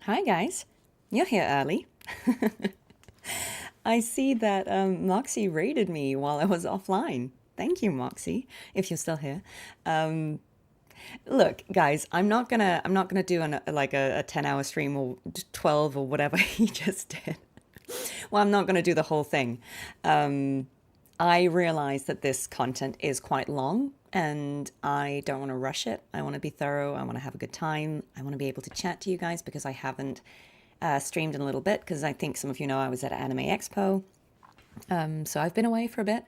Hi, guys. You're here early. I see that Moxie raided me while I was offline. Thank you, Moxie, if you're still here. Um, Look, guys, I'm not gonna do a 10-hour stream or 12 or whatever he just did. Well, I'm not gonna do the whole thing. Um, I realize that this content is quite long and I don't want to rush it. I want to be thorough. I want to have a good time. I want to be able to chat to you guys because I haven't streamed in a little bit because I think some of you know I was at Anime Expo. So I've been away for a bit.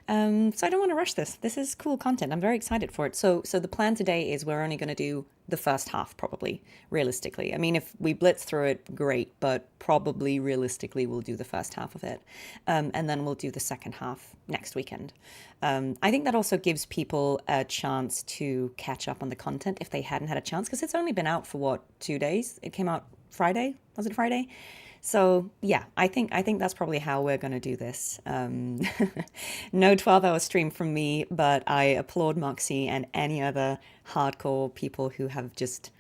So I don't want to rush this. This is cool content. I'm very excited for it. So the plan today is we're only going to do the first half, probably, realistically. I mean, if we blitz through it, great, but probably realistically we'll do the first half of it. And then we'll do the second half next weekend. I think that also gives people a chance to catch up on the content if they hadn't had a chance, because it's only been out for what, 2 days? It came out Friday? Was it Friday? So yeah, I think that's probably how we're going to do this. No 12-hour stream from me, but I applaud Moxie and any other hardcore people who have just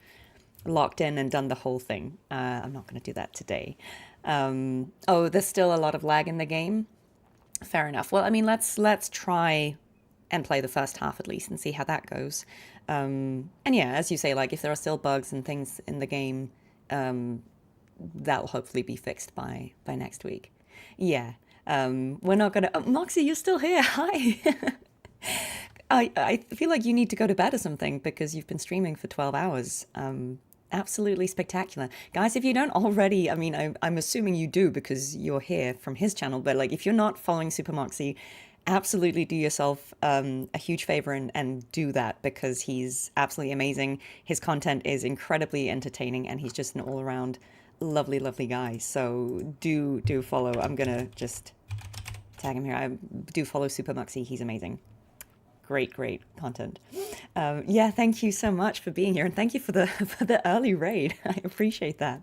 locked in and done the whole thing. I'm not going to do that today. Oh, there's still a lot of lag in the game. Fair enough. Well, I mean, let's try and play the first half at least and see how that goes. And yeah, as you say, like if there are still bugs and things in the game, that'll hopefully be fixed by next week. Yeah. We're not gonna. Oh, Moxie, you're still here. Hi. I feel like you need to go to bed or something because you've been streaming for 12 hours. Absolutely spectacular. Guys, if you don't already, I mean, I'm assuming you do because you're here from his channel, but like if you're not following Super Moxie, absolutely do yourself a huge favor and do that because he's absolutely amazing. His content is incredibly entertaining and he's just an all around lovely, lovely guy. So do follow. I'm gonna just tag him here. I do follow Super Muxy. He's amazing. Great content. Yeah, thank you so much for being here, and thank you for the for the early raid. I appreciate that.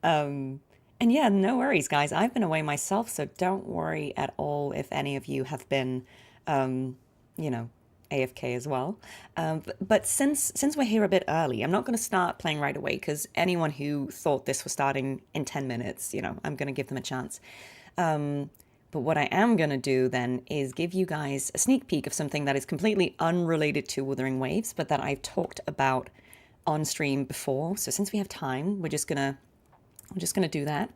And yeah, no worries, guys. I've been away myself, so don't worry at all if any of you have been, um, you know, AFK as well. But since we're here a bit early, I'm not going to start playing right away because anyone who thought this was starting in 10 minutes, I'm going to give them a chance. But what I am going to do then is give you guys a sneak peek of something that is completely unrelated to Wuthering Waves, but that I've talked about on stream before. So since we have time, we're just gonna do that.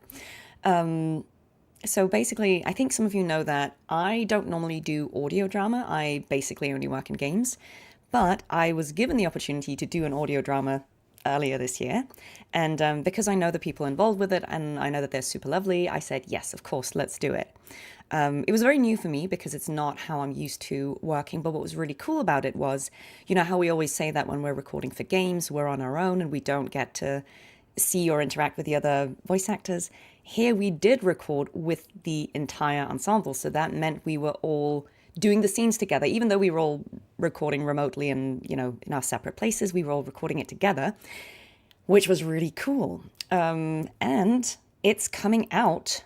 So basically, I think some of you know that I don't normally do audio drama. I basically only work in games. But I was given the opportunity to do an audio drama earlier this year. And because I know the people involved with it and I know that they're super lovely, I said, yes, of course, let's do it. It was very new for me because it's not how I'm used to working. But what was really cool about it was, how we always say that when we're recording for games, we're on our own and we don't get to see or interact with the other voice actors. Here we did record with the entire ensemble, so that meant we were all doing the scenes together. Even though we were all recording remotely and, in our separate places, we were all recording it together, which was really cool. And it's coming out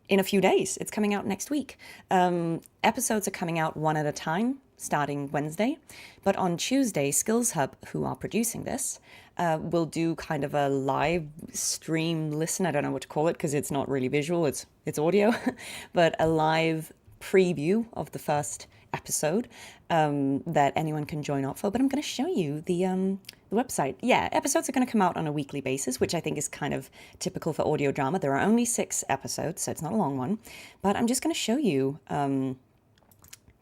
in a few days. It's coming out next week. Episodes are coming out one at a time, starting Wednesday. But on Tuesday, Skills Hub, who are producing this, will do kind of a live stream listen. I don't know what to call it because it's not really visual, it's audio, but a live preview of the first episode that anyone can join up for. But I'm going to show you the website. Yeah, episodes are going to come out on a weekly basis, which I think is kind of typical for audio drama. There are only 6 episodes, so it's not a long one. But I'm just going to show you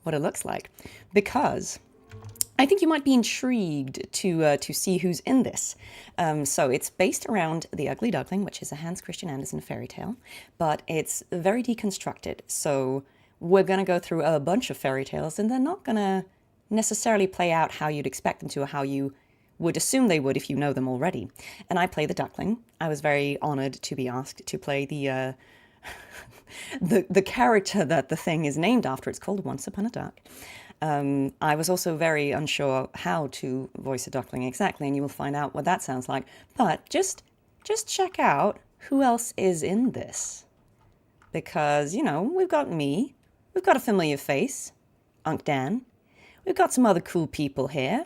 what it looks like because I think you might be intrigued to see who's in this. So it's based around The Ugly Duckling, which is a Hans Christian Andersen fairy tale, but it's very deconstructed. So we're going to go through a bunch of fairy tales, and they're not going to necessarily play out how you'd expect them to or how you would assume they would if you know them already. And I play the duckling. I was very honored to be asked to play the the character that the thing is named after. It's called Once Upon a Duck. I was also very unsure how to voice a duckling exactly, and you will find out what that sounds like. But just check out who else is in this. Because, we've got me. We've got a familiar face, Unc Dan. We've got some other cool people here.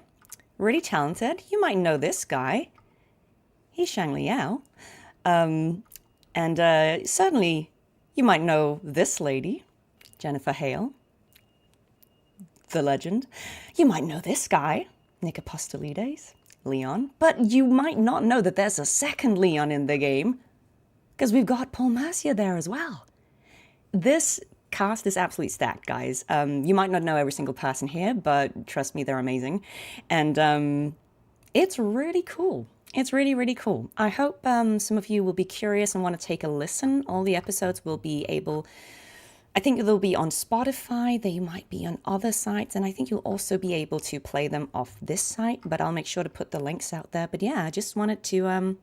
Really talented. You might know this guy. He's Shang Liao. And certainly you might know this lady, Jennifer Hale, the legend. You might know this guy, Nick Apostolides, Leon. But you might not know that there's a second Leon in the game, because we've got Paul Mercier there as well. This cast is absolutely stacked, guys. You might not know every single person here, but trust me, they're amazing. And it's really cool. It's really, really cool. I hope some of you will be curious and want to take a listen. All the episodes will be able, I think they'll be on Spotify. They might be on other sites. And I think you'll also be able to play them off this site. But I'll make sure to put the links out there. But yeah, I just wanted to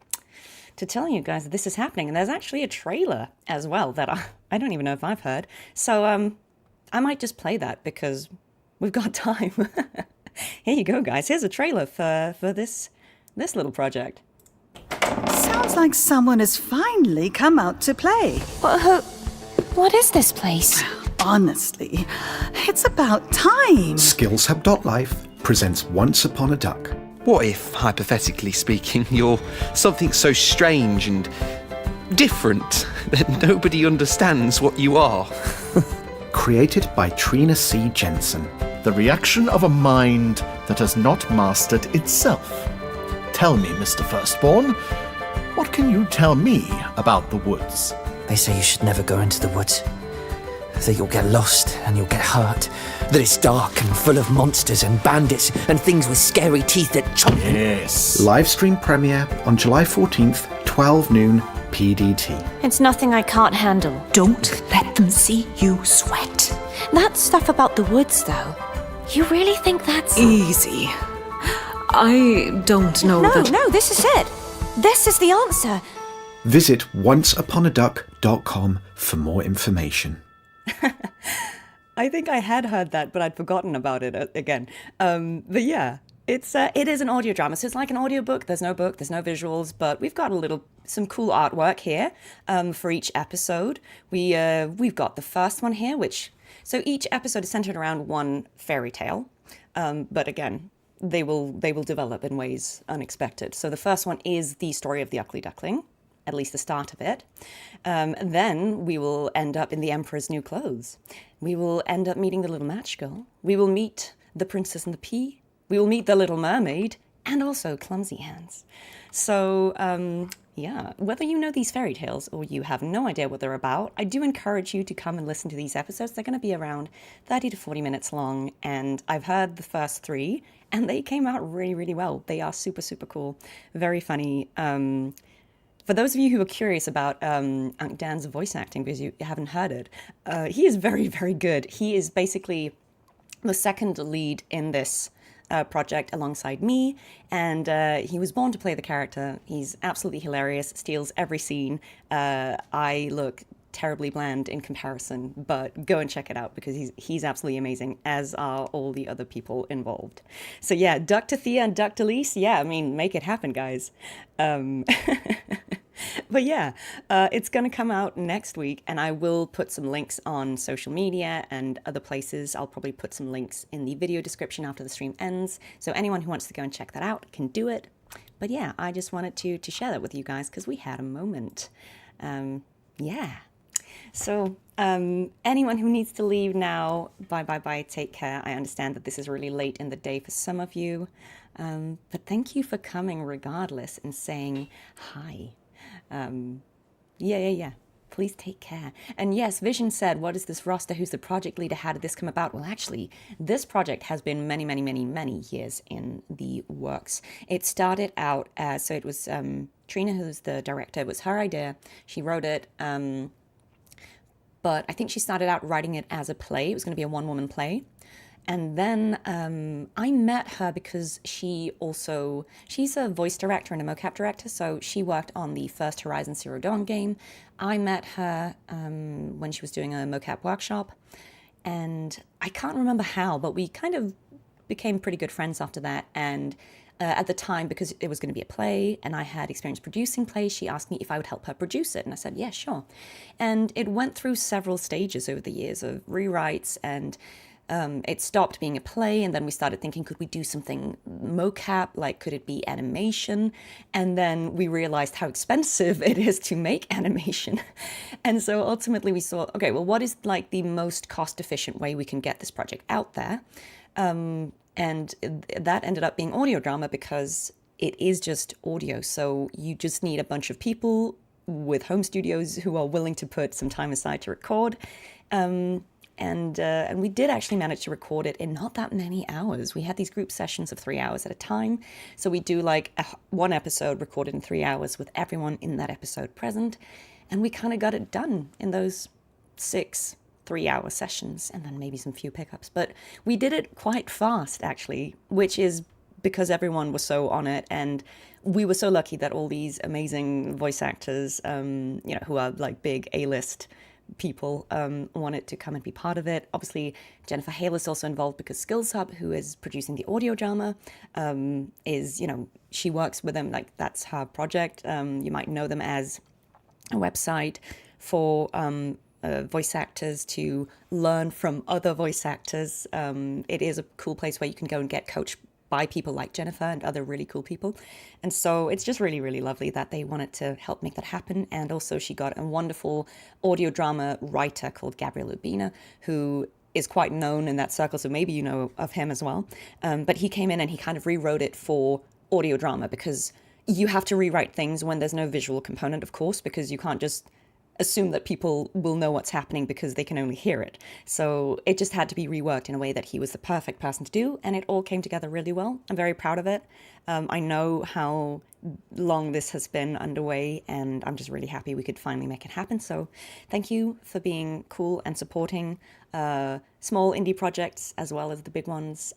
tell you guys that this is happening. And there's actually a trailer as well that I don't even know if I've heard. So I might just play that because we've got time. Here you go, guys. Here's a trailer for this little project. Sounds like someone has finally come out to play. What is this place? Honestly, it's about time. SkillsHub.life presents Once Upon a Duck. What if, hypothetically speaking, you're something so strange and different that nobody understands what you are? Created by Trina C. Jensen. The reaction of a mind that has not mastered itself. Tell me, Mr. Firstborn, what can you tell me about the woods? They say you should never go into the woods. That you'll get lost and you'll get hurt. That it's dark and full of monsters and bandits and things with scary teeth that chomp. Yes. Livestream premiere on July 14th, 12 noon PDT. It's nothing I can't handle. Don't let them see you sweat. That stuff about the woods, though. You really think that's... Easy. I don't know that... No, this is it. This is the answer. Visit onceuponaduck.com for more information. I think I had heard that, but I'd forgotten about it again. But yeah, it is an audio drama. So it's like an audiobook. There's no book, there's no visuals, but we've got some cool artwork here for each episode. We've got the first one here, so each episode is centered around one fairy tale. But again, they will develop in ways unexpected. So the first one is the story of the Ugly Duckling, at least the start of it. Then we will end up in the Emperor's New Clothes. We will end up meeting the Little Match Girl. We will meet the Princess and the Pea. We will meet the Little Mermaid and also Clumsy Hands. So yeah, whether you know these fairy tales or you have no idea what they're about, I do encourage you to come and listen to these episodes. They're going to be around 30 to 40 minutes long, and I've heard the first 3, and they came out really, really well. They are super, super cool, very funny. For those of you who are curious about Unc Dan's voice acting, because you haven't heard it, he is very, very good. He is basically the second lead in this project alongside me, and he was born to play the character. He's absolutely hilarious, steals every scene. I look terribly bland in comparison, but go and check it out because he's absolutely amazing, as are all the other people involved. So yeah, Cartethyia and Elise, yeah, I mean, make it happen, guys. But yeah, it's going to come out next week, and I will put some links on social media and other places. I'll probably put some links in the video description after the stream ends, so anyone who wants to go and check that out can do it. But yeah, I just wanted to share that with you guys because we had a moment. Yeah. So anyone who needs to leave now, bye, take care. I understand that this is really late in the day for some of you, but thank you for coming regardless and saying hi. Yeah. Please take care. And yes, Vision said, what is this roster? Who's the project leader? How did this come about? Well, actually, this project has been many years in the works. It started out as, so it was Trina, who's the director. It was her idea. She wrote it. But I think she started out writing it as a play. It was going to be a one-woman play. And then I met her because she's a voice director and a mocap director, so she worked on the first Horizon Zero Dawn game. I met her when she was doing a mocap workshop, and I can't remember how, but we kind of became pretty good friends after that. And at the time, because it was going to be a play and I had experience producing plays, she asked me if I would help her produce it. And I said, yeah, sure. And it went through several stages over the years of rewrites and it stopped being a play, and then we started thinking, could we do something mocap? Like, could it be animation? And then we realized how expensive it is to make animation. And so ultimately we saw, okay, well, what is like the most cost-efficient way we can get this project out there? And that ended up being audio drama because it is just audio. So you just need a bunch of people with home studios who are willing to put some time aside to record. And we did actually manage to record it in not that many hours. We had these group sessions of 3 hours at a time. So we do like one episode recorded in 3 hours with everyone in that episode present. And we kind of got it done in those 6 3-hour sessions, and then maybe some few pickups. But we did it quite fast, actually, which is because everyone was so on it. And we were so lucky that all these amazing voice actors, who are like big A-list people, wanted to come and be part of it. Obviously, Jennifer Hale is also involved because Skills Hub, who is producing the audio drama, she works with them, like that's her project. You might know them as a website for voice actors to learn from other voice actors. It is a cool place where you can go and get coached by people like Jennifer and other really cool people. And so it's just really, really lovely that they wanted to help make that happen. And also she got a wonderful audio drama writer called Gabriel Urbina, who is quite known in that circle, so maybe you know of him as well. But he came in and he kind of rewrote it for audio drama, because you have to rewrite things when there's no visual component, of course, because you can't just assume that people will know what's happening because they can only hear it. So it just had to be reworked in a way that he was the perfect person to do, and it all came together really well. I'm very proud of it. I know how long this has been underway, and I'm just really happy we could finally make it happen. So thank you for being cool and supporting small indie projects as well as the big ones.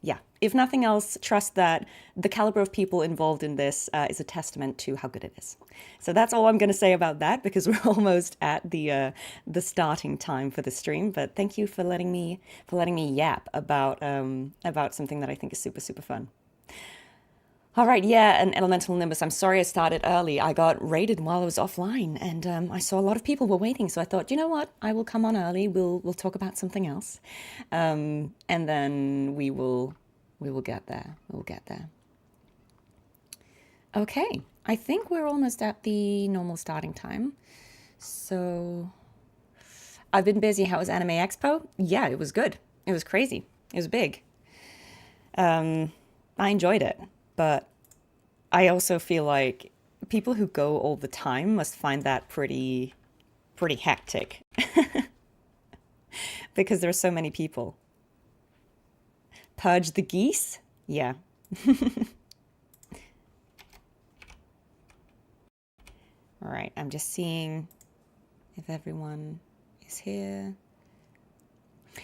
Yeah, if nothing else, trust that the caliber of people involved in this is a testament to how good it is. So that's all I'm going to say about that, because we're almost at the starting time for the stream. But thank you for letting me yap about something that I think is super, super fun. All right, yeah, and Elemental Nimbus, I'm sorry I started early. I got raided while I was offline, and I saw a lot of people were waiting, so I thought, you know what, I will come on early, we'll talk about something else, and then we will get there, we'll get there. Okay, I think we're almost at the normal starting time, so I've been busy. How was Anime Expo? Yeah, it was good, it was crazy, it was big. I enjoyed it. But I also feel like people who go all the time must find that pretty hectic because there are so many people. Purge the geese? Yeah. All right, I'm just seeing if everyone is here.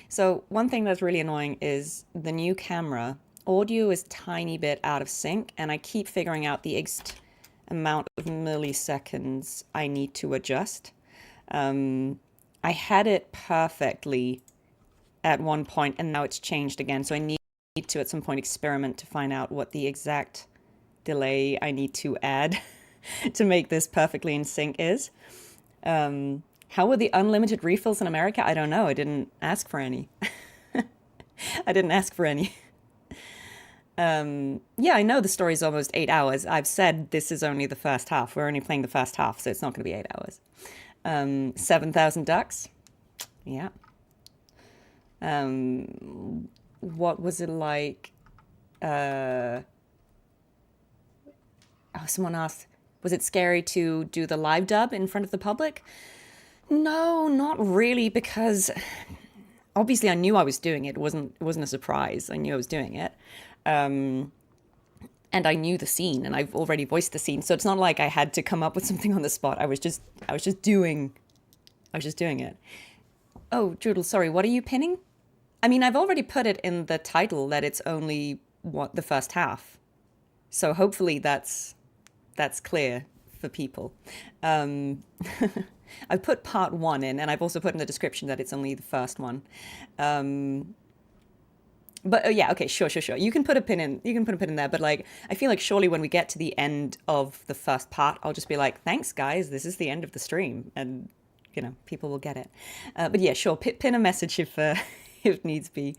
So one thing that's really annoying is the new camera. Audio is a tiny bit out of sync, and I keep figuring out the exact amount of milliseconds I need to adjust. I had it perfectly at one point, and now it's changed again. So I need to, at some point, experiment to find out what the exact delay I need to add to make this perfectly in sync is. How were the unlimited refills in America? I don't know. I didn't ask for any. I didn't ask for any. Yeah, I know the story's almost 8 hours. I've said this is only the first half. We're only playing the first half, so it's not going to be 8 hours. 7,000 ducks. Yeah. What was it like? Someone asked, was it scary to do the live dub in front of the public? No, not really, because obviously I knew I was doing it. It wasn't a surprise. I knew I was doing it. And I knew the scene, and I've already voiced the scene, so it's not like I had to come up with something on the spot. I was just doing it. Oh, Joodle, sorry, what are you pinning? I mean, I've already put it in the title that it's only the first half, so hopefully that's clear for people. I've put part 1 in, and I've also put in the description that it's only the first one. But oh yeah, okay, sure. You can put a pin in there, but like, I feel like surely when we get to the end of the first part, I'll just be like, thanks guys, this is the end of the stream, and people will get it. But yeah, sure, pin a message if if needs be.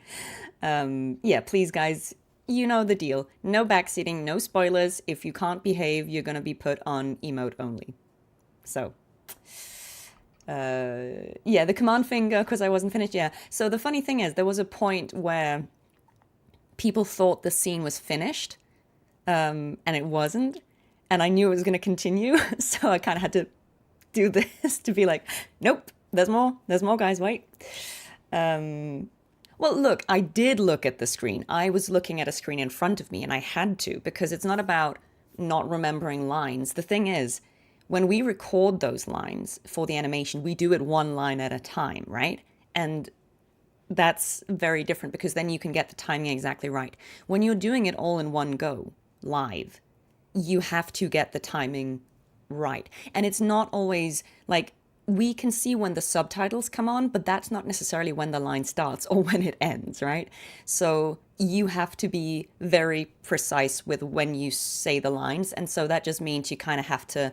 Yeah, please, guys, you know the deal. No backseating, no spoilers. If you can't behave, you're going to be put on emote only. So, yeah, the command finger, because I wasn't finished. Yeah. So the funny thing is, there was a point where people thought the scene was finished, and it wasn't. And I knew it was going to continue. So I kind of had to do this to be like, nope, there's more, guys, wait. Well, look, I did look at the screen. I was looking at a screen in front of me, and I had to, because it's not about not remembering lines. The thing is, when we record those lines for the animation, we do it one line at a time, right? And that's very different, because then you can get the timing exactly right. When you're doing it all in one go, live, you have to get the timing right. And it's not always like, we can see when the subtitles come on, but that's not necessarily when the line starts or when it ends, right? So you have to be very precise with when you say the lines. And so that just means you kind of have to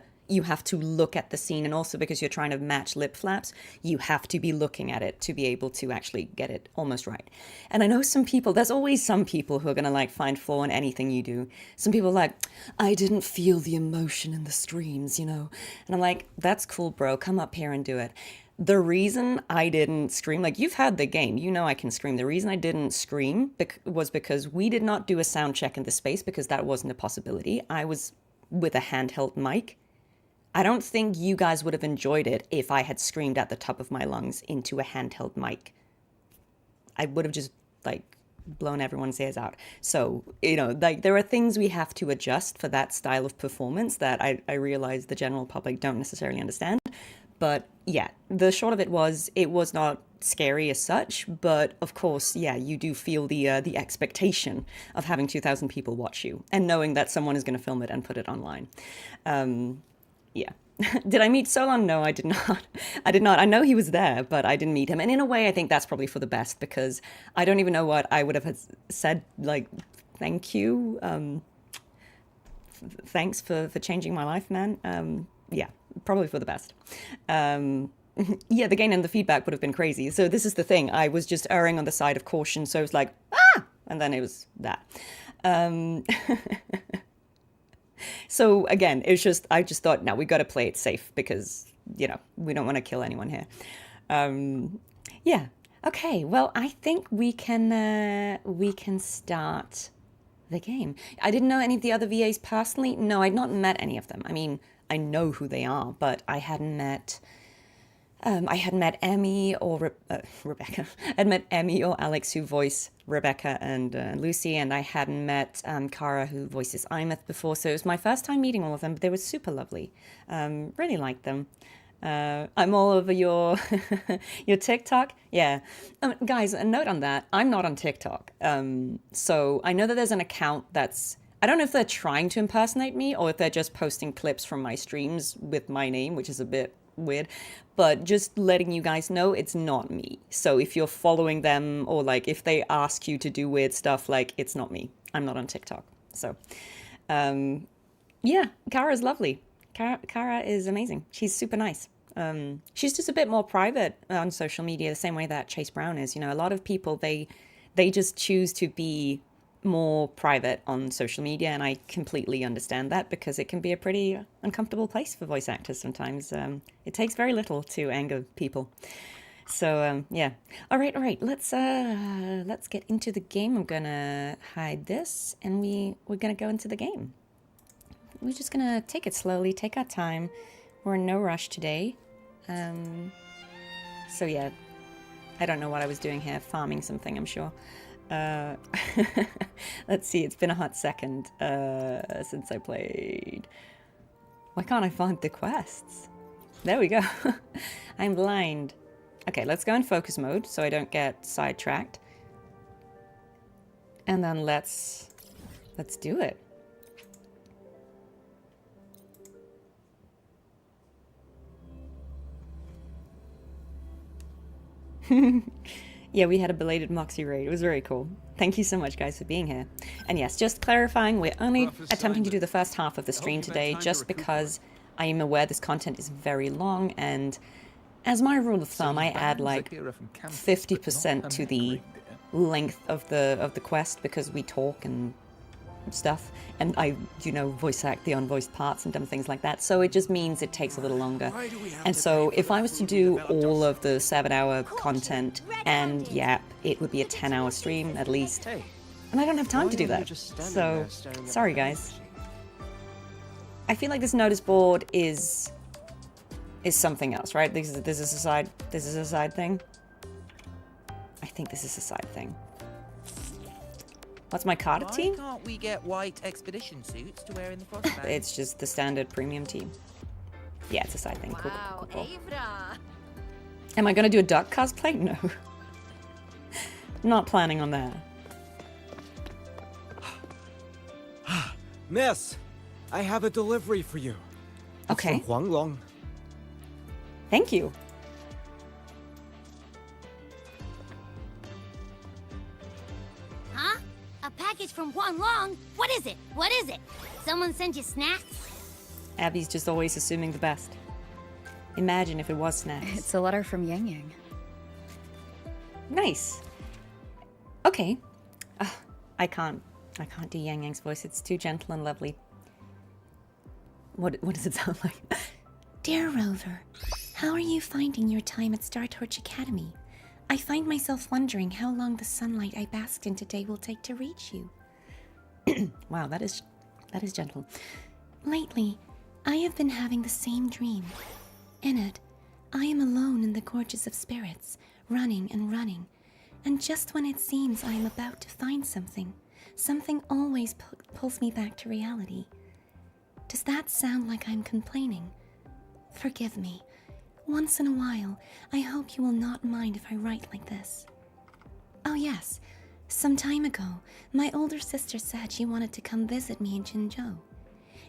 look at the scene. And also because you're trying to match lip flaps, you have to be looking at it to be able to actually get it almost right. And I know some people, there's always some people who are going to like find flaw in anything you do. Some people are like, I didn't feel the emotion in the streams, you know? And I'm like, that's cool, bro. Come up here and do it. The reason I didn't scream, like, you've had the game, you know I can scream. The reason I didn't scream was because we did not do a sound check in the space, because that wasn't a possibility. I was with a handheld mic. I don't think you guys would have enjoyed it if I had screamed at the top of my lungs into a handheld mic. I would have just, like, blown everyone's ears out. So, you know, like, there are things we have to adjust for that style of performance that I realize the general public don't necessarily understand. But, yeah, the short of it was not scary as such, but, of course, yeah, you do feel the expectation of having 2,000 people watch you and knowing that someone is going to film it and put it online. Yeah. Did I meet Solon? No, I did not. I did not. I know he was there, but I didn't meet him. And in a way, I think that's probably for the best, because I don't even know what I would have said, like, thank you. Thanks for changing my life, man. Yeah, probably for the best. Yeah, the gain and the feedback would have been crazy. So this is the thing. I was just erring on the side of caution. So it was like, ah! And then it was that. So again, it's just, I just thought, no, we got to play it safe, because, you know, we don't want to kill anyone here. Yeah. Okay. Well, I think we can start the game. I didn't know any of the other VAs personally. No, I'd not met any of them. I mean, I know who they are, but I hadn't met Emmy or Rebecca. I'd met Emmy or Alex, who voice Rebecca and Lucy, and I hadn't met Cara, who voices Imeth, before. So it was my first time meeting all of them, but they were super lovely. Really liked them. I'm all over your your TikTok. Yeah. Guys, a note on that. I'm not on TikTok. So I know that there's an account that's, I don't know if they're trying to impersonate me or if they're just posting clips from my streams with my name, which is a bit weird, but just letting you guys know, it's not me. So if you're following them, or like if they ask you to do weird stuff, like, it's not me. I'm not on TikTok. So yeah, Kara's lovely. Kara is amazing. She's super nice. She's just a bit more private on social media, the same way that Chase Brown is. You know, a lot of people, they just choose to be more private on social media, and I completely understand that, because it can be a pretty uncomfortable place for voice actors sometimes. It takes very little to anger people. So yeah. All right. Let's get into the game. I'm gonna hide this, and we're gonna go into the game. We're just gonna take it slowly, take our time. We're in no rush today. So yeah, I don't know what I was doing here, farming something, I'm sure. Let's see, it's been a hot second since I played. Why can't I find the quests? There we go. I'm blind. Okay, let's go in focus mode so I don't get sidetracked. And then let's do it. Yeah, we had a belated Moxie raid. It was very cool. Thank you so much, guys, for being here. And yes, just clarifying, we're only attempting to do the first half of the stream today, just because I am aware this content is very long, and As my rule of thumb, I add like 50% to the length of the quest because we talk and stuff, and I, voice act the unvoiced parts and dumb things like that, so it just means it takes a little longer. And so if I was to do all of the 7-hour content and yap, it would be a 10-hour stream at least. And I don't have time to do that, so sorry guys. I feel like this notice board is something else, right? This is a side thing. I think this is a side thing. What's my Cartethyia? Why can't we get white expedition suits to wear in the frostbite? It's just the standard premium team. Yeah, it's a side thing. Cool. Am I gonna do a duck cosplay? No. Not planning on that. Miss, I have a delivery for you. Okay. It's from Huanglong. Thank you. Huh? A package from Huanglong? What is it? What is it? Someone sent you snacks? Abby's just always assuming the best. Imagine if it was snacks. It's a letter from Yang Yang. Nice. Okay. I can't do Yang Yang's voice. It's too gentle and lovely. What does it sound like? Dear Rover, how are you finding your time at Star Torch Academy? I find myself wondering how long the sunlight I basked in today will take to reach you. Wow, that is gentle. Lately, I have been having the same dream. In it, I am alone in the gorges of spirits, running and running. And just when it seems I am about to find something, something always pulls me back to reality. Does that sound like I'm complaining? Forgive me. Once in a while, I hope you will not mind if I write like this. Oh yes, some time ago, my older sister said she wanted to come visit me in Jinzhou.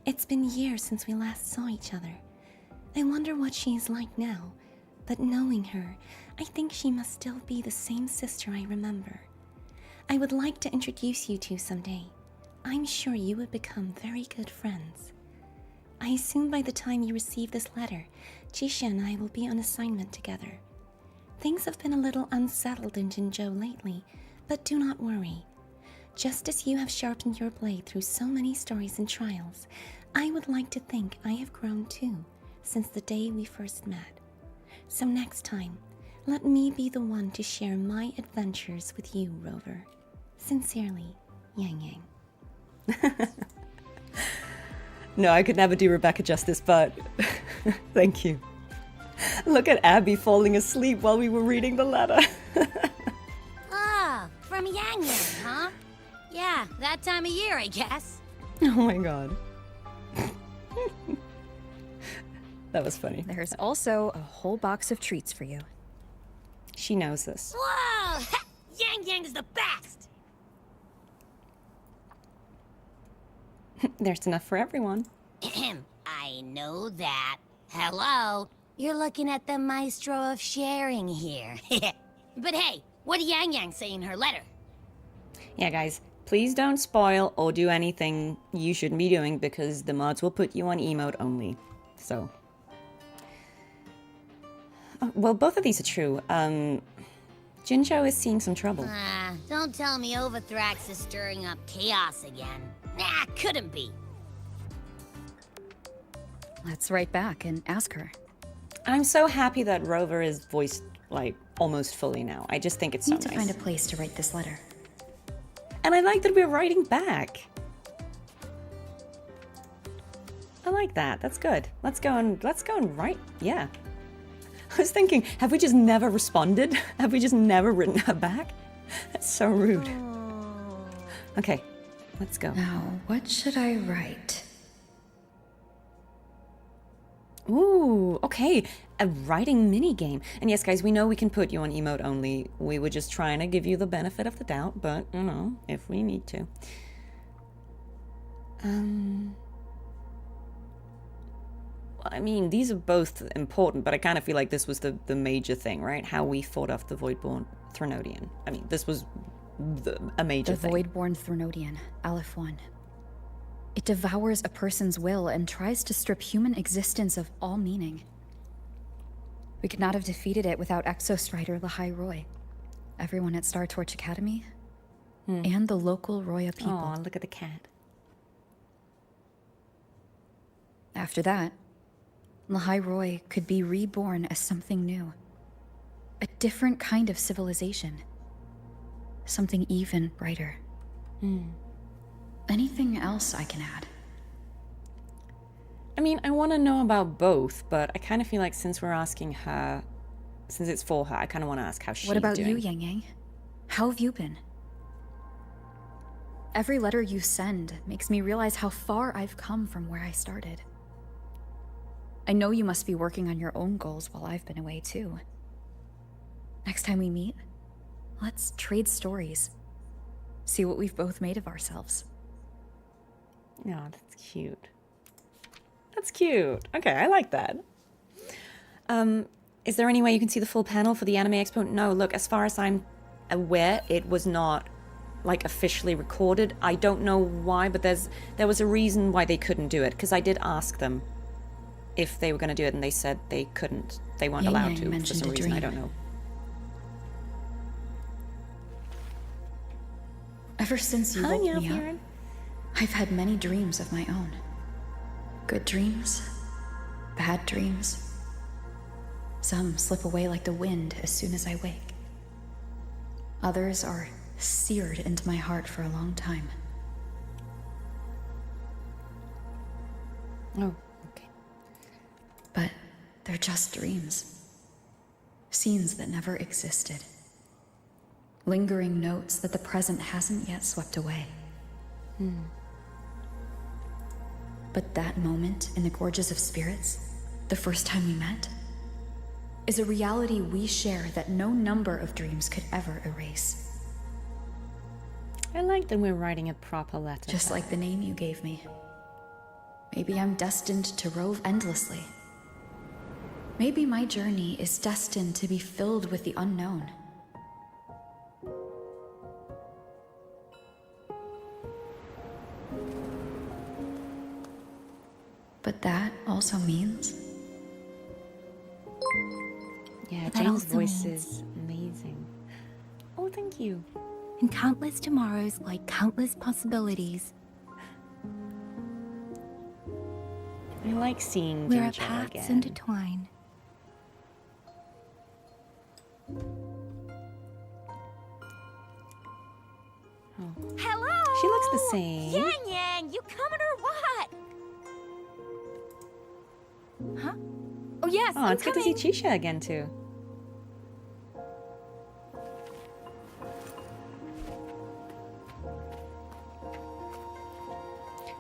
It's been years since we last saw each other. I wonder what she is like now, but knowing her, I think she must still be the same sister I remember. I would like to introduce you two someday. I'm sure you would become very good friends. I assume by the time you receive this letter, Jisha and I will be on assignment together. Things have been a little unsettled in Jinzhou lately, but do not worry. Just as you have sharpened your blade through so many stories and trials, I would like to think I have grown too, since the day we first met. So next time, let me be the one to share my adventures with you, Rover. Sincerely, Yang Yang. No, I could never do Rebecca justice, but thank you. Look at Abby falling asleep while we were reading the letter. Ah, from Yang Yang, huh? Yeah, that time of year, I guess. Oh my god. That was funny. There's also a whole box of treats for you. She knows this. Whoa! Yang Yang is the best! There's enough for everyone. I know that. Hello? You're looking at the maestro of sharing here. But hey, what did Yang Yang say in her letter? Yeah, guys, please don't spoil or do anything you shouldn't be doing because the mods will put you on emote only. So. Oh, well, both of these are true. Jinzhou is seeing some trouble. Don't tell me Overthrax is stirring up chaos again. Nah, couldn't be. Let's write back and ask her. I'm so happy that Rover is voiced, like, almost fully now. I just think it's so nice. Need to find a place to write this letter. And I like that we're writing back. I like that. That's good. Let's go and write. Yeah. I was thinking, have we just never responded? Have we just never written her back? That's so rude. Okay, let's go. Now, what should I write? Ooh, okay. A writing mini game. And yes, guys, we know we can put you on emote only. We were just trying to give you the benefit of the doubt, but, you know, if we need to. I mean, these are both important, but I kind of feel like this was the major thing, right? How we fought off the Voidborn Threnodian. I mean, this was a major thing. The Voidborn Threnodian, Aleph 1. It devours a person's will and tries to strip human existence of all meaning. We could not have defeated it without Exostrider Lahai-Roi, everyone at Star Torch Academy, and the local Roya people. Oh, look at the cat. After that, Lahai-Roi could be reborn as something new. A different kind of civilization. Something even brighter. Anything else I can add? I mean, I want to know about both, but I kind of feel like since we're asking her, since it's for her, I kind of want to ask how she's doing. What about you, Yang Yang? How have you been? Every letter you send makes me realize how far I've come from where I started. I know you must be working on your own goals while I've been away too. Next time we meet, let's trade stories. See what we've both made of ourselves. Oh, that's cute. That's cute. Okay, I like that. Is there any way you can see the full panel for the Anime Expo? No, look, as far as I'm aware, it was not like officially recorded. I don't know why, but there was a reason why they couldn't do it, because I did ask them if they were going to do it, and they said they couldn't. They weren't allowed to for some reason. I don't know. Ever since you woke me up, I've had many dreams of my own. Good dreams, bad dreams. Some slip away like the wind as soon as I wake. Others are seared into my heart for a long time. Oh, okay. But they're just dreams. Scenes that never existed. Lingering notes that the present hasn't yet swept away. But that moment in the Gorges of Spirits, the first time we met, is a reality we share that no number of dreams could ever erase. I like that we're writing a proper letter. Just like the name you gave me. Maybe I'm destined to rove endlessly. Maybe my journey is destined to be filled with the unknown. But that also means... Yeah, Jane's voice is amazing. Oh, thank you. And countless tomorrows like countless possibilities. I like seeing where our Ginger paths again. intertwine. Oh. Hello! She looks the same. Yang Yang, you coming or what? Huh? Oh yes, Oh, I'm it's good to see Chisha again too.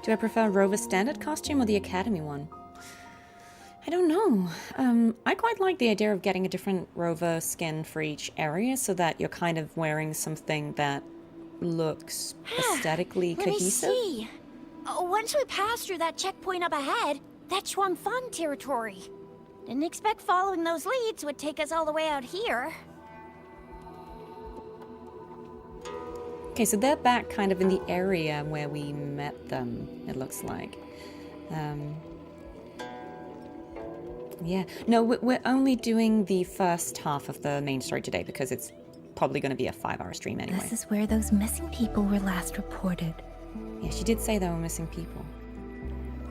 Do I prefer Rover's standard costume or the Academy one? I don't know. I quite like the idea of getting a different Rover skin for each area so that you're kind of wearing something that looks aesthetically cohesive. Let me see. Once we pass through that checkpoint up ahead, that's Chuan-Fan territory. Didn't expect following those leads would take us all the way out here. Okay, so they're back kind of in the area where we met them, it looks like. Yeah, no, we're only doing the first half of the main story today because it's probably going to be a 5-hour stream anyway. This is where those missing people were last reported. Yeah, she did say there were missing people.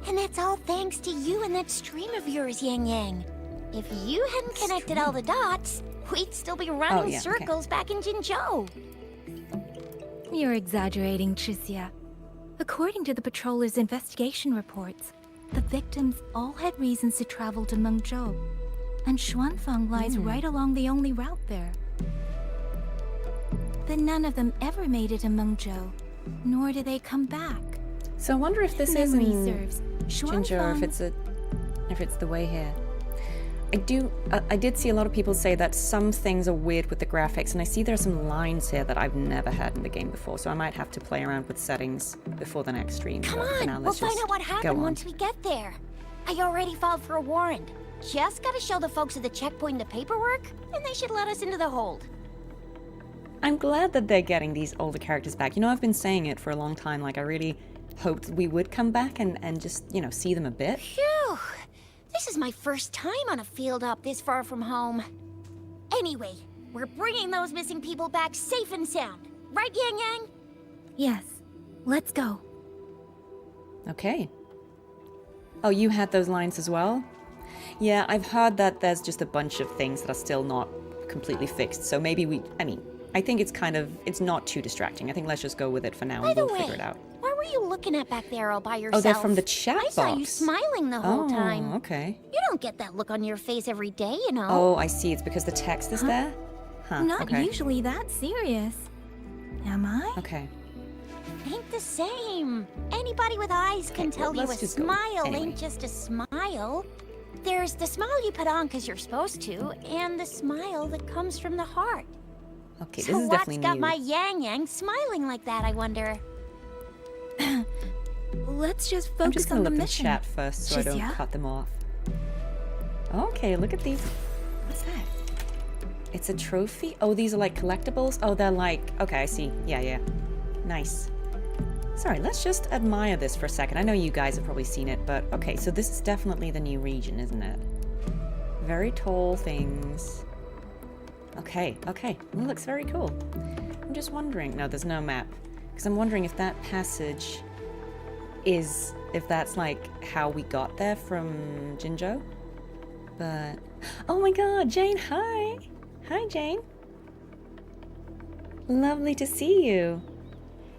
And that's all thanks to you and that stream of yours, Yang Yang. If you hadn't connected all the dots, we'd still be running circles back in Jinzhou. You're exaggerating, Tricia. According to the patroller's investigation reports, the victims all had reasons to travel to Mengzhou, and Xuanfang lies right along the only route there. But none of them ever made it to Mengzhou, nor do they come back. So I wonder if this Memory isn't serves. Ginger, or if it's the way here. I did see a lot of people say that some things are weird with the graphics, and I see there are some lines here that I've never had in the game before, so I might have to play around with settings before the next stream. Come on, we'll find out what happened once we get there. I already filed for a warrant. Just gotta show the folks at the checkpoint the paperwork, and they should let us into the hold. I'm glad that they're getting these older characters back. You know, I've been saying it for a long time, like I really hoped we would come back and just, you know, see them a bit. Phew! This is my first time on a field op this far from home. Anyway, we're bringing those missing people back safe and sound. Right, Yang Yang? Yes. Let's go. Okay. Oh, you had those lines as well? Yeah, I've heard that there's just a bunch of things that are still not completely fixed. So maybe I think it's not too distracting. I think let's just go with it for now and we'll figure it out. What were you looking at back there all by yourself? Oh, they're from the chat box. I saw you smiling the whole time. Oh, okay. You don't get that look on your face every day, you know. Oh, I see. It's because the text is there? Huh, Not okay. usually that serious. Am I? Okay. Ain't the same. Anybody with eyes can tell you a just go. smile Anyway. ain't just a smile. There's the smile you put on because you're supposed to, and the smile that comes from the heart. Okay, So this is what's definitely got new. my Yang Yang smiling like that, I wonder? Let's just focus I'm just gonna on the look in mission. chat first so I don't Chisia? cut them off. Okay, look at these. What's that? It's a trophy? Oh, these are like collectibles? Oh, they're like... Okay, I see. Yeah. Nice. Sorry, let's just admire this for a second. I know you guys have probably seen it, but... Okay, so this is definitely the new region, isn't it? Very tall things. Okay. It looks very cool. I'm just wondering... No, there's no map. Because I'm wondering if that passage is... If that's like how we got there from Jinzhou. But... Oh my god, Jane, hi! Hi, Jane. Lovely to see you.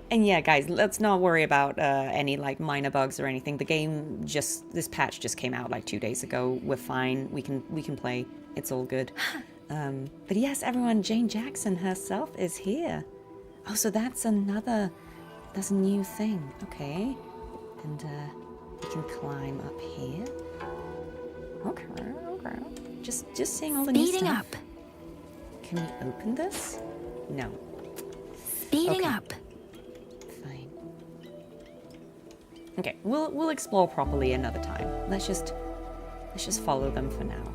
And yeah, guys, let's not worry about any like minor bugs or anything. The game this patch just came out like 2 days ago. We're fine. We can play. It's all good. But yes, everyone, Jane Jackson herself is here. Oh, so that's a new thing. Okay. And we can climb up here. Okay. Just seeing all the new stuff. Speeding up. Can we open this? No. Speeding up. Fine. Okay, we'll explore properly another time. Let's just follow them for now.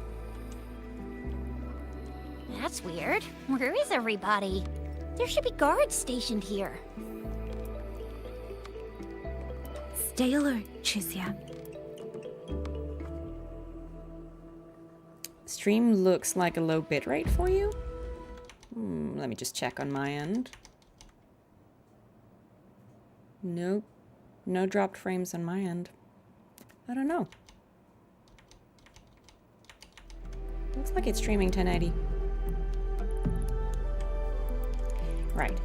That's weird. Where is everybody? There should be guards stationed here. Stay alert, Chisia. Stream looks like a low bitrate for you? Let me just check on my end. Nope. No dropped frames on my end. I don't know. Looks like it's streaming 1080. Right.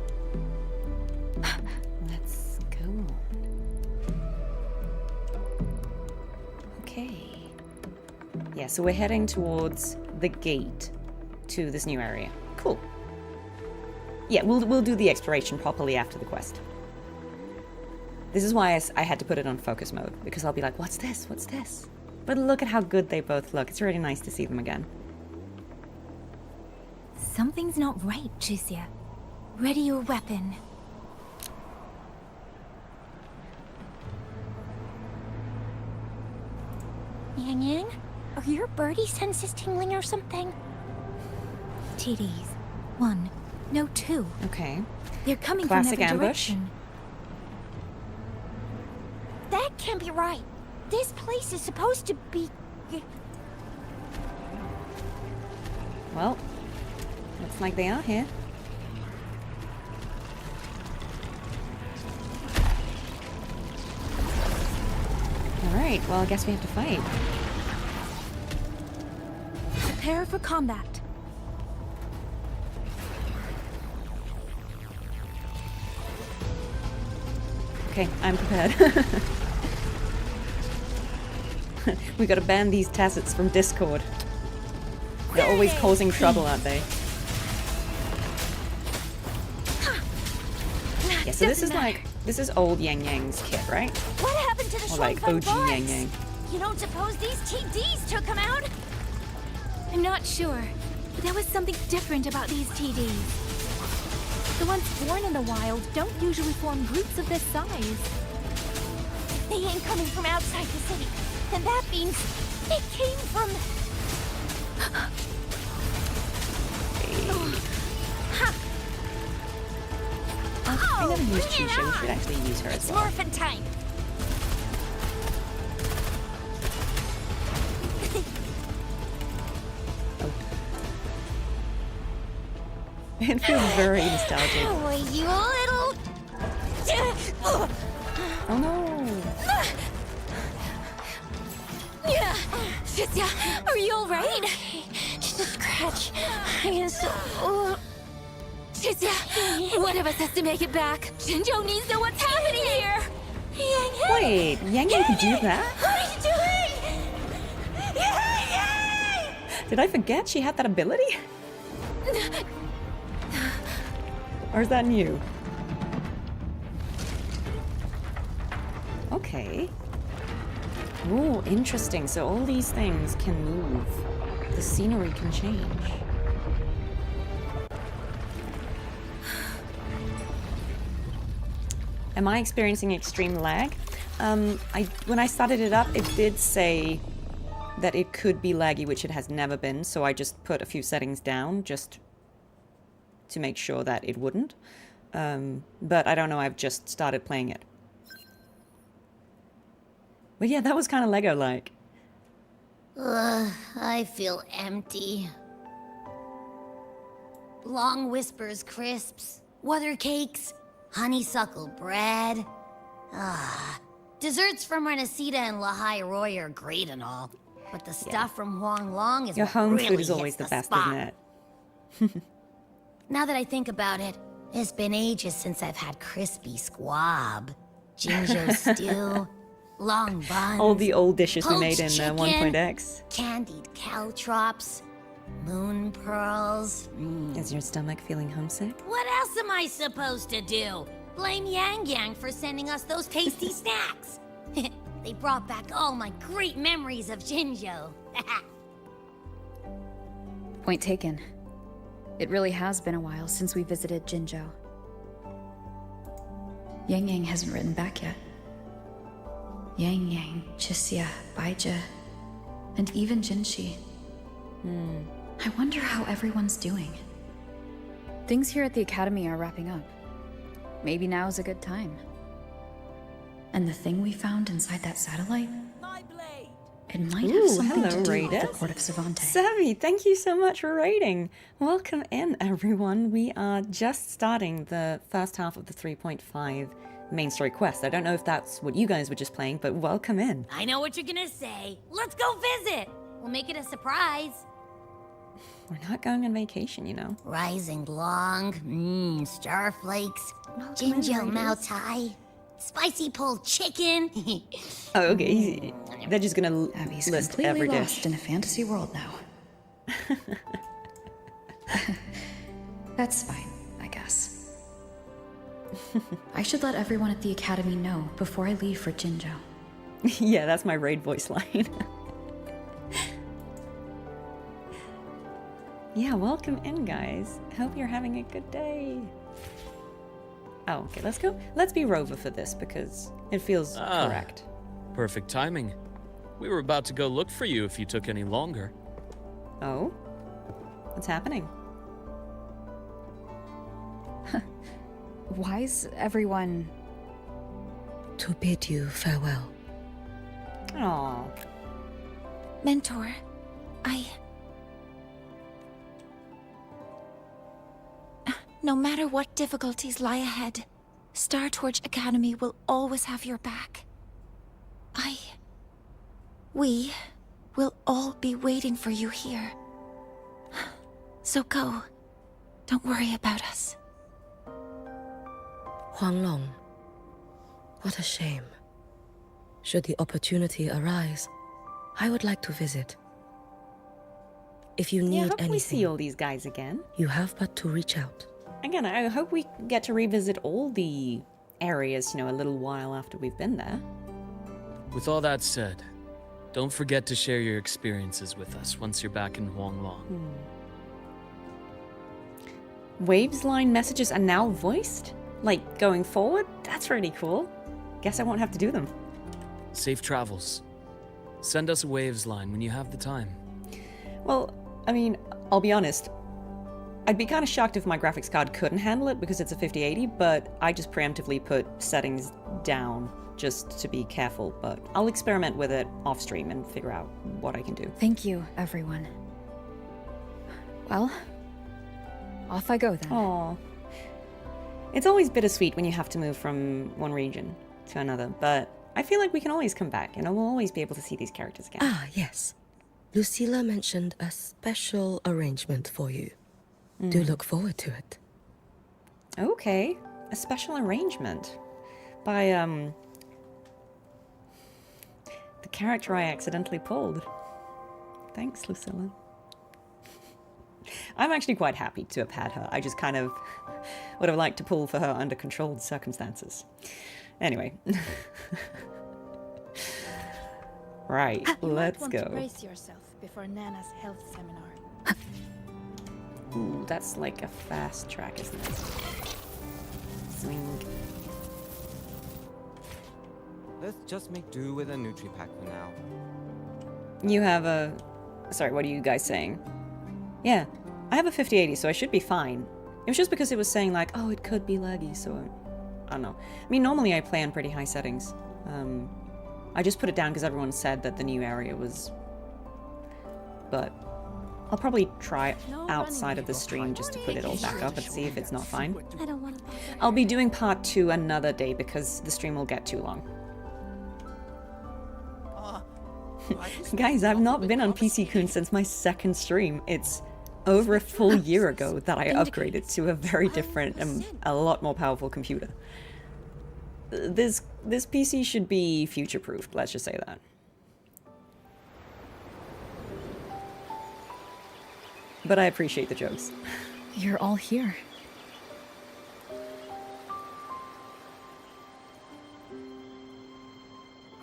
Let's go. Okay. Yeah, so we're heading towards the gate to this new area. Cool. Yeah, we'll do the exploration properly after the quest. This is why I had to put it on focus mode, because I'll be like, what's this? What's this? But look at how good they both look. It's really nice to see them again. Something's not right, Chisia. Ready your weapon. Yang Yang? Are your birdie senses tingling or something? TDs. 1. No, 2. Okay. They're coming Classic from every ambush. direction. That can't be right. This place is supposed to be... Well, looks like they are here. Alright, well, I guess we have to fight. Prepare for combat. Okay, I'm prepared. We gotta ban these tacits from Discord. They're always causing trouble, aren't they? Yeah, so this is old Yang Yang's kit, right? What happened to the Or like Shuang OG Feng Yang boys? Yang. You don't suppose these TDs took him out? I'm not sure, but there was something different about these TDs. The ones born in the wild don't usually form groups of this size. They ain't coming from outside the city. Then that means they came from... I never used bring it Chisha. We on. should actually use her It's as well. morphin' time. It feels very nostalgic. Oh, you little... Oh no! Cynthia, are you alright? Just a scratch. I am so... Cynthia, one of us has to make it back. Jinjo needs to know what's happening here. Wait, Yang Yang could do that? What are you doing? Did I forget she had that ability? Or is that new? Okay. Ooh, interesting. So all these things can move. The scenery can change. Am I experiencing extreme lag? When I started it up, it did say that it could be laggy, which it has never been, so I just put a few settings down just to make sure that it wouldn't. But I don't know, I've just started playing it. But yeah, that was kind of Lego-like. Ugh, I feel empty. Long whispers crisps, weather cakes, honeysuckle bread. Desserts from Renacita and Lahai-Roi are great and all, but the stuff from Huang Long is Your what home really food is always hits the best, spot. isn't it? Now that I think about it, it's been ages since I've had crispy squab, Jinjo stew, long buns, All the old dishes we made in poached 1.x. candied caltrops, moon pearls. Is your stomach feeling homesick? What else am I supposed to do? Blame Yang Yang for sending us those tasty snacks. They brought back all my great memories of Jinjo. Point taken. It really has been a while since we visited Jinjo. Yang Yang hasn't written back yet. Yang Yang, Chixia, Baija, and even Jinshi. I wonder how everyone's doing. Things here at the Academy are wrapping up. Maybe now's a good time. And the thing we found inside that satellite? It might have something hello, to do with the Raiders. Court of Savante. Savvy, thank you so much for raiding. Welcome in, everyone. We are just starting the first half of the 3.5 main story quest. I don't know if that's what you guys were just playing, but welcome in. I know what you're gonna say. Let's go visit. We'll make it a surprise. We're not going on vacation, you know. Rising Long, starflakes, Jinjo Mao Tai, spicy pulled chicken. Oh, okay. easy. They're just gonna Abby's list completely every lost dish. in a fantasy world now. That's fine, I guess. I should let everyone at the Academy know before I leave for Jinjo. Yeah, that's my raid voice line. Yeah, welcome in, guys. Hope you're having a good day. Oh, okay, let's go. Let's be Rover for this because it feels correct. Perfect timing. We were about to go look for you if you took any longer. Oh? What's happening? Why's everyone... To bid you farewell. Aww. Mentor, No matter what difficulties lie ahead, Star Torch Academy will always have your back. We will all be waiting for you here. So go. Don't worry about us. Huang Long. What a shame. Should the opportunity arise, I would like to visit. If you need Yeah, hope anything, we see all these guys again. you have but to reach out. Again, I hope we get to revisit all the areas, a little while after we've been there. With all that said, don't forget to share your experiences with us once you're back in Huanglong. Waves line messages are now voiced? Like, going forward? That's really cool. Guess I won't have to do them. Safe travels. Send us a Waves line when you have the time. Well, I mean, I'll be honest. I'd be kind of shocked if my graphics card couldn't handle it because it's a 5080, but I just preemptively put settings down just to be careful, but I'll experiment with it off stream and figure out what I can do. Thank you, everyone. Well, Off I go then. Aw. It's always bittersweet when you have to move from one region to another, but I feel like we can always come back, we'll always be able to see these characters again. Ah, yes. Lucilla mentioned a special arrangement for you. Do look forward to it. Okay, a special arrangement by the character I accidentally pulled. Thanks, Lucilla. I'm actually quite happy to have had her. I just kind of would have liked to pull for her under controlled circumstances. Anyway. Right, let's want go. To brace yourself before Nana's health seminar. Ooh, that's like a fast track, isn't it? Swing. Let's just make do with a Nutri-Pack for now. You have a... Sorry, what are you guys saying? Yeah, I have a 5080, so I should be fine. It was just because it was saying like, oh, it could be laggy, so I don't know. I mean, normally I play on pretty high settings. I just put it down because everyone said that the new area was... But I'll probably try outside of the stream just to put it all back up and see if it's not fine. I don't want to. I'll be doing part 2 another day because the stream will get too long. Guys, I've not been on PC Kun since my second stream. It's over a full year ago that I upgraded to a very different and a lot more powerful computer. This PC should be future-proofed, let's just say that. But I appreciate the jokes. You're all here.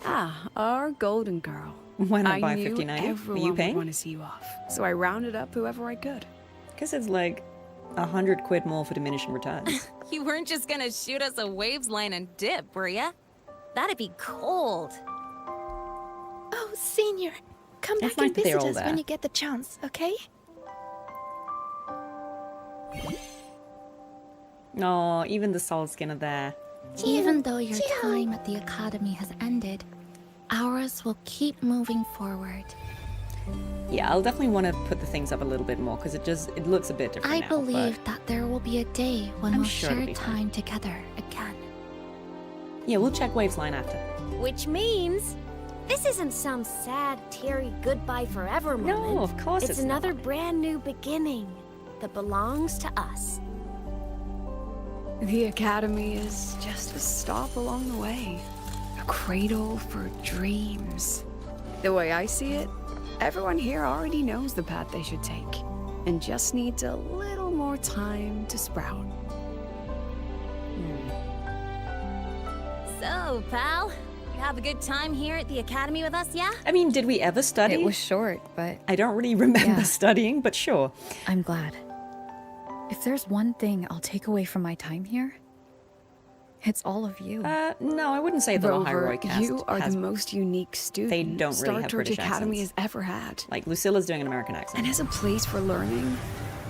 Ah, our golden girl. Why not buy I knew 59? everyone Were you paying? would want to see you off, so I rounded up whoever I could. Because it's like 100 quid more for diminishing returns. You weren't just gonna shoot us a waves line and dip, were ya? That'd be cold. Oh, Senior, come It's back and nice that they're visit all us there. when you get the chance, okay? No, even the soul skin are there. Even though your time at the academy has ended, ours will keep moving forward. Yeah, I'll definitely want to put the things up a little bit more because it looks a bit different I now, believe but that there will be a day when I'm we'll sure it'll share be fine. time together again. Yeah, we'll check Waves line after. Which means this isn't some sad, teary goodbye forever moment. No, of course it's it's another brand new beginning that belongs to us. The academy is just a stop along the way. A cradle for dreams. The way I see it, everyone here already knows the path they should take, and just needs a little more time to sprout. So, pal, you have a good time here at the academy with us, yeah? I mean, did we ever study? It was short, but... I don't really remember studying, but sure. I'm glad. If there's one thing I'll take away from my time here, it's all of you. No, I wouldn't say the Lahai-Roi Rover, cast you are has... the most unique student They don't really Star have Trek British Academy accents. has ever had. Like, Lucilla's doing an American accent. And as a place for learning,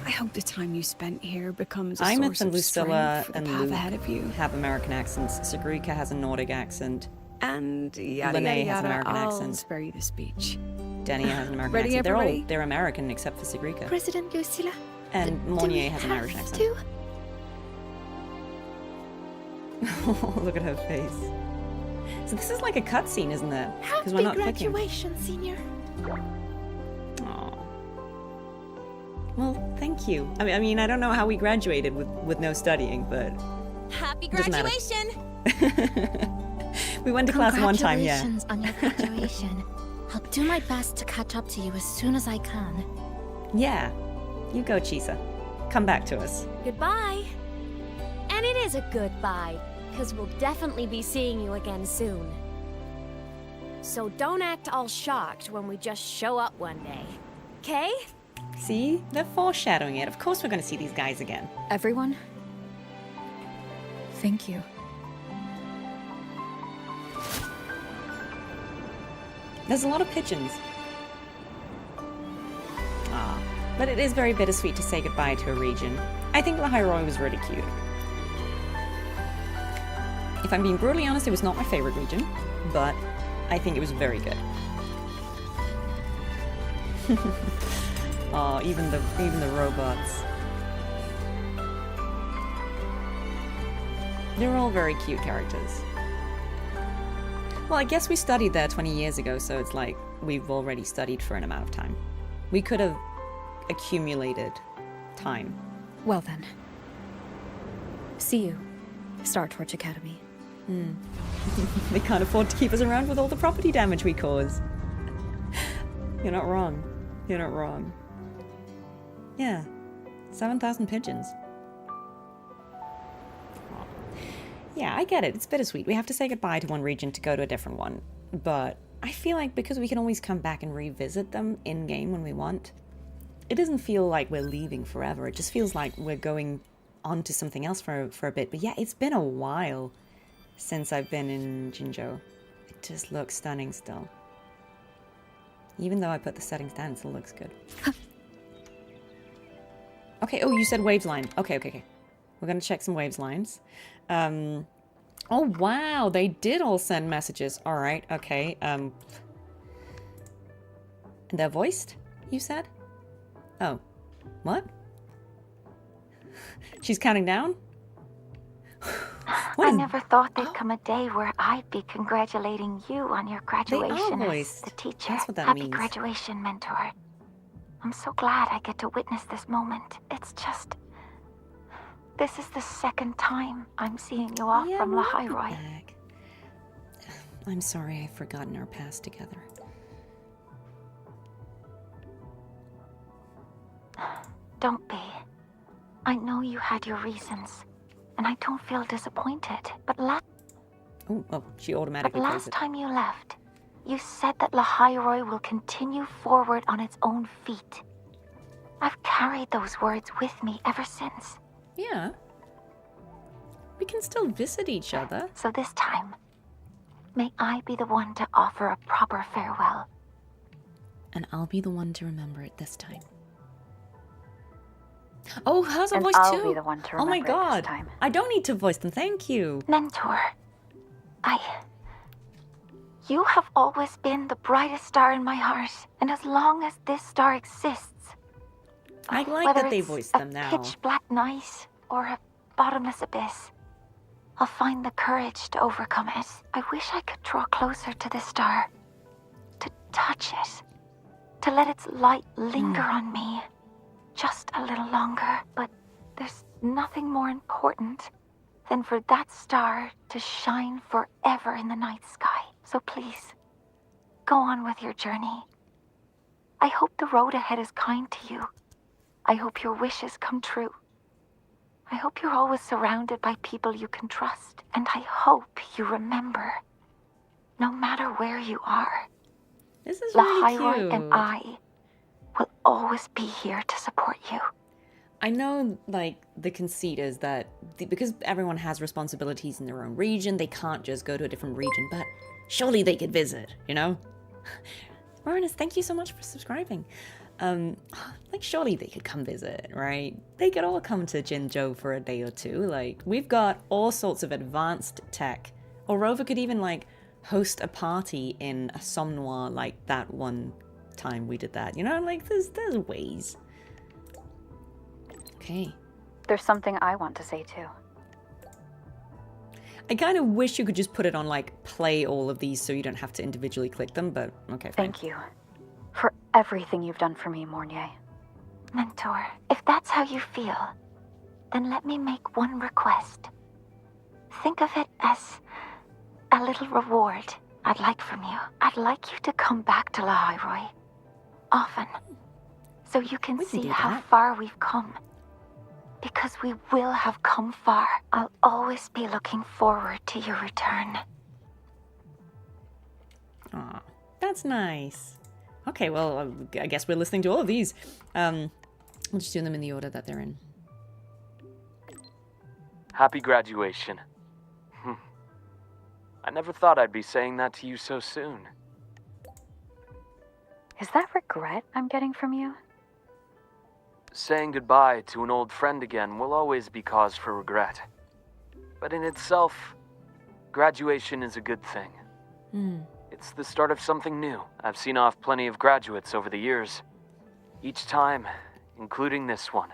I hope the time you spent here becomes a Imeth source and of Lucilla strength for the and path Luke ahead of you. have American accents. Sigrika has a Nordic accent. And yada Lene yada has an yada, American I'll accent. spare you the speech. Denia has an American Ready, accent. everybody? They're American except for Sigrika. President Lucilla. And do we Mornier has an have Irish accent. to? Look at her face. So this is like a cutscene, isn't it? Because we're Happy not clicking. graduation, Senior. Aw. Well, thank you. I mean, I don't know how we graduated with no studying, but Happy doesn't matter. graduation! We went to class one time, yeah. Congratulations on your graduation. I'll do my best to catch up to you as soon as I can. Yeah. You go, Chisa. Come back to us. Goodbye. And it is a goodbye, because we'll definitely be seeing you again soon. So don't act all shocked when we just show up one day. Okay? See? They're foreshadowing it. Of course we're going to see these guys again. Everyone, thank you. There's a lot of pigeons. Ah, but it is very bittersweet to say goodbye to a region. I think Lahai-Roi was really cute. If I'm being brutally honest, it was not my favorite region, but I think it was very good. Oh, even the robots. They're all very cute characters. Well, I guess we studied there 20 years ago, so it's like we've already studied for an amount of time. We could have accumulated time. Well then. See you, Star Torch Academy. They can't afford to keep us around with all the property damage we cause. You're not wrong. You're not wrong. Yeah. 7,000 pigeons. Yeah, I get it. It's bittersweet. We have to say goodbye to one region to go to a different one. But I feel like because we can always come back and revisit them in-game when we want, it doesn't feel like we're leaving forever. It just feels like we're going on to something else for a bit. But yeah, it's been a while since I've been in Jinzhou. It just looks stunning still. Even though I put the settings down, it still looks good. Okay, oh, you said waves line. Okay. We're going to check some waves lines. Oh, wow, they did all send messages. All right, okay. And they're voiced, you said? Oh, what? She's counting down? I never thought there'd come a day where I'd be congratulating you on your graduation as the teacher. That's what that Happy means. graduation, mentor. I'm so glad I get to witness this moment. It's just... This is the second time I'm seeing you off from Lahai-Roi. I'm sorry I've forgotten our past together. Don't be. I know you had your reasons, and I don't feel disappointed, but she automatically plays last it. time you left, you said that Lahai-Roi will continue forward on its own feet. I've carried those words with me ever since. Yeah. We can still visit each other. So this time, may I be the one to offer a proper farewell. And I'll be the one to remember it this time. Oh, how's a And voice I'll too? be the one to Oh my remember it god. this time. I don't need to voice them, thank you. Mentor, you have always been the brightest star in my heart, and as long as this star exists, I like whether that they it's voiced a them now. pitch black night or a bottomless abyss, I'll find the courage to overcome it. I wish I could draw closer to this star, to touch it, to let its light linger on me just a little longer. But there's nothing more important than for that star to shine forever in the night sky. So please, go on with your journey. I hope the road ahead is kind to you. I hope your wishes come true. I hope you're always surrounded by people you can trust. And I hope you remember, no matter where you are, this is really Lahai-Roi cute. and I will always be here to support you. I know, like, the conceit is that because everyone has responsibilities in their own region, they can't just go to a different region, but surely they could visit, you know? Marinus, thank you so much for subscribing. Like, surely they could come visit, right? They could all come to Jinzhou for a day or two. Like, we've got all sorts of advanced tech. Or Rover could even, like, host a party in a Somnoir like that one time we did that. You know, like, there's ways. Okay. There's something I want to say too. I kind of wish you could just put it on, like, play all of these so you don't have to individually click them, but okay, fine. Thank you for everything you've done for me, Mornier. Mentor, if that's how you feel, then let me make one request. Think of it as a little reward I'd like from you. I'd like you to come back to Lahai-Roi often, so you can see how far we've come. Because we will have come far. I'll always be looking forward to your return. Aw, that's nice. Okay, well, I guess we're listening to all of these. We'll just do them in the order that they're in. Happy graduation. I never thought I'd be saying that to you so soon. Is that regret I'm getting from you? Saying goodbye to an old friend again will always be cause for regret. But in itself, graduation is a good thing. It's the start of something new. I've seen off plenty of graduates over the years. Each time, including this one,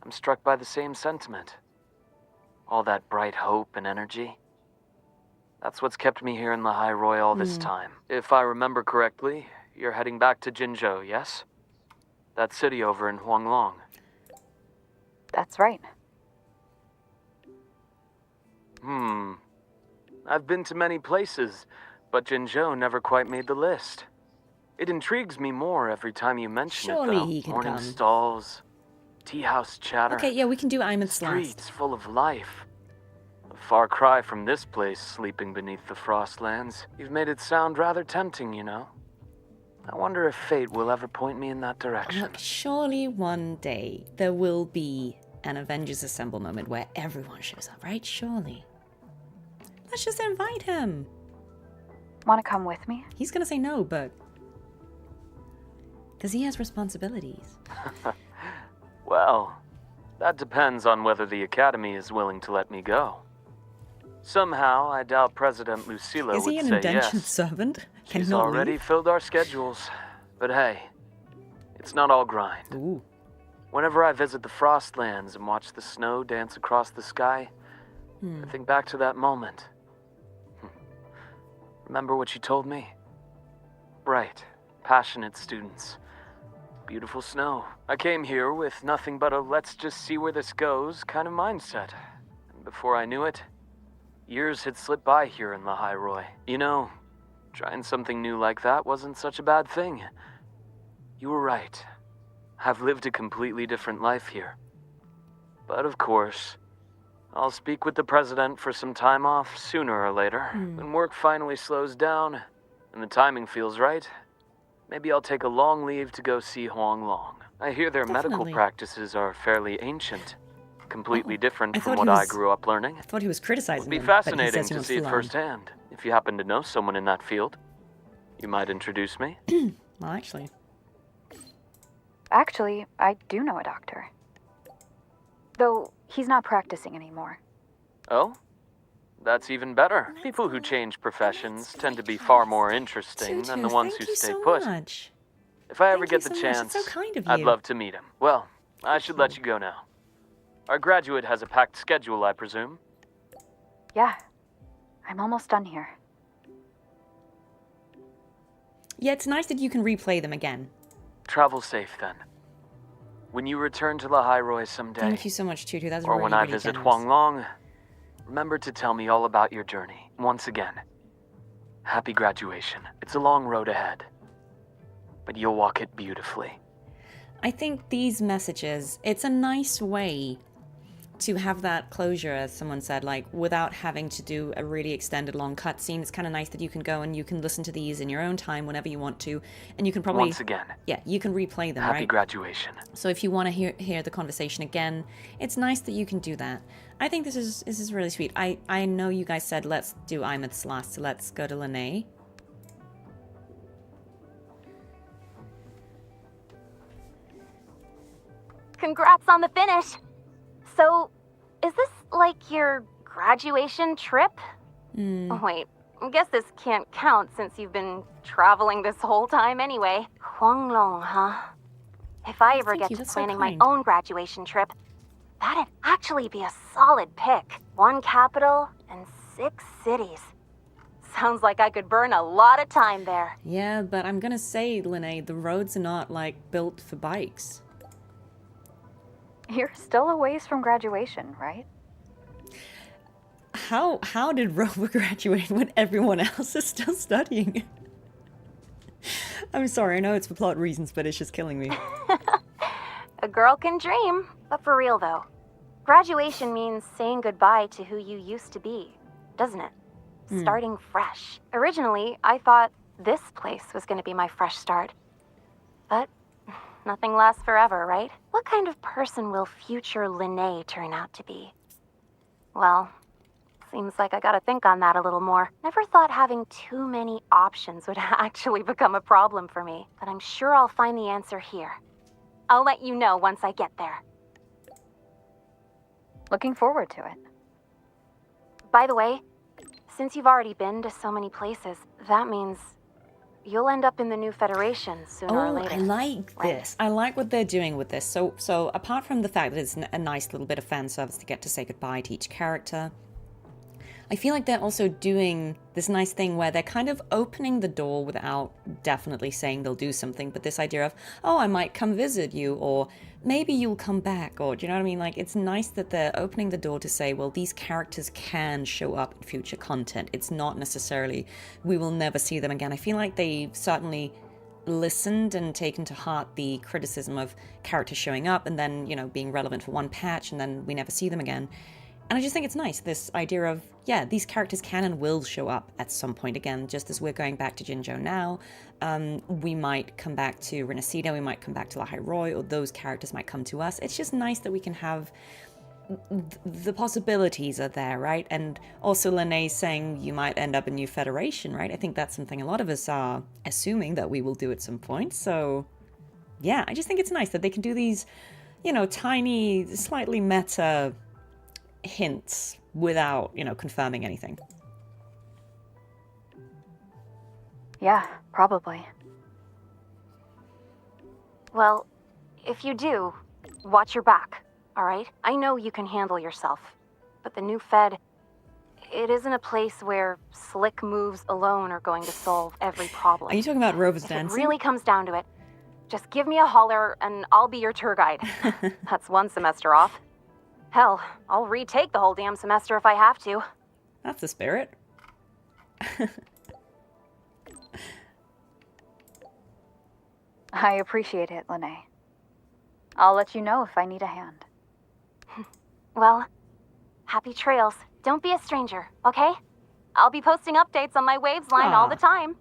I'm struck by the same sentiment. All that bright hope and energy. That's what's kept me here in Lahai-Roi all this time. If I remember correctly, you're heading back to Jinzhou, yes? That city over in Huanglong. That's right. I've been to many places, but Jinzhou never quite made the list. It intrigues me more every time you mention Surely it, though. he can Morning come. stalls, tea house chatter. Okay, yeah, we can do Imeth's last. Streets full of life. A far cry from this place, sleeping beneath the Frostlands. You've made it sound rather tempting, you know. I wonder if fate will ever point me in that direction. Look, surely one day there will be an Avengers Assemble moment where everyone shows up, right? Surely. Let's just invite him. Want to come with me? He's gonna say no, but... because he has responsibilities. Well, that depends on whether the Academy is willing to let me go. Somehow, I doubt President Lucilla Is would he an say indentured yes. servant? Can She's he not already leave? filled our schedules. But hey, it's not all grind. Ooh. Whenever I visit the Frostlands and watch the snow dance across the sky, I think back to that moment. Remember what you told me? Bright, passionate students. Beautiful snow. I came here with nothing but a let's just see where this goes kind of mindset. And before I knew it, years had slipped by here in Lahai-Roi. You know, trying something new like that wasn't such a bad thing. You were right. I've lived a completely different life here. But of course, I'll speak with the president for some time off sooner or later. When work finally slows down and the timing feels right, maybe I'll take a long leave to go see Huanglong. I hear their medical practices are fairly ancient, completely different from what I grew up learning. I thought he was criticizing It'd be them, but he fascinating says he to wants see it learn. firsthand. If you happen to know someone in that field, you might introduce me. Well, actually. Actually, I do know a doctor. Though he's not practicing anymore. Oh? That's even better. People who change professions tend to be far more interesting than the ones who stay put. Much. If I ever Thank you get the so much. It's chance, so kind of I'd you. love to meet him. Well, I should let you go now. Our graduate has a packed schedule, I presume. Yeah, I'm almost done here. Yeah, it's nice that you can replay them again. Travel safe, then. When you return to Lahai-Roi someday, Thank you so much, Tutu. That's or really, when I really visit generous. Huanglong, remember to tell me all about your journey. Once again, happy graduation. It's a long road ahead, but you'll walk it beautifully. I think these messages, it's a nice way to have that closure, as someone said, like without having to do a really extended long cutscene. It's kind of nice that you can go and you can listen to these in your own time whenever you want to, and you can probably Once again, yeah, you can replay them, happy right? graduation. So if you want to hear the conversation again, it's nice that you can do that. I think this is really sweet. I know you guys said let's do Imeth's last, so let's go to Lene. Congrats on the finish. So, is this like your graduation trip? Oh, wait, I guess this can't count since you've been traveling this whole time anyway. Huanglong, huh? If I ever get to planning my own graduation trip, that'd actually be a solid pick. 1 capital and 6 cities. Sounds like I could burn a lot of time there. Yeah, but I'm gonna say, Lene, the roads are not like built for bikes. You're still a ways from graduation, right? How did Rover graduate when everyone else is still studying? I'm sorry, I know it's for plot reasons, but it's just killing me. A girl can dream. But for real though, graduation means saying goodbye to who you used to be, doesn't it? Starting fresh. Originally, I thought this place was going to be my fresh start. But nothing lasts forever, right? What kind of person will future Lene turn out to be? Well, seems like I gotta think on that a little more. Never thought having too many options would actually become a problem for me, but I'm sure I'll find the answer here. I'll let you know once I get there. Looking forward to it. By the way, since you've already been to so many places, that means you'll end up in the new Federation sooner or Oh, later. I like this. I like what they're doing with this. So apart from the fact that it's a nice little bit of fan service to get to say goodbye to each character, I feel like they're also doing this nice thing where they're kind of opening the door without definitely saying they'll do something, but this idea of, oh, I might come visit you, or maybe you'll come back, or do you know what I mean? Like, it's nice that they're opening the door to say, well, these characters can show up in future content. It's not necessarily, we will never see them again. I feel like they've certainly listened and taken to heart the criticism of characters showing up and then, being relevant for one patch and then we never see them again. And I just think it's nice, this idea of, yeah, these characters can and will show up at some point again, just as we're going back to Jinzhou now. We might come back to Renacida, we might come back to Lahai-Roi, or those characters might come to us. It's just nice that we can have... the possibilities are there, right? And also Lene saying you might end up in New Federation, right? I think that's something a lot of us are assuming that we will do at some point. So, yeah, I just think it's nice that they can do these, tiny, slightly meta... hints without, confirming anything. Yeah, probably. Well, if you do, watch your back, alright? I know you can handle yourself, but the new Fed, it isn't a place where slick moves alone are going to solve every problem. Are you talking about Rover's If dancing? it really comes down to it, just give me a holler and I'll be your tour guide. That's one semester off. Hell, I'll retake the whole damn semester if I have to. That's the spirit. I appreciate it, Lene. I'll let you know if I need a hand. Well, happy trails. Don't be a stranger, okay? I'll be posting updates on my Waves line all the time.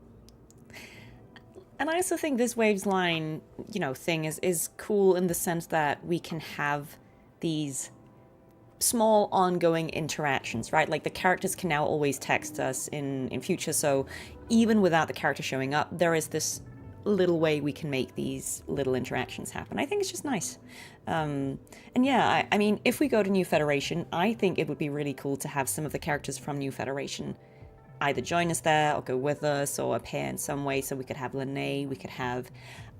And I also think this Waves line, thing is cool in the sense that we can have these small ongoing interactions, right? Like the characters can now always text us in future, so even without the character showing up, there is this little way we can make these little interactions happen. I think it's just nice. And yeah, I mean, if we go to New Federation, I think it would be really cool to have some of the characters from New Federation either join us there or go with us or appear in some way. So we could have Lene, we could have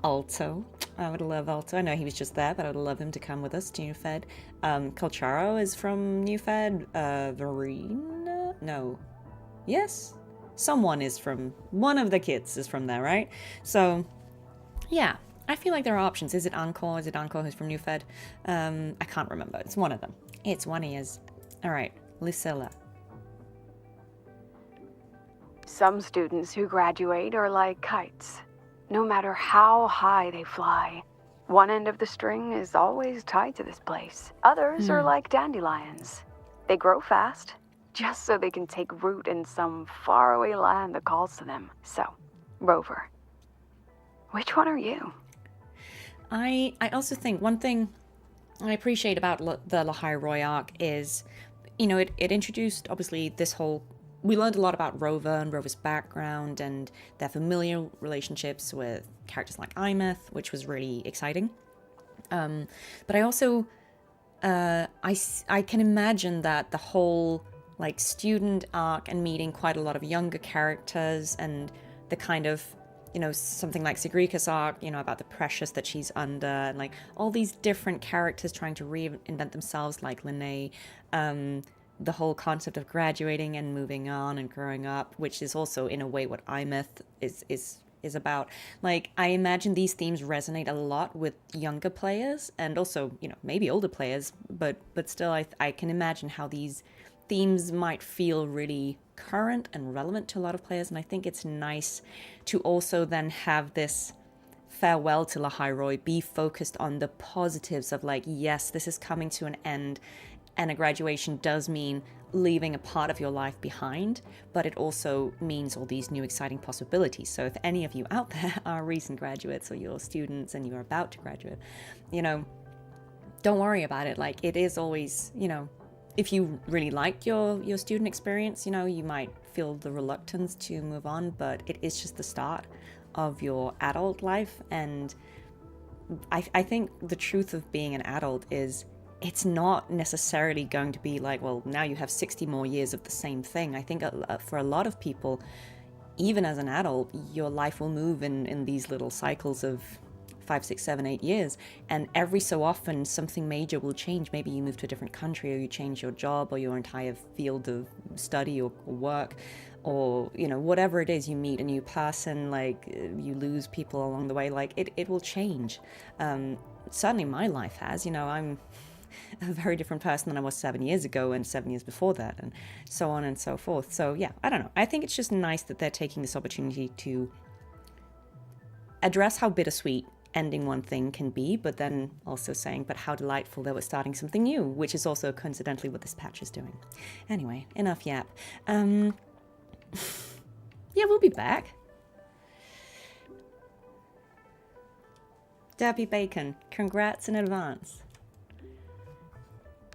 Alto. I would love Alto. I know he was just there, but I would love him to come with us to New Fed. Colcharo is from New Fed. Verena? No. Yes? Someone is from... one of the kids is from there, right? So, yeah. I feel like there are options. Is it Encore? Is it Encore who's from New Fed? I can't remember. It's one of them. It's one he is. Alright. Lucilla. Some students who graduate are like kites. No matter how high they fly, one end of the string is always tied to this place. Others are like dandelions. They grow fast, just so they can take root in some faraway land that calls to them. So, Rover, which one are you? I also think one thing I appreciate about the Lahai-Roi arc is, it introduced, obviously, this whole... we learned a lot about Rover and Rover's background and their familial relationships with characters like Imeth, which was really exciting. But I also, I can imagine that the whole student arc and meeting quite a lot of younger characters and the kind of, something like Sigrika's arc, about the pressures that she's under and all these different characters trying to reinvent themselves like Lene, the whole concept of graduating and moving on and growing up, which is also in a way what Imeth is about. I imagine these themes resonate a lot with younger players and also, maybe older players, but still I can imagine how these themes might feel really current and relevant to a lot of players, and I think it's nice to also then have this farewell to Lahai-Roi be focused on the positives of yes, this is coming to an end. And a graduation does mean leaving a part of your life behind, but it also means all these new exciting possibilities. So if any of you out there are recent graduates or you're students and you're about to graduate, don't worry about it. It is always, if you really liked your student experience, you might feel the reluctance to move on, but it is just the start of your adult life. And I think the truth of being an adult is it's not necessarily going to be well, now you have 60 more years of the same thing. I think for a lot of people, even as an adult, your life will move in these little cycles of 5, 6, 7, 8 years, and every so often something major will change. Maybe you move to a different country, or you change your job or your entire field of study or work, or whatever it is. You meet a new person, like you lose people along the way, like it will change. Certainly my life has. I'm a very different person than I was 7 years ago and 7 years before that, and so on and so forth. So yeah, I don't know, I think it's just nice that they're taking this opportunity to address how bittersweet ending one thing can be, but then also saying, but how delightful that we're starting something new, which is also coincidentally what this patch is doing. Anyway, enough yap. Yeah, we'll be back. Debbie Bacon, congrats in advance.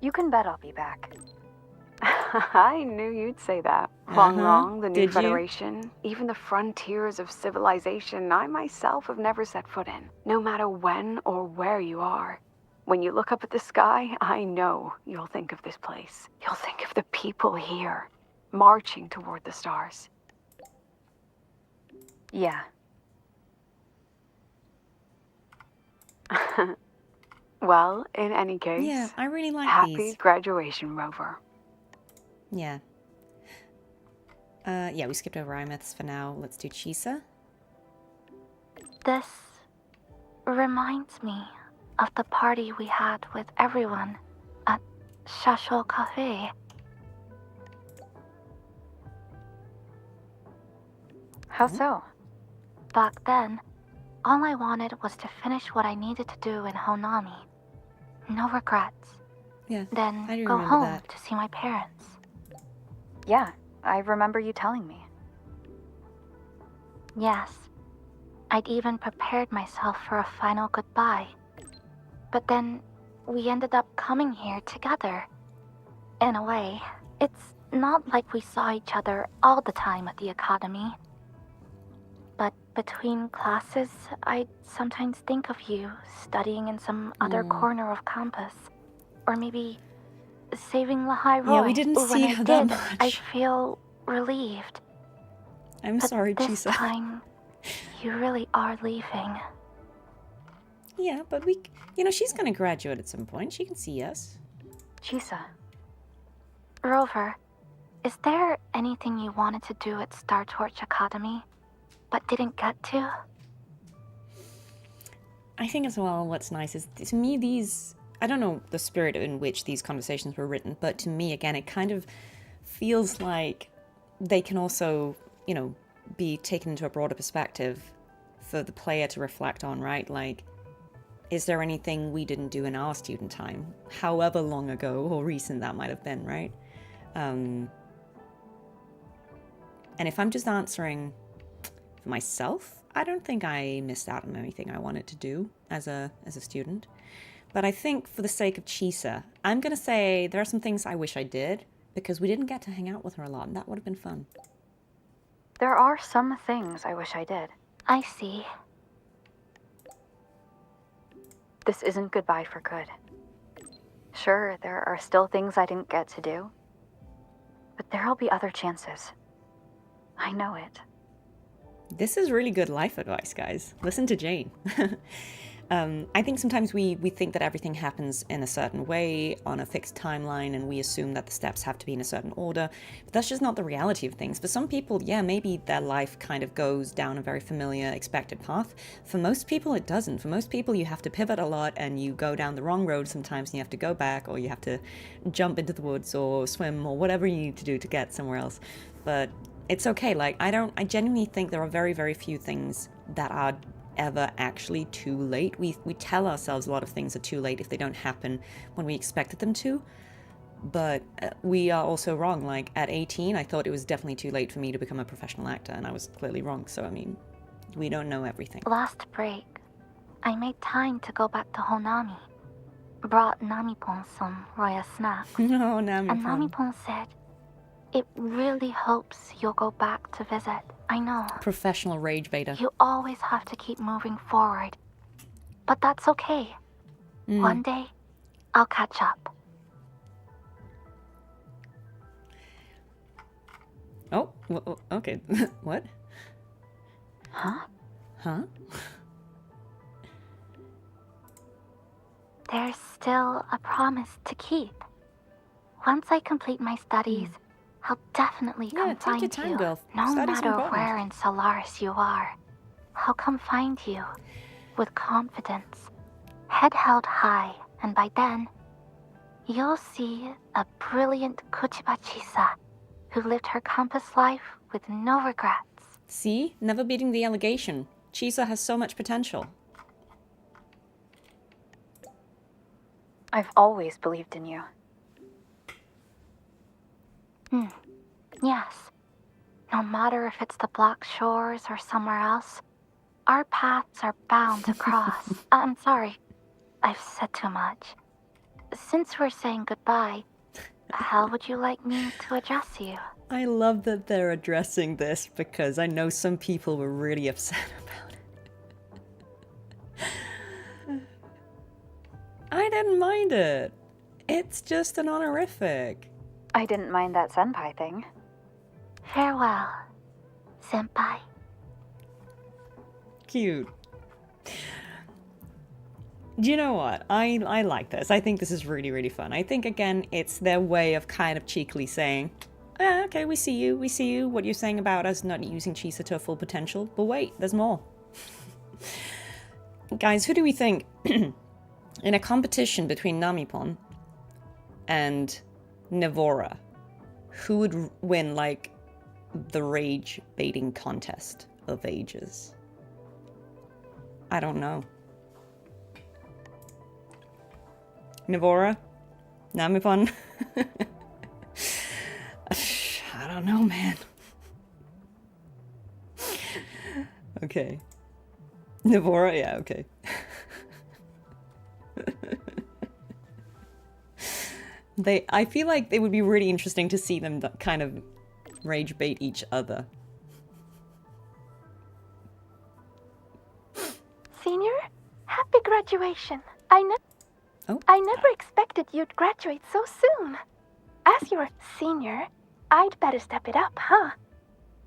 You can bet I'll be back. I knew you'd say that. Long, the new Federation, even the frontiers of civilization, I myself have never set foot in. No matter when or where you are. When you look up at the sky, I know you'll think of this place. You'll think of the people here, marching toward the stars. Yeah. Well, in any case, yeah, I really like happy these. graduation, Rover. Yeah. Yeah, we skipped over Imeths for now. Let's do Chisa. This reminds me of the party we had with everyone at Shashol Cafe. How so? Back then, all I wanted was to finish what I needed to do in Honami. No regrets. Yeah, then I do go remember home that. to see my parents. Yeah, I remember you telling me. Yes, I'd even prepared myself for a final goodbye. But then we ended up coming here together. In a way, it's not like we saw each other all the time at the academy. But between classes, I'd sometimes think of you studying in some other corner of campus. Or maybe saving Lahai-Roi. Yeah, we didn't see her that much. I feel relieved. I'm sorry, this Chisa. time, you really are leaving. Yeah, but she's gonna graduate at some point. She can see us. Chisa. Rover, is there anything you wanted to do at Star Torch Academy, but didn't get to? I think as well, what's nice is, to me, these... I don't know the spirit in which these conversations were written, but to me, again, it kind of feels like they can also, be taken into a broader perspective for the player to reflect on, right? Like, is there anything we didn't do in our student time, however long ago or recent that might have been, right? And if I'm just answering for myself, I don't think I missed out on anything I wanted to do as a student. But I think for the sake of Chisa, I'm going to say there are some things I wish I did, because we didn't get to hang out with her a lot, and that would have been fun. There are some things I wish I did. I see. This isn't goodbye for good. Sure, there are still things I didn't get to do. But there'll be other chances. I know it. This is really good life advice, guys. Listen to Jane. I think sometimes we think that everything happens in a certain way on a fixed timeline, and we assume that the steps have to be in a certain order, but that's just not the reality of things. For some people, yeah, maybe their life kind of goes down a very familiar, expected path. For most people, it doesn't. For most people, you have to pivot a lot, and you go down the wrong road sometimes, and you have to go back, or you have to jump into the woods, or swim, or whatever you need to do to get somewhere else. But it's okay. Like, I genuinely think there are very, very few things that are ever actually too late. We tell ourselves a lot of things are too late if they don't happen when we expected them to, but we are also wrong. Like, at 18, I thought it was definitely too late for me to become a professional actor, and I was clearly wrong. So, I mean, we don't know everything. Last break, I made time to go back to Honami. Brought Namipon some roya snacks. No, Namipon. And Namipon said, it really hopes you'll go back to visit. I know. Professional rage beta. You always have to keep moving forward. But that's okay. One day, I'll catch up. Oh, okay. What? Huh? Huh? There's still a promise to keep. Once I complete my studies, I'll definitely come take find your time, you. Guelff. No Studies are matter important. where in Solaris you are, I'll come find you with confidence, head held high, and by then, you'll see a brilliant Kuchiba Chisa who lived her campus life with no regrets. See? Never beating the allegation. Chisa has so much potential. I've always believed in you. Yes. No matter if it's the Black Shores or somewhere else, our paths are bound to cross. I'm sorry. I've said too much. Since we're saying goodbye, how would you like me to address you? I love that they're addressing this because I know some people were really upset about it. I didn't mind it. It's just an honorific. I didn't mind that senpai thing. Farewell, senpai. Cute. Do you know what? I like this. I think this is really, really fun. I think, again, it's their way of kind of cheekily saying, okay, we see you, what you're saying about us not using Chisa to her full potential, but wait, there's more. Guys, who do we think, in a competition between Namipon and Nevora, who would win, like, the rage baiting contest of ages? I don't know. Nevora? Namipon? I don't know, man. Okay. Nevora? Yeah, okay. I feel like it would be really interesting to see them kind of rage bait each other. Senior, happy graduation. I never expected you'd graduate so soon. As your senior, I'd better step it up, huh?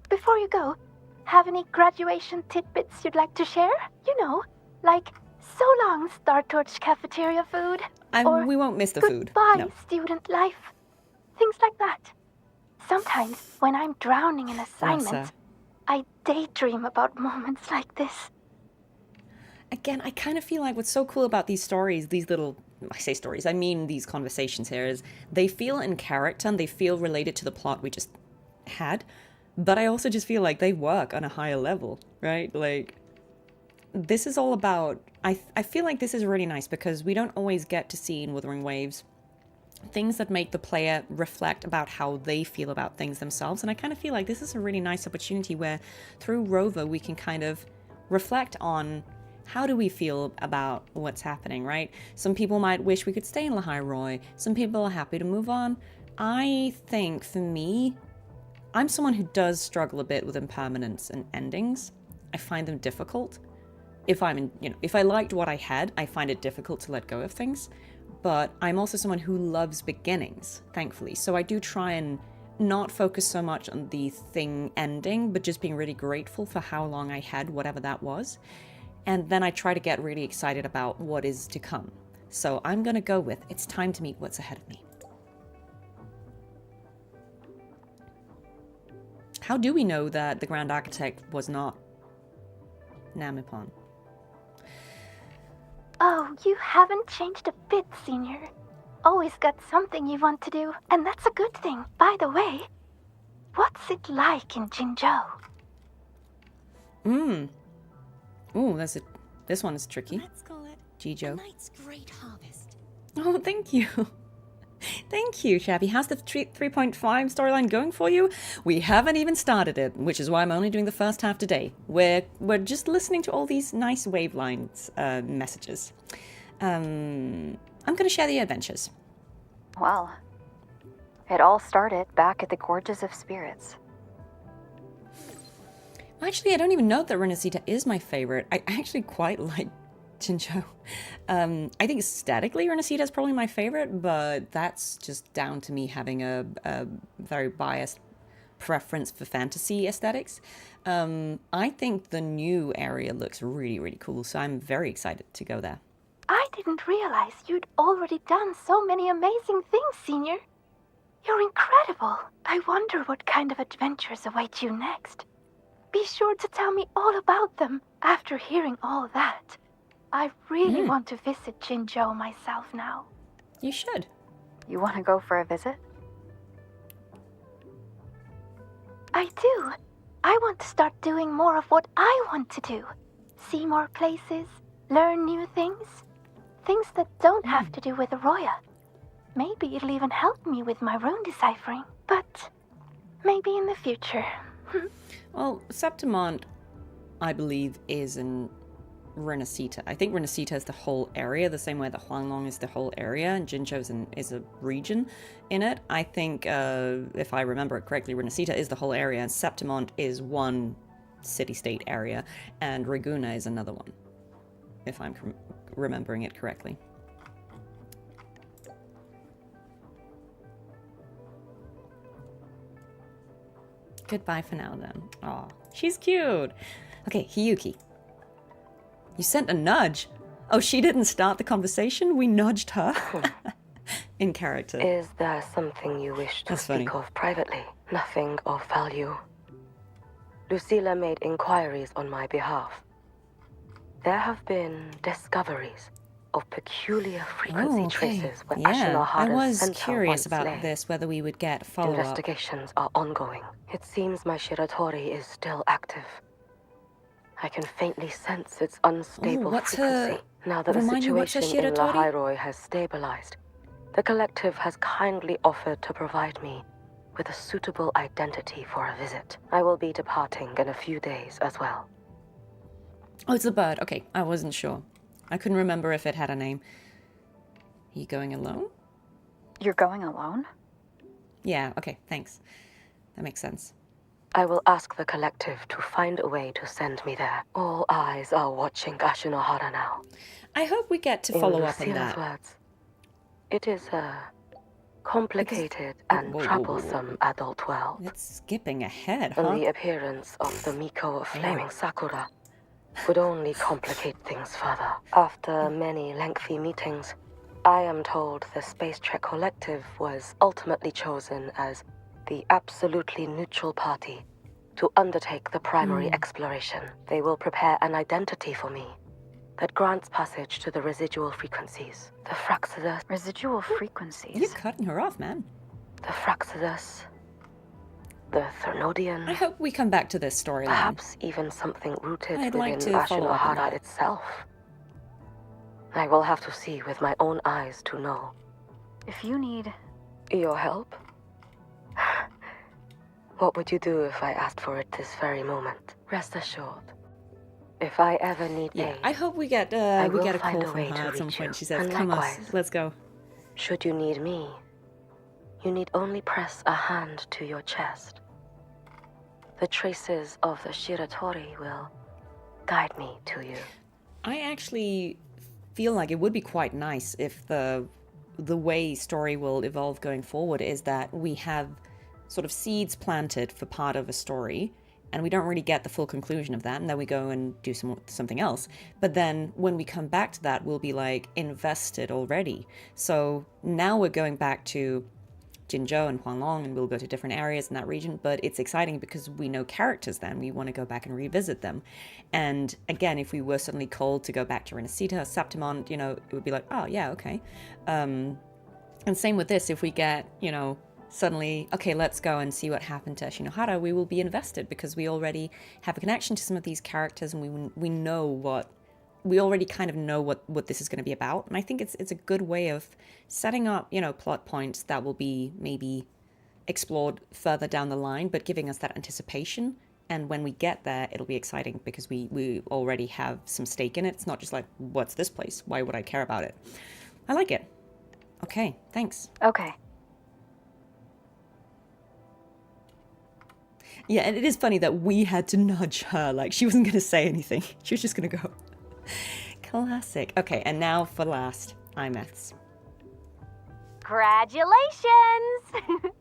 Before you go, have any graduation tidbits you'd like to share? You know, like so long Star Torch cafeteria food. Or we won't miss the food. Goodbye, No. student life. Things like that. Sometimes, when I'm drowning in assignments, Rosa. I daydream about moments like this. Again, I kind of feel like what's so cool about these stories, these little, I say stories, I mean these conversations here, is they feel in character and they feel related to the plot we just had, but I also just feel like they work on a higher level, right? Like, this is all about, I feel like this is really nice because we don't always get to see in Wuthering Waves things that make the player reflect about how they feel about things themselves, and I kind of feel like this is a really nice opportunity where through Rover we can kind of reflect on how do we feel about what's happening, right? Some people might wish we could stay in Lahai-Roi. Some people are happy to move on. I think, for me, I'm someone who does struggle a bit with impermanence and endings. I find them difficult. If I liked what I had, I find it difficult to let go of things. But I'm also someone who loves beginnings, thankfully. So I do try and not focus so much on the thing ending, but just being really grateful for how long I had, whatever that was. And then I try to get really excited about what is to come. So I'm going to go with, it's time to meet what's ahead of me. How do we know that the Grand Architect was not Namipon? Oh, you haven't changed a bit, Senior. Always got something you want to do, and that's a good thing. By the way, what's it like in Jinzhou? Ooh, this one is tricky. Let's call it Jijo. Night's Great Harvest. Oh, thank you. Thank you, Shabby. How's the 3.5 storyline going for you? We haven't even started it, which is why I'm only doing the first half today. We're just listening to all these nice wavelines messages. I'm going to share the adventures. Well, it all started back at the Gorges of Spirits. Actually, I don't even know that Renacita is my favorite. I actually quite like Jinzhou. I think aesthetically Renacita is probably my favorite, but that's just down to me having a very biased preference for fantasy aesthetics. I think the new area looks really, really cool, so I'm very excited to go there. I didn't realize you'd already done so many amazing things, Senior. You're incredible. I wonder what kind of adventures await you next. Be sure to tell me all about them after hearing all that. I really want to visit Jinzhou myself now. You should. You want to go for a visit? I do. I want to start doing more of what I want to do. See more places, learn new things. Things that don't have to do with Roya. Maybe it'll even help me with my rune deciphering. But maybe in the future. Well, Septimont, I believe, is in Renacita. I think Renacita is the whole area, the same way that Huanglong is the whole area, and Jinzhou is a region in it. I think, if I remember it correctly, Renacita is the whole area, and Septimont is one city-state area, and Reguna is another one, if I'm remembering it correctly. Goodbye for now, then. Aw, she's cute. Okay, Hiyuki. You sent a nudge. Oh, she didn't start the conversation? We nudged her. In character. Is there something you wish to speak of privately? Nothing of value. Lucilla made inquiries on my behalf. There have been discoveries of peculiar frequency traces where I was curious about this, whether we would get follow-up. Investigations are ongoing. It seems my Shiratori is still active. I can faintly sense its unstable frequency. Now that the situation in Lahai-Roi has stabilized, the collective has kindly offered to provide me with a suitable identity for a visit. I will be departing in a few days as well. Oh, it's a bird. Okay, I wasn't sure. I couldn't remember if it had a name. Are you going alone? You're going alone? Yeah, okay, thanks. That makes sense. I will ask the collective to find a way to send me there. All eyes are watching Ashinohara now. I hope we get to follow up on that. Words, it is a complicated and troublesome adult world. It's skipping ahead, huh? And the appearance of the Miko of Flaming Sakura would only complicate things further. After many lengthy meetings, I am told the Space Trek Collective was ultimately chosen as the absolutely neutral party to undertake the primary exploration. They will prepare an identity for me that grants passage to the residual frequencies. The Fraxidus... Residual frequencies? You're cutting her off, man. The Fraxidus... the Thernodian... I hope we come back to this storyline. Perhaps even something rooted within to Ashinohara itself. I will have to see with my own eyes to know. If you need... your help? What would you do if I asked for it this very moment? Rest assured. If I ever need aid, I hope we get a call from her at some point. She says, "Come on, let's go." Should you need me, you need only press a hand to your chest. The traces of the Shiratori will guide me to you. I actually feel like it would be quite nice if the way story will evolve going forward is that we have sort of seeds planted for part of a story, and we don't really get the full conclusion of that, and then we go and do something else. But then when we come back to that, we'll be like invested already. So now we're going back to Jinzhou and Huanglong, and we'll go to different areas in that region, but it's exciting because we know characters then. We want to go back and revisit them. And again, if we were suddenly called to go back to Renacita or Septimont, you know, it would be like, oh yeah, okay. And same with this, if we get, you know, suddenly, okay, let's go and see what happened to Ashinohara, we will be invested because we already have a connection to some of these characters, and we already kind of know what this is going to be about. And I think it's a good way of setting up, you know, plot points that will be maybe explored further down the line, but giving us that anticipation. And when we get there, it'll be exciting because we already have some stake in it. It's not just like, what's this place? Why would I care about it? I like it. Okay, thanks. Okay. Yeah, and it is funny that we had to nudge her. Like, she wasn't going to say anything. She was just going to go. Classic. Okay, and now for last, IMETHs. Congratulations!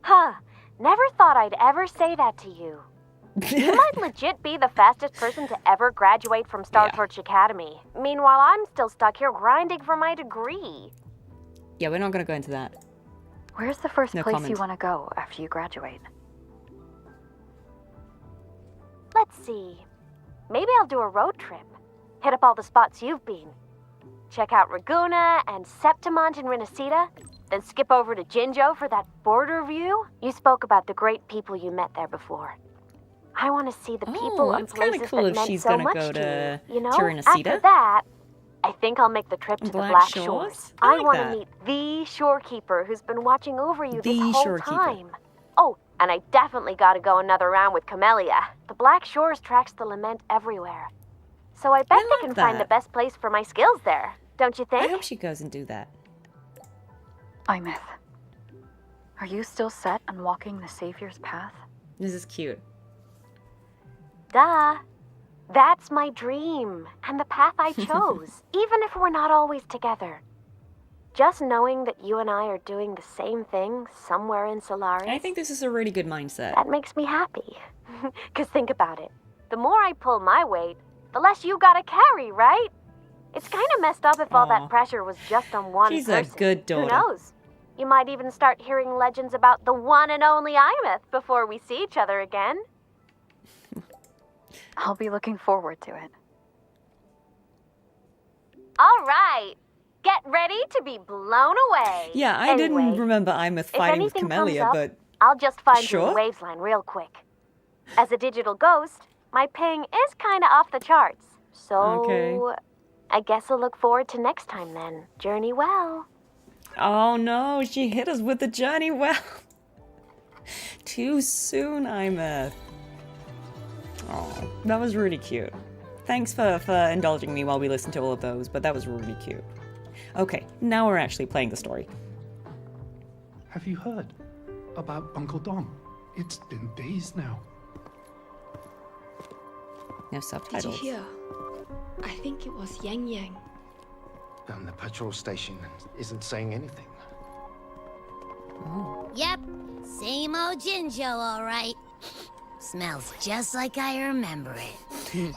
Huh. Never thought I'd ever say that to you. You might legit be the fastest person to ever graduate from Star Torch Academy. Meanwhile, I'm still stuck here grinding for my degree. Yeah, we're not gonna go into that. Where's the first No place comment. you want to go after you graduate? Let's see. Maybe I'll do a road trip. Hit up all the spots you've been. Check out Raguna and Septimont and Renacita. Then skip over to Jinjo for that border view. You spoke about the great people you met there before. I want to see the people and it's kinda places cool that if meant she's so gonna much go to you. You know, to Renacita. after that, I think I'll make the trip to the Black Shores. I I like want that. to meet the shorekeeper who's been watching over you The this whole shorekeeper. time. Oh, and I definitely got to go another round with Camellia. The Black Shores tracks the lament everywhere. So I bet they can find the that. best place for my skills there. Don't you think? I hope she goes and do that. Imeth, are you still set on walking the Savior's path? This is cute. Duh. That's my dream, and the path I chose, even if we're not always together. Just knowing that you and I are doing the same thing somewhere in Solaris, I think this is a really good mindset. that makes me happy. Because think about it. The more I pull my weight, the less you gotta carry, right? It's kind of messed up if all Aw. that pressure was just on one She's person. a good daughter. Who knows? You might even start hearing legends about the one and only Imeth before we see each other again. I'll be looking forward to it. All right. Get ready to be blown away. Yeah, I Anyway, didn't remember Imeth if fighting with anything Camellia, comes up, but I'll just find you sure. in Wavesline real quick. As a digital ghost, my ping is kind of off the charts. So, Okay. I guess I'll look forward to next time then. Journey well. oh no, she hit us with the journey well. Too soon, Imeth. Oh, that was really cute. Thanks for indulging me while we listened to all of those, but that was really cute. Okay, now we're actually playing the story. Have you heard about Uncle Dom? It's been days now. No Did you subtitles. hear? I think it was Yang Yang. And the patrol station isn't saying anything. Yep, same old Jinjo, all right. Smells just like I remember it.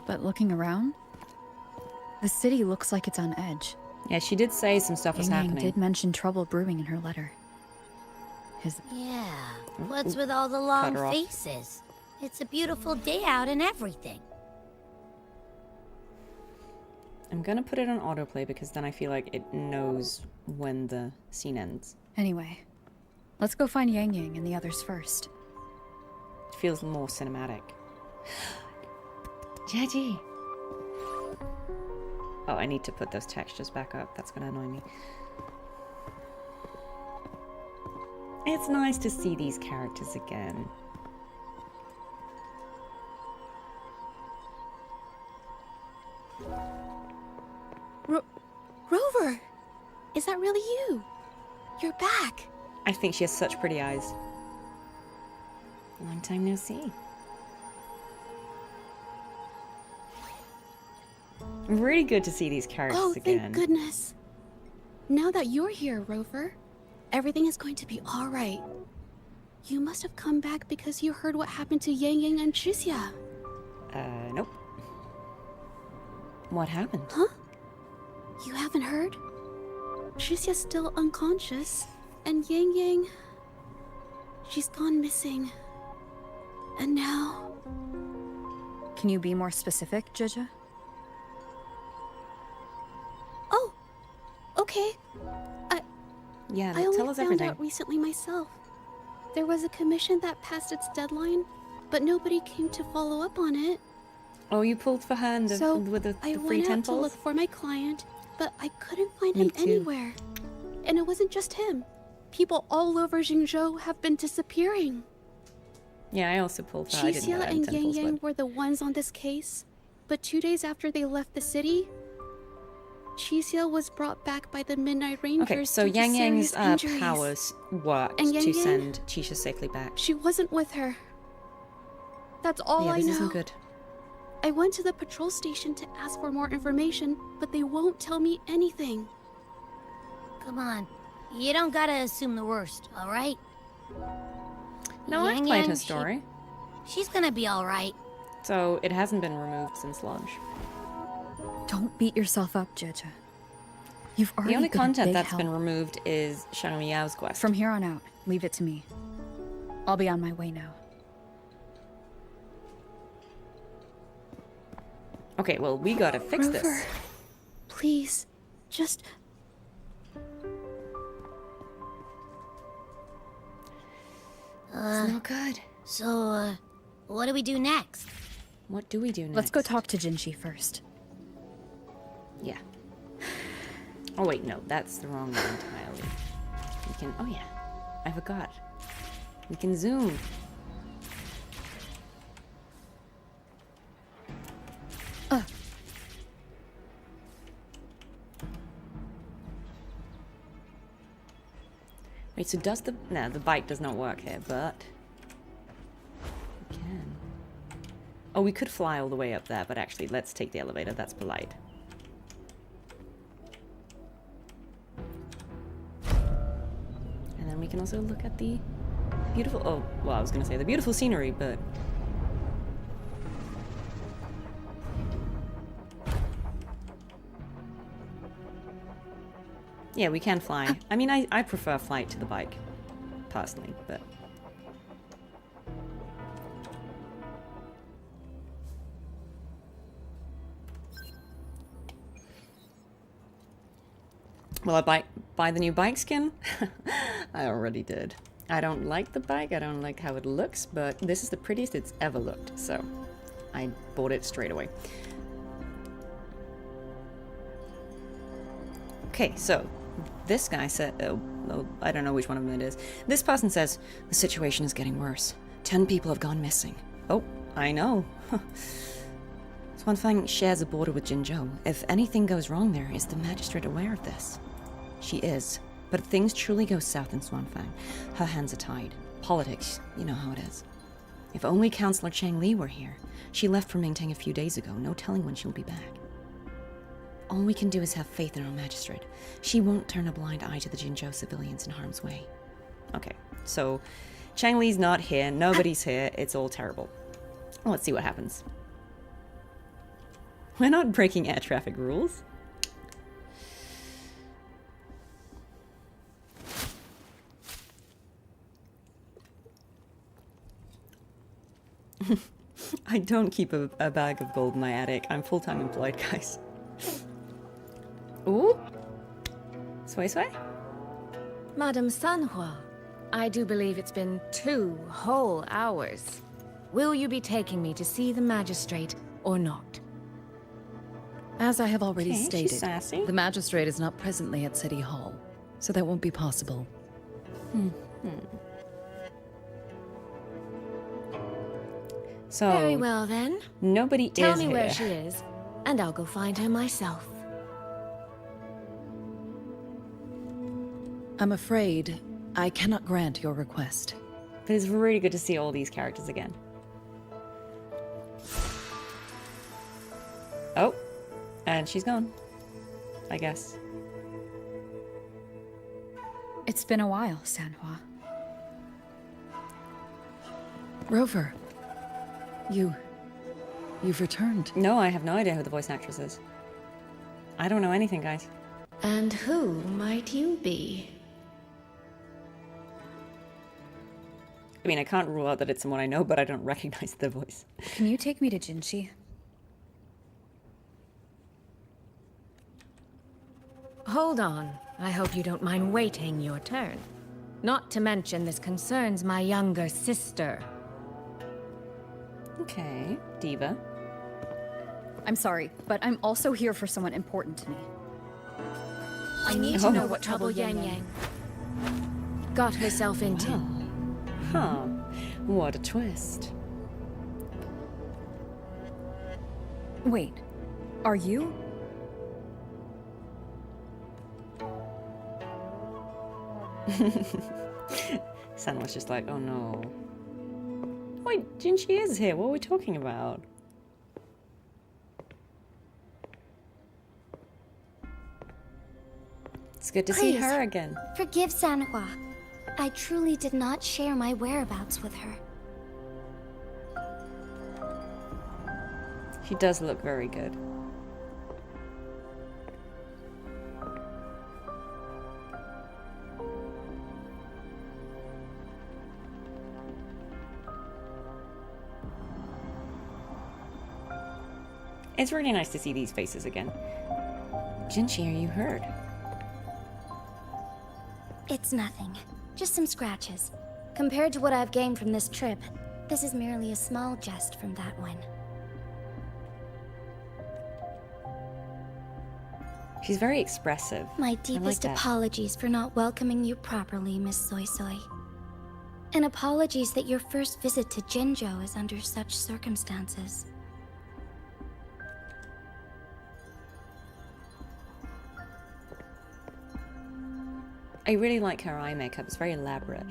But looking around, the city looks like it's on edge. Yeah, she did say some stuff was Yang Yang happening. did mention trouble brewing in her letter. Yeah, what's with all the long her off. faces? It's a beautiful day out and everything. I'm gonna put it on autoplay because then I feel like it knows when the scene ends. Anyway, let's go find Yang Yang and the others first. It feels more cinematic. Jeji! Oh, I need to put those textures back up. That's gonna annoy me. It's nice to see these characters again. Rover! Is that really you? You're back! I think she has such pretty eyes. Long time no see. Really good to see these characters Oh, again. thank goodness. Now that you're here, Rover, everything is going to be alright. You must have come back because you heard what happened to Yang Yang and Tricia. Nope. What happened? Huh? You haven't heard? Tricia's still unconscious, and Yang Yang... she's gone missing. And now... Can you be more specific, Jija? Oh! Okay. Yeah, I only tell us found everything. out recently myself. There was a commission that passed its deadline, but nobody came to follow up on it. Oh, you pulled for her and So with the I free went out to temples? look for my client, but I couldn't find Me him too. anywhere. And it wasn't just him. People all over Jingzhou have been disappearing. Yeah, I also pulled for her. I didn't know Tricia that in and Yang temples, Yang but... were the ones on this case, but 2 days after they left the city, Tricia was brought back by the Midnight Rangers. Okay, so due to Yang Yang's serious injuries. powers worked And Yang to Yang? send Chisha safely back. She wasn't with her. That's all Yeah, I this know. isn't good. I went to the patrol station to ask for more information, but they won't tell me anything. Come on, You don't gotta assume the worst, alright? No, I've played her story. She's gonna be alright. So it hasn't been removed since launch. Don't beat yourself up, Jeja. You've already The only been a content big that's help. been removed is Shang Miao's quest. From here on out, leave it to me. I'll be on my way now. Okay, well, we gotta fix Rover, this. please, just... It's not good. So, what do we do next? What do we do next? Let's go talk to Jinshi first. Yeah. Oh wait, no, that's the wrong one entirely. We can, oh yeah, I forgot. We can zoom. Wait, so does the, no, the bike does not work here, but we can. Oh, we could fly all the way up there, but actually, let's take the elevator, that's polite. And then we can also look at the beautiful, oh, well, I was gonna say the beautiful scenery, but yeah, we can fly. I mean, I prefer flight to the bike, personally, but... Will I buy the new bike skin? I already did. I don't like the bike, I don't like how it looks, but this is the prettiest it's ever looked, so I bought it straight away. Okay, so this guy said, I don't know which one of them it is. This person says, the situation is getting worse. 10 people have gone missing. Oh, I know. Swanfang shares a border with Jinzhou. If anything goes wrong there, is the magistrate aware of this? She is. But if things truly go south in Swanfang, her hands are tied. Politics, you know how it is. If only Councillor Chang Li were here. She left for Mingtang a few days ago, no telling when she'll be back. All we can do is have faith in our magistrate. She won't turn a blind eye to the Jinzhou civilians in harm's way. Okay, so Chang Li's not here, nobody's here, it's all terrible. Let's see what happens. We're not breaking air traffic rules. I don't keep a bag of gold in my attic. I'm full-time employed, guys. Ooh. Sway sway? Madame Sanhua, I do believe it's been 2 whole hours. Will you be taking me to see the magistrate or not? As I have already Okay, she's stated, sassy. the magistrate is not presently at City Hall, so that won't be possible. So Very well then. nobody Tell is me here. where she is, and I'll go find her myself. I'm afraid I cannot grant your request. But it's really good to see all these characters again. Oh, and she's gone, I guess. It's been a while, Sanhua. Rover, you've returned. No, I have no idea who the voice actress is. I don't know anything, guys. And who might you be? I mean, I can't rule out that it's someone I know, but I don't recognize the voice. Can you take me to Jinshi? Hold on. I hope you don't mind waiting your turn. Not to mention this concerns my younger sister. Okay, Diva. I'm sorry, but I'm also here for someone important to me. I need to know what trouble Yang Yang got herself into. Wow. Huh. What a twist. Wait, are you? San was just like, oh no. Wait, Jinshi is here. What are we talking about? It's good to see her again. Forgive Sanhua. I truly did not share my whereabouts with her. She does look very good. It's really nice to see these faces again. Jinchi, are you hurt? It's nothing. Just some scratches. Compared to what I've gained from this trip, this is merely a small jest from that one. She's very expressive. My deepest apologies for not welcoming you properly, Miss Soy Soy. And apologies that your first visit to Jinzhou is under such circumstances. I really like her eye makeup. It's very elaborate.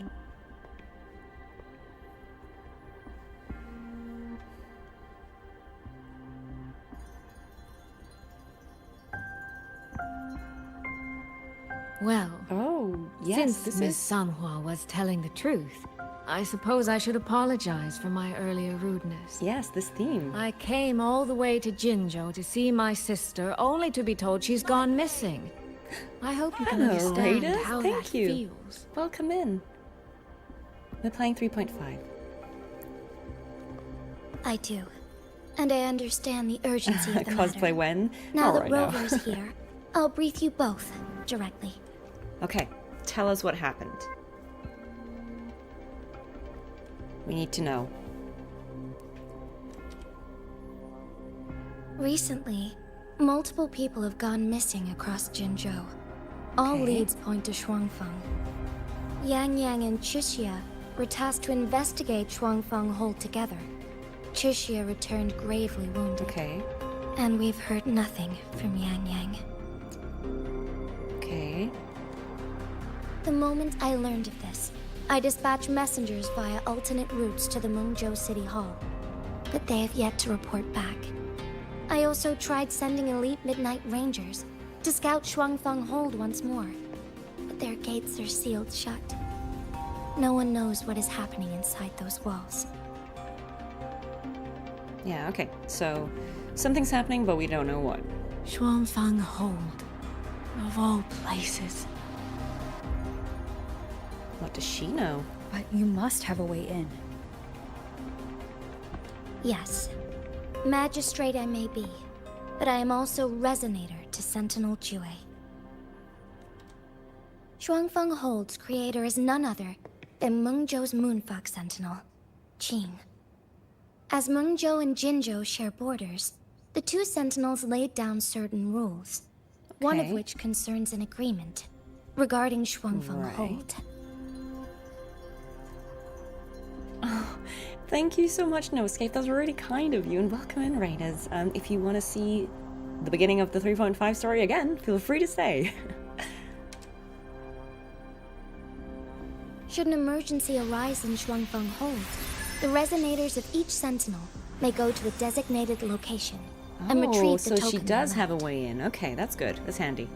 Well, yes, since Miss Sanhua was telling the truth, I suppose I should apologize for my earlier rudeness. Yes, this theme. I came all the way to Jinzhou to see my sister, only to be told she's gone missing. I hope you can understand how that feels. Welcome in. We're playing 3.5. I do. And I understand the urgency of the Cosplay matter. when? Now Not that right Rover's now. here, I'll brief you both directly. Okay, tell us what happened. We need to know. Recently, multiple people have gone missing across Jinzhou. All leads point to Shuangfeng. Yang Yang and Chixia were tasked to investigate Shuangfeng Hold together. Chixia returned gravely wounded. And we've heard nothing from Yang Yang. Okay. The moment I learned of this, I dispatched messengers via alternate routes to the Mengzhou City Hall, but they have yet to report back. I also tried sending elite Midnight Rangers to scout Shuangfeng Hold once more, but their gates are sealed shut. No one knows what is happening inside those walls. Yeah, okay. So, something's happening, but we don't know what. Shuangfeng Hold. Of all places. What does she know? But you must have a way in. Yes. Magistrate I may be, but I am also Resonator to Sentinel Jue. Shuangfeng Hold's creator is none other than Mengzhou's Moonfuck Sentinel, Qing. As Mengzhou and Jinzhou share borders, the two Sentinels laid down certain rules, one of which concerns an agreement regarding Shuangfeng Hold. Oh, thank you so much, No Escape. That was really kind of you, and welcome in, Raiders. If you want to see the beginning of the 3.5 story again, feel free to stay. Should an emergency arise in Shuangfeng Hold, the resonators of each sentinel may go to a designated location and retrieve the so token she does they have a left. way in. Okay, that's good. That's handy.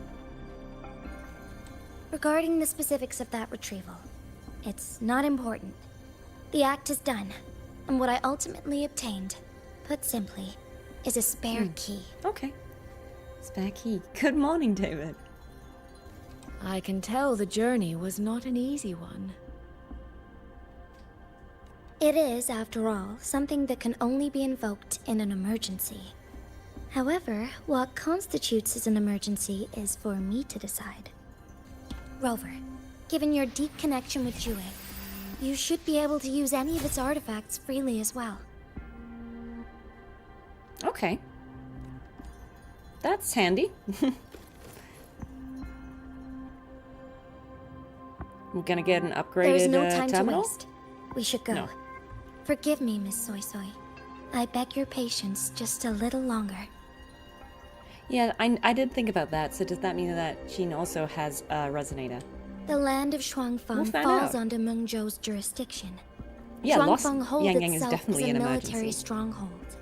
Regarding the specifics of that retrieval, it's not important. The act is done, and what I ultimately obtained, put simply, is a spare key. Okay. Spare key. Good morning, David. I can tell the journey was not an easy one. It is, after all, something that can only be invoked in an emergency. However, what constitutes as an emergency is for me to decide. Rover, given your deep connection with Jue, you should be able to use any of its artifacts freely as well. Okay. That's handy. We're gonna get an upgraded There's no time terminal? to waste. We should go. No. Forgive me, Miss Soy Soy. I beg your patience just a little longer. Yeah, I did think about that. So does that mean that Sheen also has a resonator? The land of Shuangfeng We'll find falls out. under Mengzhou's jurisdiction. Yeah, lost Shuangfeng Hold Yang Yang is itself definitely is a an military emergency. stronghold.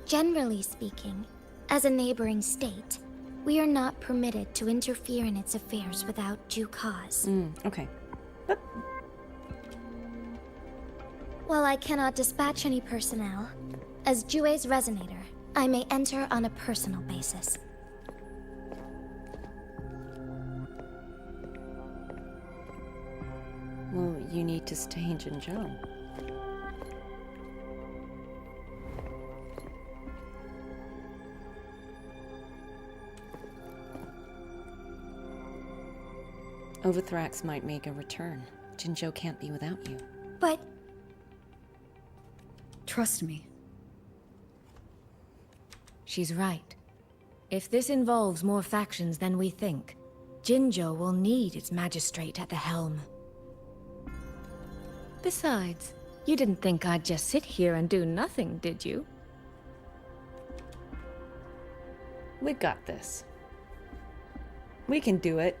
Generally speaking, as a neighboring state, We are not permitted to interfere in its affairs without due cause. Okay. While I cannot dispatch any personnel, as Jue's resonator, I may enter on a personal basis. Well, you need to stay in Jinzhou. Overthrax might make a return. Jinzhou can't be without you. But... Trust me. She's right. If this involves more factions than we think, Jinzhou will need its magistrate at the helm. Besides, you didn't think I'd just sit here and do nothing, did you? We got this. We can do it.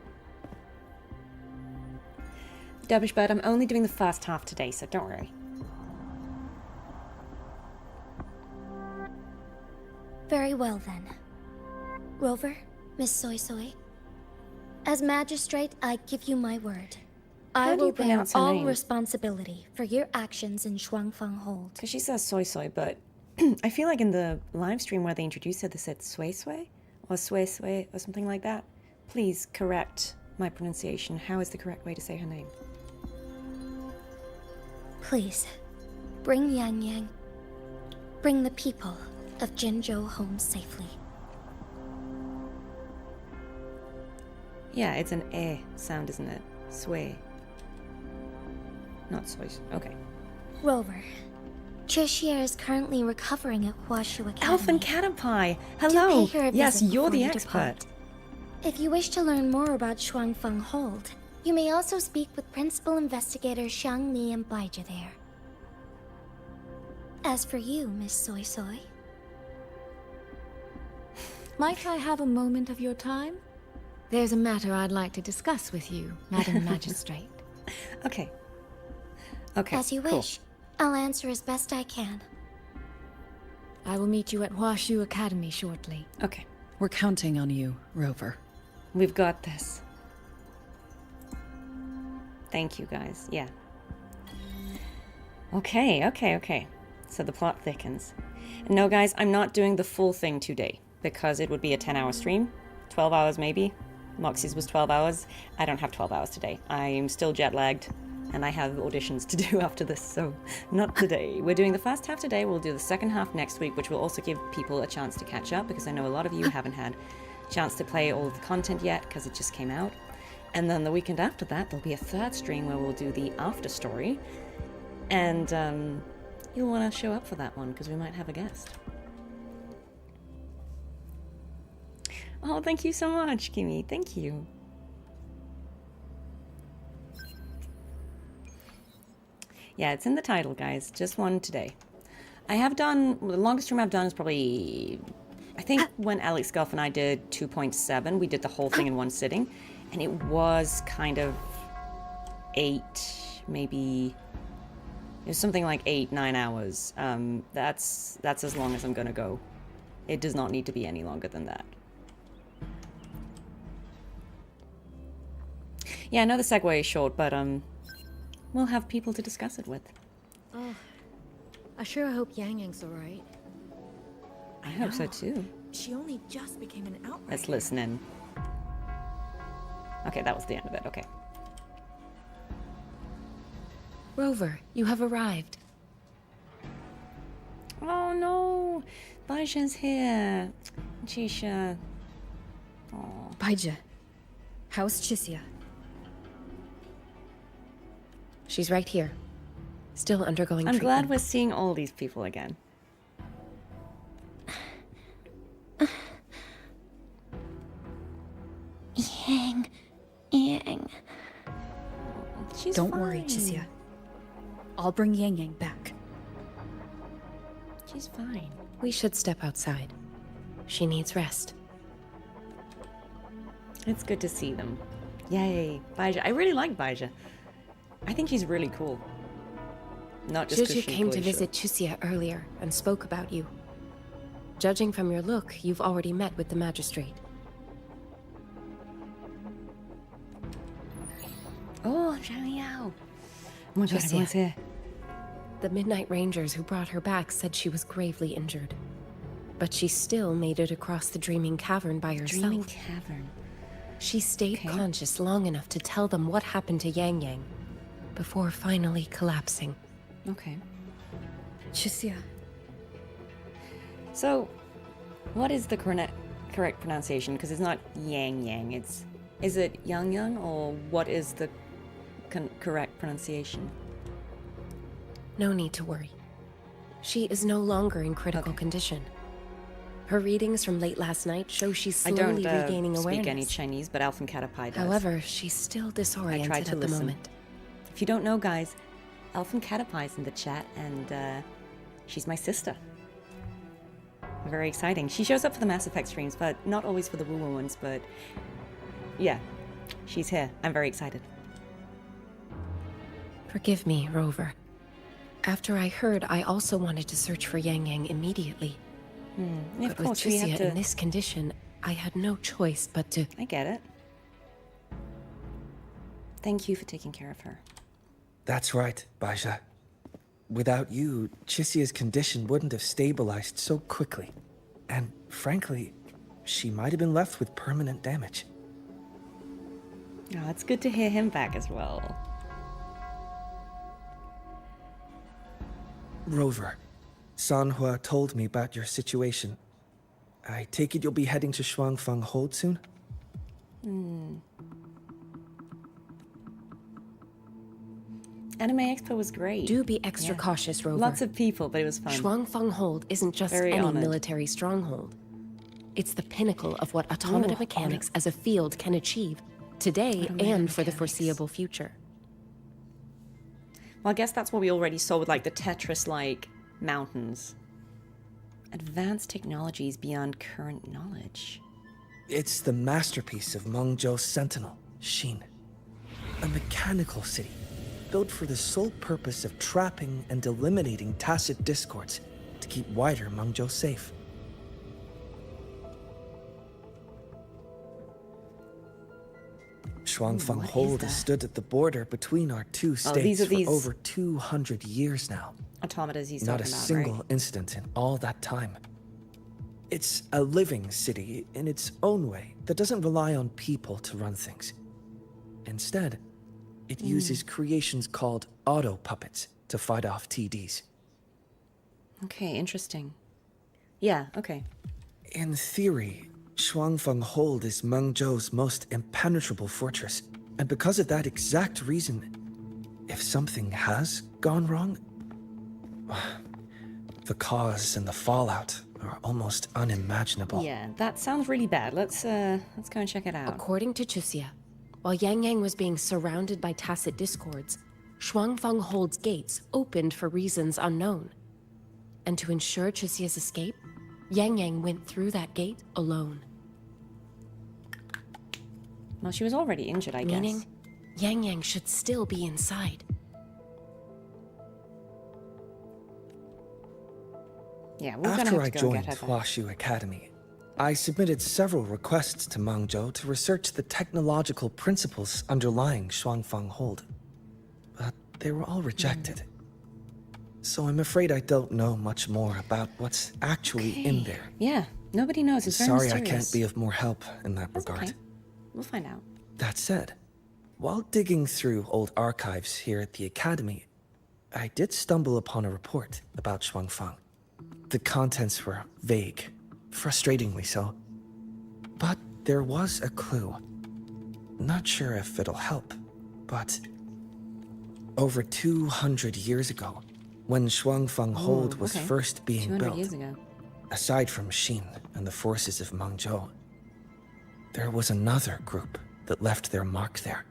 Dubbishbird, I'm only doing the first half today, so don't worry. Very well then. Rover, Miss Soy Soy. As magistrate, I give you my word. I will bear all responsibility for your actions in Shuangfang Hold. Because she says soy soy, but I feel like in the live stream where they introduced her, they said sway sway or sway sway or something like that. Please correct my pronunciation. How is the correct way to say her name? Please, bring Yang Yang. Bring the people of Jinzhou home safely. Yeah, it's an eh sound, isn't it? Sway. Not soy. Okay. Rover, Cheshire is currently recovering at Huashu Academy. Elfin Caterpie! Hello! Do pay her a Yes, visit you're before the you expert. depart. If you wish to learn more about Shuangfang Hold, you may also speak with Principal Investigators Xiang Li and Baija there. As for you, Miss Soy Soy... Might I have a moment of your time? There's a matter I'd like to discuss with you, Madam Magistrate. Okay. Okay, As you wish. I'll answer as best I can. I will meet you at Huashu Academy shortly. Okay. We're counting on you, Rover. We've got this. Thank you, guys. Yeah. Okay. So the plot thickens. No, guys, I'm not doing the full thing today, because it would be a 10-hour stream. 12 hours, maybe. Moxie's was 12 hours. I don't have 12 hours today. I'm still jet-lagged, and I have auditions to do after this, so not today. We're doing the first half today. We'll do the second half next week, which will also give people a chance to catch up, because I know a lot of you haven't had a chance to play all of the content yet, because it just came out. And then the weekend after that, there'll be a third stream where we'll do the after story. And you'll want to show up for that one, because we might have a guest. Oh, thank you so much, Kimmy. Thank you. Yeah, it's in the title, guys. Just one today. I have done... the longest stream I've done is probably... I think when Alex, Guelff, and I did 2.7, we did the whole thing in one sitting. And it was kind of 8, maybe... it was something like 8-9 hours. That's as long as I'm gonna go. It does not need to be any longer than that. Yeah, I know the segue is short, but we'll have people to discuss it with. Oh, I sure hope Yang Yang's alright. I hope so too. She only just became an outrider. Let's listen in. Okay, that was the end of it. Okay. Rover, you have arrived. Oh no! Baija's here. Chisha. Oh. Baija, how's Chisia? She's right here. Still undergoing I'm treatment. glad we're seeing all these people again. Yang. She's Don't fine. worry, Chisia. I'll bring Yang Yang back. She's fine. We should step outside. She needs rest. It's good to see them. Yay, Baija. I really like Baija. I think she's really cool. Not just because Juju she's came to glacial. visit Chisia earlier and spoke about you. Judging from your look, you've already met with the magistrate. Oh my god, everyone's here. The Midnight Rangers who brought her back said she was gravely injured. But she still made it across the Dreaming Cavern by herself. Dreaming Cavern. She stayed conscious long enough to tell them what happened to Yang Yang, before finally collapsing. Okay. Chisia. So, what is the correct pronunciation? Because it's not Yang Yang, is it Yang Yang, or what is the correct pronunciation? No need to worry. She is no longer in critical condition. Her readings from late last night show she's slowly regaining awareness. I don't speak any Chinese, but Elf and Cantarella does. However, she's still disoriented I tried to at the listen. moment. If you don't know, guys, Elf and Cantarella in the chat, and she's my sister. Very exciting. She shows up for the Mass Effect streams, but not always for the woo-woo ones, but yeah, she's here. I'm very excited. Forgive me, Rover. After I heard, I also wanted to search for Yang Yang immediately. Yeah, but with Chisia in this condition, I had no choice but to... I get it. Thank you for taking care of her. That's right, Baja. Without you, Chisia's condition wouldn't have stabilized so quickly. And frankly, she might have been left with permanent damage. Oh, it's good to hear him back as well. Rover, Sanhua told me about your situation. I take it you'll be heading to Shuangfang Hold soon? Anime Expo was great. Do be extra cautious, Rover. Lots of people, but it was fun. Shuangfang Hold isn't just Very any honored. military stronghold. It's the pinnacle of what automata mechanics as a field can achieve, today and for the foreseeable future. Well, I guess that's what we already saw with, like, the Tetris-like mountains. Advanced technologies beyond current knowledge. It's the masterpiece of Mengzhou's sentinel, Xin. A mechanical city, built for the sole purpose of trapping and eliminating tacit discords to keep wider Mengzhou safe. Shuangfang Hold has stood at the border between our two states for over 200 years now. Automatas he's Not talking a about, single right? incident in all that time. It's a living city in its own way that doesn't rely on people to run things. Instead, it uses creations called auto-puppets to fight off TDs. Okay, interesting. Yeah, okay. In theory, Shuangfang Hold is Mengzhou's most impenetrable fortress, and because of that exact reason, if something has gone wrong, the cause and the fallout are almost unimaginable. Yeah, that sounds really bad. Let's go and check it out. According to Chisia, while Yang Yang was being surrounded by tacit discords, Shuangfang Hold's gates opened for reasons unknown. And to ensure Chisia's escape, Yang Yang went through that gate alone. Well, she was already injured, I guess. Meaning, Yang Yang should still be inside. Yeah, we're gonna After have I to go and joined get her back. Huashu Academy, I submitted several requests to Mengzhou to research the technological principles underlying Shuangfang Hold, but they were all rejected. So I'm afraid I don't know much more about what's actually in there. Yeah, nobody knows. It's very Sorry I mysterious. can't be of more help in that regard. Okay. We'll find out. That said, while digging through old archives here at the Academy, I did stumble upon a report about Shuangfang. The contents were vague, frustratingly so. But there was a clue. Not sure if it'll help, but over 200 years ago, when Shuangfang Hold was first being 200 built, years ago. aside from Xin and the forces of Mengzhou, there was another group that left their mark there.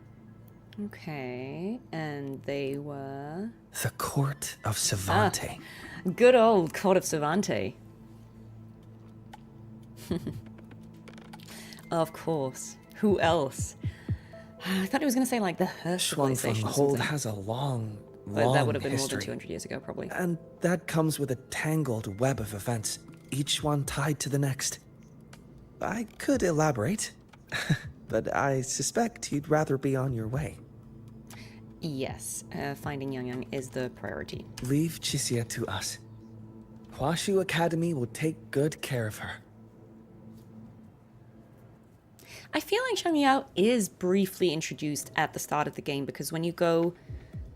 Okay, and they were... The Court of Savante. Good old Court of Savante. Of course. Who else? I thought he was going to say, like, the Hearst Shuangfang civilization or Hold something. has a long But that would have been history. more than 200 years ago, probably. And that comes with a tangled web of events, each one tied to the next. I could elaborate, but I suspect you'd rather be on your way. Yes, finding Yang Yang is the priority. Leave Chixia to us. Huashu Academy will take good care of her. I feel like Xiang Liao is briefly introduced at the start of the game, because when you go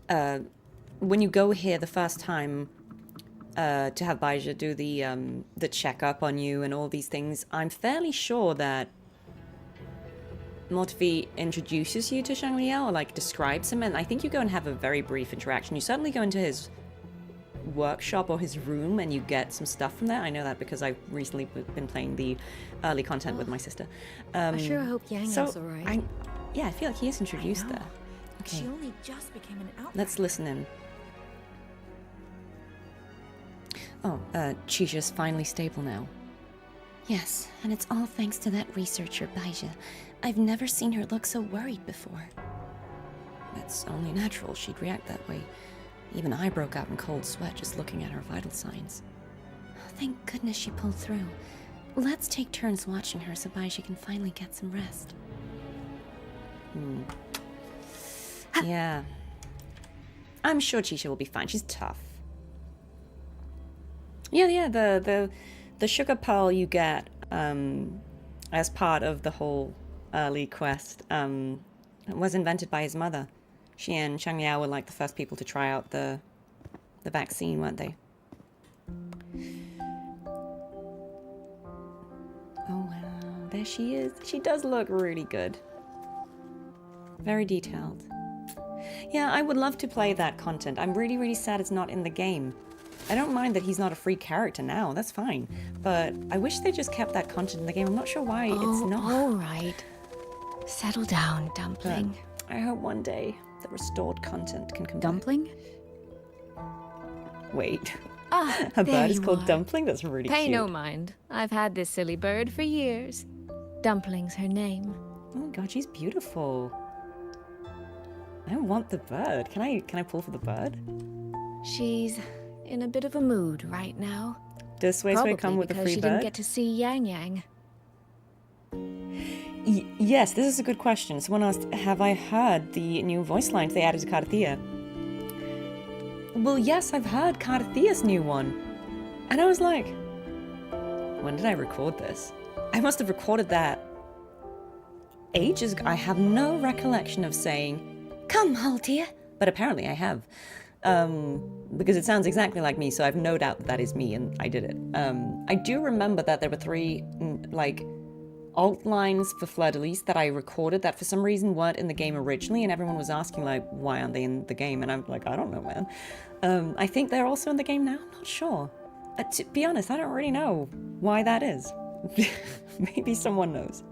here the first time to have Baizhi do the checkup on you and all these things, I'm fairly sure that Mortefi introduces you to Xiang Liao, or like describes him, and I think you go and have a very brief interaction. You certainly go into his workshop or his room and you get some stuff from there. I know that because I've recently been playing the early content with my sister. I sure hope Yang Yang's alright. Yeah, I feel like he is introduced there. Okay. She only just became an outlaw. Let's listen in. Oh, Chixia's finally stable now. Yes, and it's all thanks to that researcher, Baizhi. I've never seen her look so worried before. That's only natural she'd react that way. Even I broke out in cold sweat just looking at her vital signs. Thank goodness she pulled through. Let's take turns watching her so Baizhi can finally get some rest. Yeah. I'm sure Chixia will be fine. She's tough. Yeah, the sugar pearl you get as part of the whole early quest was invented by his mother. She and Xiang Liao were like the first people to try out the vaccine, weren't they? Oh wow, there she is. She does look really good. Very detailed. Yeah, I would love to play that content. I'm really, really sad it's not in the game. I don't mind that he's not a free character now, that's fine. But I wish they just kept that content in the game. I'm not sure why it's not. Alright. Settle down, Dumpling. I hope one day the restored content can come Dumpling? back. Wait. Ah, A there bird is you called are. Dumpling? That's really Pay cute. no mind. I've had this silly bird for years. Dumpling's her name. Oh my god, she's beautiful. I want the bird. Can I pull for the bird? She's in a bit of a mood right now. Does Sway Sway come with the because free she bird? didn't get to see Yang Yang. Yes, this is a good question. Someone asked, have I heard the new voice lines they added to Cartethyia? Well, yes, I've heard Cartethyia's new one. And I was like, when did I record this? I must have recorded that ages ago. I have no recollection of saying, "Come, Haltia," but apparently I have. Because it sounds exactly like me, so I've no doubt that is me, and I did it. I do remember that there were 3, like, alt lines for Fleur-de-Lis that I recorded that for some reason weren't in the game originally, and everyone was asking, like, why aren't they in the game? And I'm like, I don't know, man. I think they're also in the game now. I'm not sure. To be honest, I don't really know why that is. Maybe someone knows.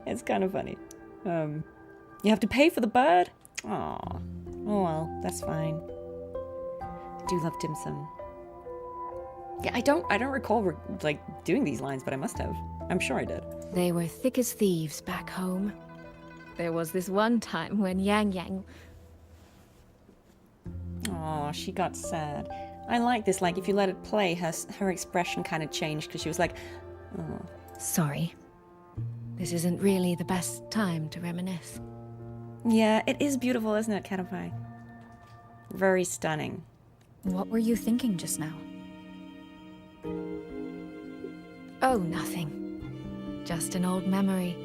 It's kind of funny. You have to pay for the bird? Aw. Oh well, that's fine. I do love dim sum. Yeah, I don't recall like doing these lines, but I must have. I'm sure I did. They were thick as thieves back home. There was this one time when Yang Yang... Oh, she got sad. I like this. Like, if you let it play, her expression kind of changed because she was like, oh. Sorry. This isn't really the best time to reminisce. Yeah, it is beautiful, isn't it, Cantarella? Very stunning. What were you thinking just now? Oh, nothing. Just an old memory.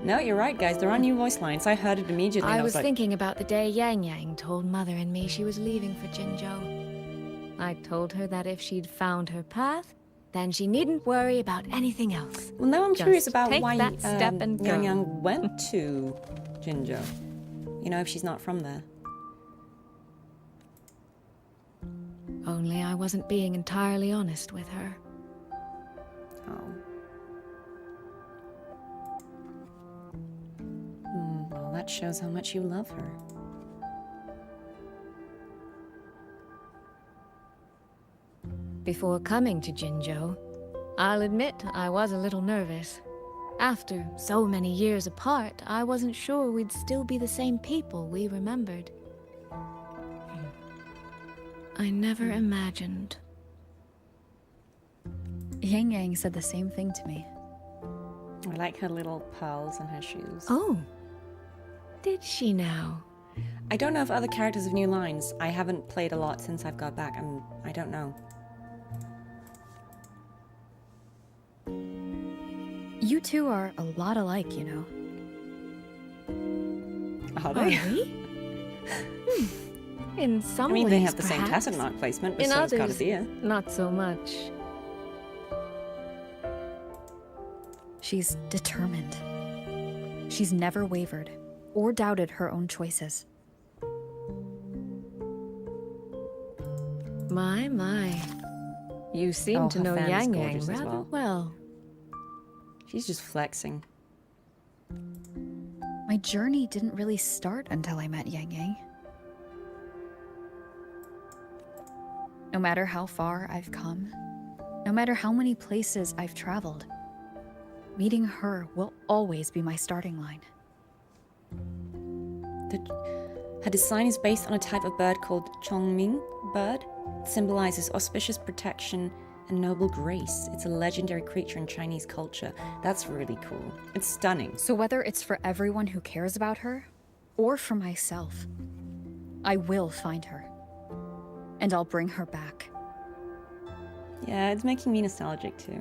No, you're right, guys. There are new voice lines. I heard it immediately. I and was like, thinking about the day Yang Yang told Mother and me she was leaving for Jinzhou. I told her that if she'd found her path, then she needn't worry about anything else. Well, now I'm curious about take why that step and go. Yang Yang went to Jinzhou. You know, if she's not from there. Only I wasn't being entirely honest with her. Oh. Well, that shows how much you love her. Before coming to Jinzhou, I'll admit I was a little nervous. After so many years apart, I wasn't sure we'd still be the same people we remembered. I never imagined. Yang Yang said the same thing to me. I like her little pearls in her shoes. Oh. Did she now? I don't know if other characters have new lines. I haven't played a lot since I've got back. I don't know. You two are a lot alike, you know. Are they? Are we? In some ways, they have the same perhaps. tacit mark placement, but In so does others, Cartethyia. not so much. She's determined. She's never wavered or doubted her own choices. My. You seem to her know fan is Yang Yang gorgeous as rather well. She's just flexing. My journey didn't really start until I met Yang Yang. No matter how far I've come, no matter how many places I've traveled, meeting her will always be my starting line. Her design is based on a type of bird called Chongming bird. It symbolizes auspicious protection and noble grace. It's a legendary creature in Chinese culture. That's really cool. It's stunning. So whether it's for everyone who cares about her, or for myself, I will find her. And I'll bring her back. Yeah, it's making me nostalgic too.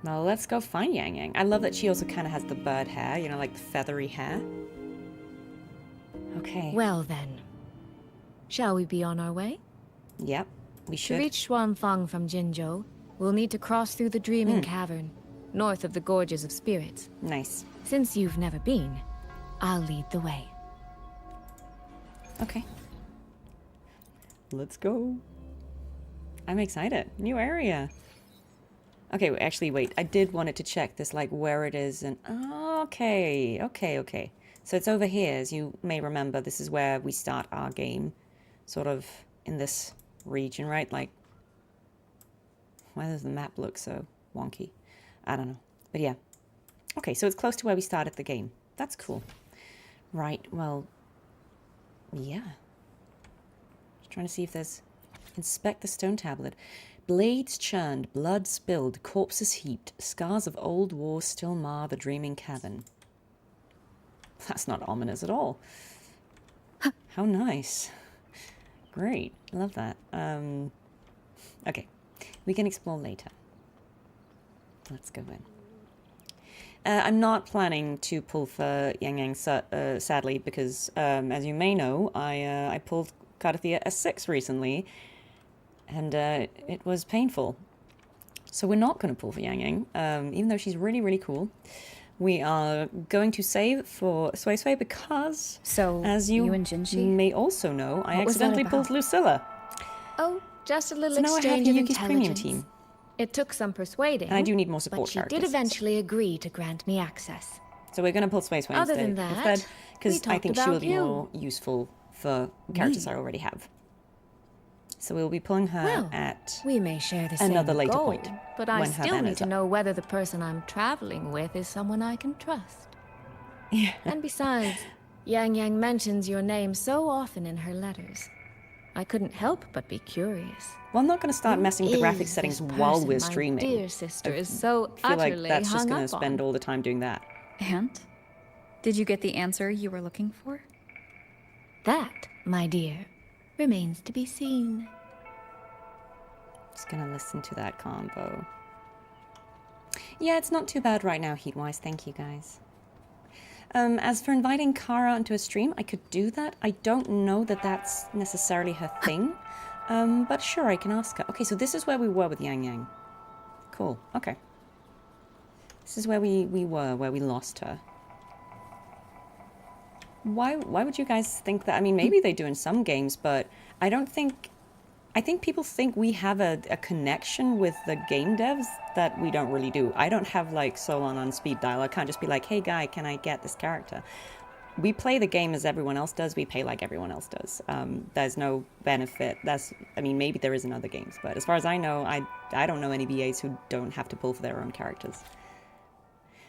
Well, let's go find Yang Yang. I love that she also kind of has the bird hair, you know, like the feathery hair. Okay. Well then, shall we be on our way? Yep, we should. To reach Xuanfang from Jinzhou, we'll need to cross through the Dreaming Cavern, north of the Gorges of Spirits. Nice. Since you've never been, I'll lead the way. Okay. Let's go. I'm excited. New area. Okay, actually, wait. I did want it to check this, like, where it is and... Okay. So it's over here, as you may remember. This is where we start our game. Sort of in this region, right? Like, why does the map look so wonky? I don't know. But yeah. Okay, so it's close to where we started the game. That's cool. Right, well... Yeah. Just trying to see if there's... Inspect the stone tablet. Blades churned, blood spilled, corpses heaped, scars of old war still mar the dreaming cavern. That's not ominous at all. How nice. Great, love that. Okay, we can explore later. Let's go in. I'm not planning to pull for Yang Yang, sadly, because as you may know, I pulled Cartethyia S6 recently, and it was painful. So we're not going to pull for Yang Yang, even though she's really, really cool. We are going to save for Sui Sui because, as you and Jinji may also know, I accidentally pulled Lucilla. Oh, just a little So now I have exchange of Yuki's premium intelligence. team. It took some persuading, And I do need more support but she characters. did eventually agree to grant me access. So we're going to pull Sui Sui Other instead, than that, because we I think talked she will about be you. more useful for characters I already have. So we'll be pulling her at We may share the same another later goal, point, but I when her still ban need is to up. know whether the person I'm traveling with is someone I can trust. Yeah. And besides, Yang Yang mentions your name so often in her letters. I couldn't help but be curious. Well, I'm not going to start Who messing with the graphic is settings this while person we're my streaming. dear sister I is so feel like utterly that's just hung going up to spend on. all the time doing that. And? Did you get the answer you were looking for? That, my dear, remains to be seen. Just going to listen to that combo. Yeah, it's not too bad right now, heat-wise. Thank you, guys. As for inviting Kara onto a stream, I could do that. I don't know that that's necessarily her thing. But sure, I can ask her. Okay, so this is where we were with Yang Yang. Cool, okay. This is where we were, where we lost her. Why would you guys think that? I mean, maybe they do in some games, but I don't think... I think people think we have a connection with the game devs that we don't really do. I don't have, like, Solon on speed dial. I can't just be like, hey, guy, can I get this character? We play the game as everyone else does. We pay like everyone else does. There's no benefit. I mean, maybe there is in other games, but as far as I know, I don't know any BAs who don't have to pull for their own characters.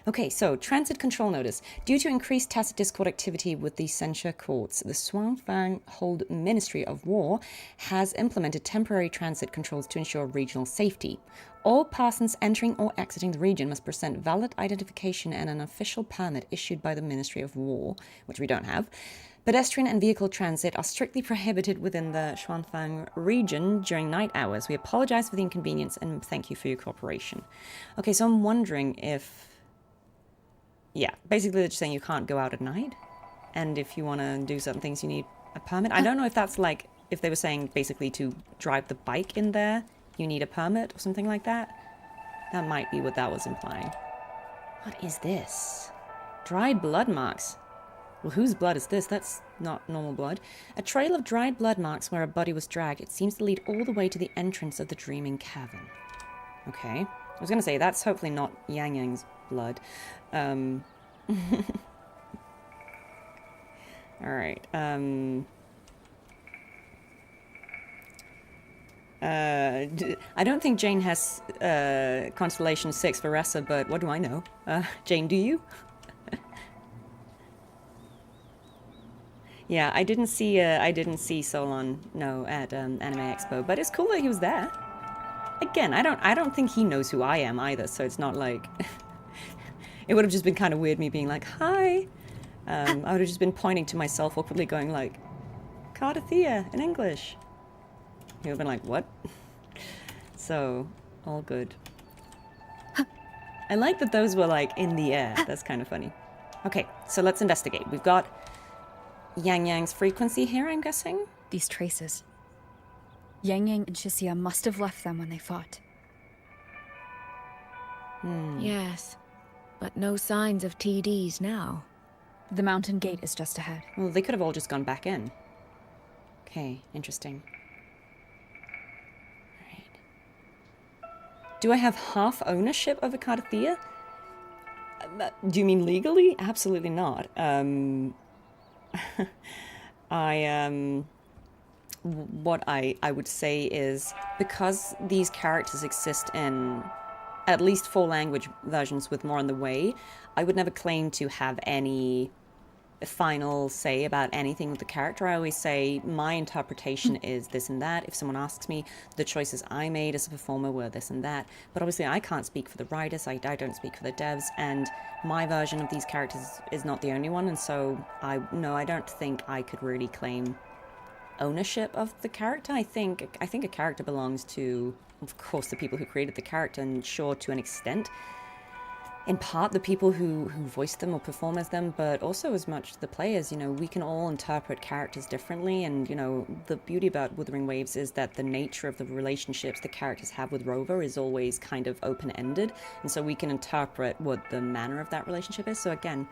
Okay, so transit control notice. Due to increased tacit discord activity with the censure courts, the Shuangfang Hold Ministry of War has implemented temporary transit controls to ensure regional safety. All persons entering or exiting the region must present valid identification and an official permit issued by the Ministry of War, which we don't have. Pedestrian and vehicle transit are strictly prohibited within the Shuangfang region during night hours. We apologize for the inconvenience and thank you for your cooperation. Okay, so I'm wondering if... Yeah, basically they're just saying you can't go out at night. And if you want to do certain things, you need a permit. I don't know if that's like... If they were saying basically to drive the bike in there, you need a permit or something like that. That might be what that was implying. What is this? Dried blood marks. Well, whose blood is this? That's not normal blood. A trail of dried blood marks where a body was dragged. It seems to lead all the way to the entrance of the Dreaming Cavern. Okay. I was going to say, that's hopefully not Yang Yang's blood. Alright. I don't think Jane has Constellation 6 for Ressa, but what do I know? Jane, do you? Yeah, I didn't see Solon, no, at Anime Expo, but it's cool that he was there. Again, I don't think he knows who I am either, so it's not like... It would have just been kind of weird me being like, hi! I would have just been pointing to myself awkwardly going like, Cartethyia in English. He would have been like, what? So, all good. I like that those were like in the air. That's kind of funny. Okay, so let's investigate. We've got Yang Yang's frequency here, I'm guessing? These traces. Yang Yang and Shisia must have left them when they fought. Yes, but no signs of TDs now. The mountain gate is just ahead. Well, they could have all just gone back in. Okay, interesting. Do I have half ownership of a Cartethyia? Do you mean legally? Absolutely not. What I would say is, because these characters exist in at least 4 language versions with more on the way, I would never claim to have any final say about anything with the character. I always say my interpretation is this and that. If someone asks me, the choices I made as a performer were this and that. But obviously I can't speak for the writers, I don't speak for the devs, and my version of these characters is not the only one, and so I don't think I could really claim ownership of the character. I think a character belongs to, of course, the people who created the character, and sure, to an extent, in part the people who voice them or perform as them, but also as much the players. You know, we can all interpret characters differently, and you know, the beauty about Wuthering Waves is that the nature of the relationships the characters have with Rover is always kind of open-ended, and so we can interpret what the manner of that relationship is. So again,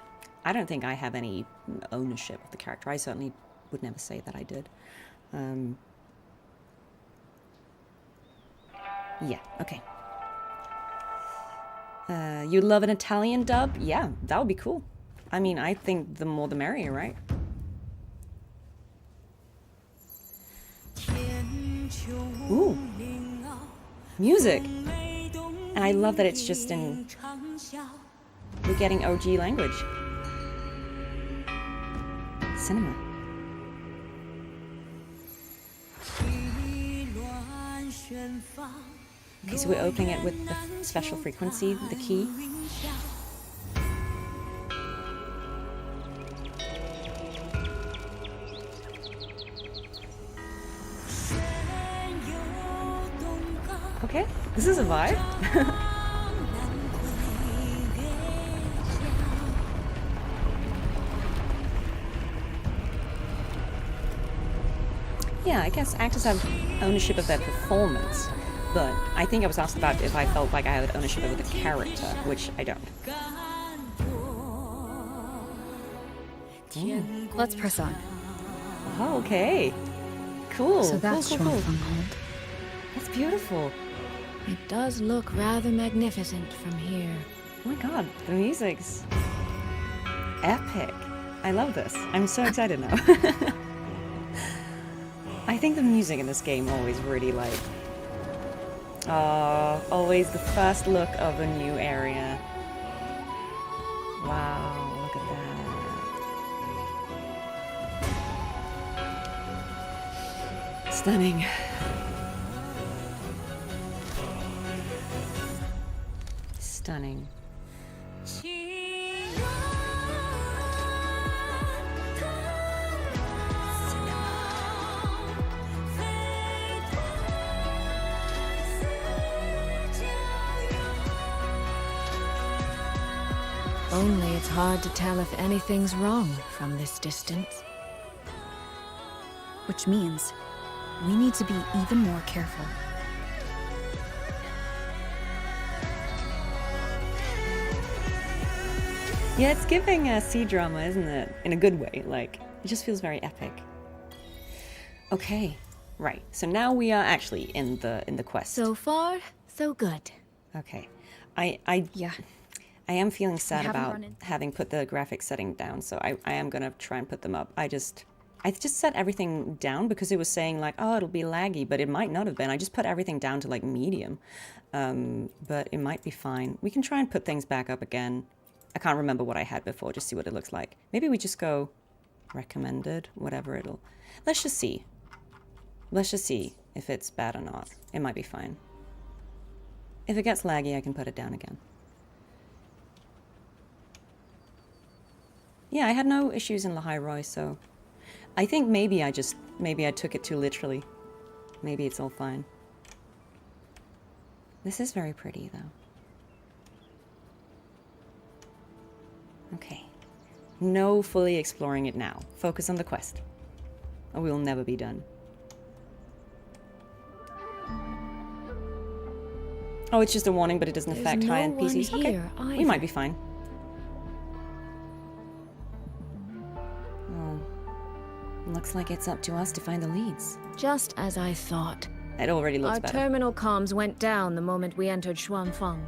I don't think I have any ownership of the character. I certainly would never say that I did. Yeah, okay. You'd love an Italian dub? Yeah, that would be cool. I mean, I think the more the merrier, right? Ooh. Music! And I love that it's just in... We're getting OG language. Cinema. Okay, so we're opening it with the special frequency, the key. Okay, this is a vibe. Yeah, I guess actors have ownership of their performance. But I think I was asked about if I felt like I had ownership over the character, which I don't. Let's press on. Oh, okay. Cool. So that's cool. Hold. That's beautiful. It does look rather magnificent from here. Oh my god, the music's epic. I love this. I'm so excited now. I think the music in this game always really like... always the first look of a new area. Stunning. Stunning. Only it's hard to tell if anything's wrong from this distance. Which means we need to be even more careful. Yeah, it's giving a sea drama, isn't it? In a good way. Like, it just feels very epic. Okay, right. So now we are actually in the quest. So far, so good. Okay, I am feeling sad about having put the graphics setting down, so I am gonna try and put them up. I just set everything down because it was saying like, oh, it'll be laggy, but it might not have been. I just put everything down to like medium, but it might be fine. We can try and put things back up again. I can't remember what I had before, just see what it looks like. Maybe we just go recommended, whatever it'll... Let's just see. Let's just see if it's bad or not. It might be fine. If it gets laggy, I can put it down again. Yeah, I had no issues in Lahai-Roi, so... I think maybe I took it too literally. Maybe it's all fine. This is very pretty, though. Okay. No fully exploring it now. Focus on the quest. Or we will never be done. Oh, it's just a warning, but it doesn't affect high-end PCs. Okay, we might be fine. Oh. Looks like it's up to us to find the leads. Just as I thought. It already looks better. Our terminal comms went down the moment we entered Shuangfeng.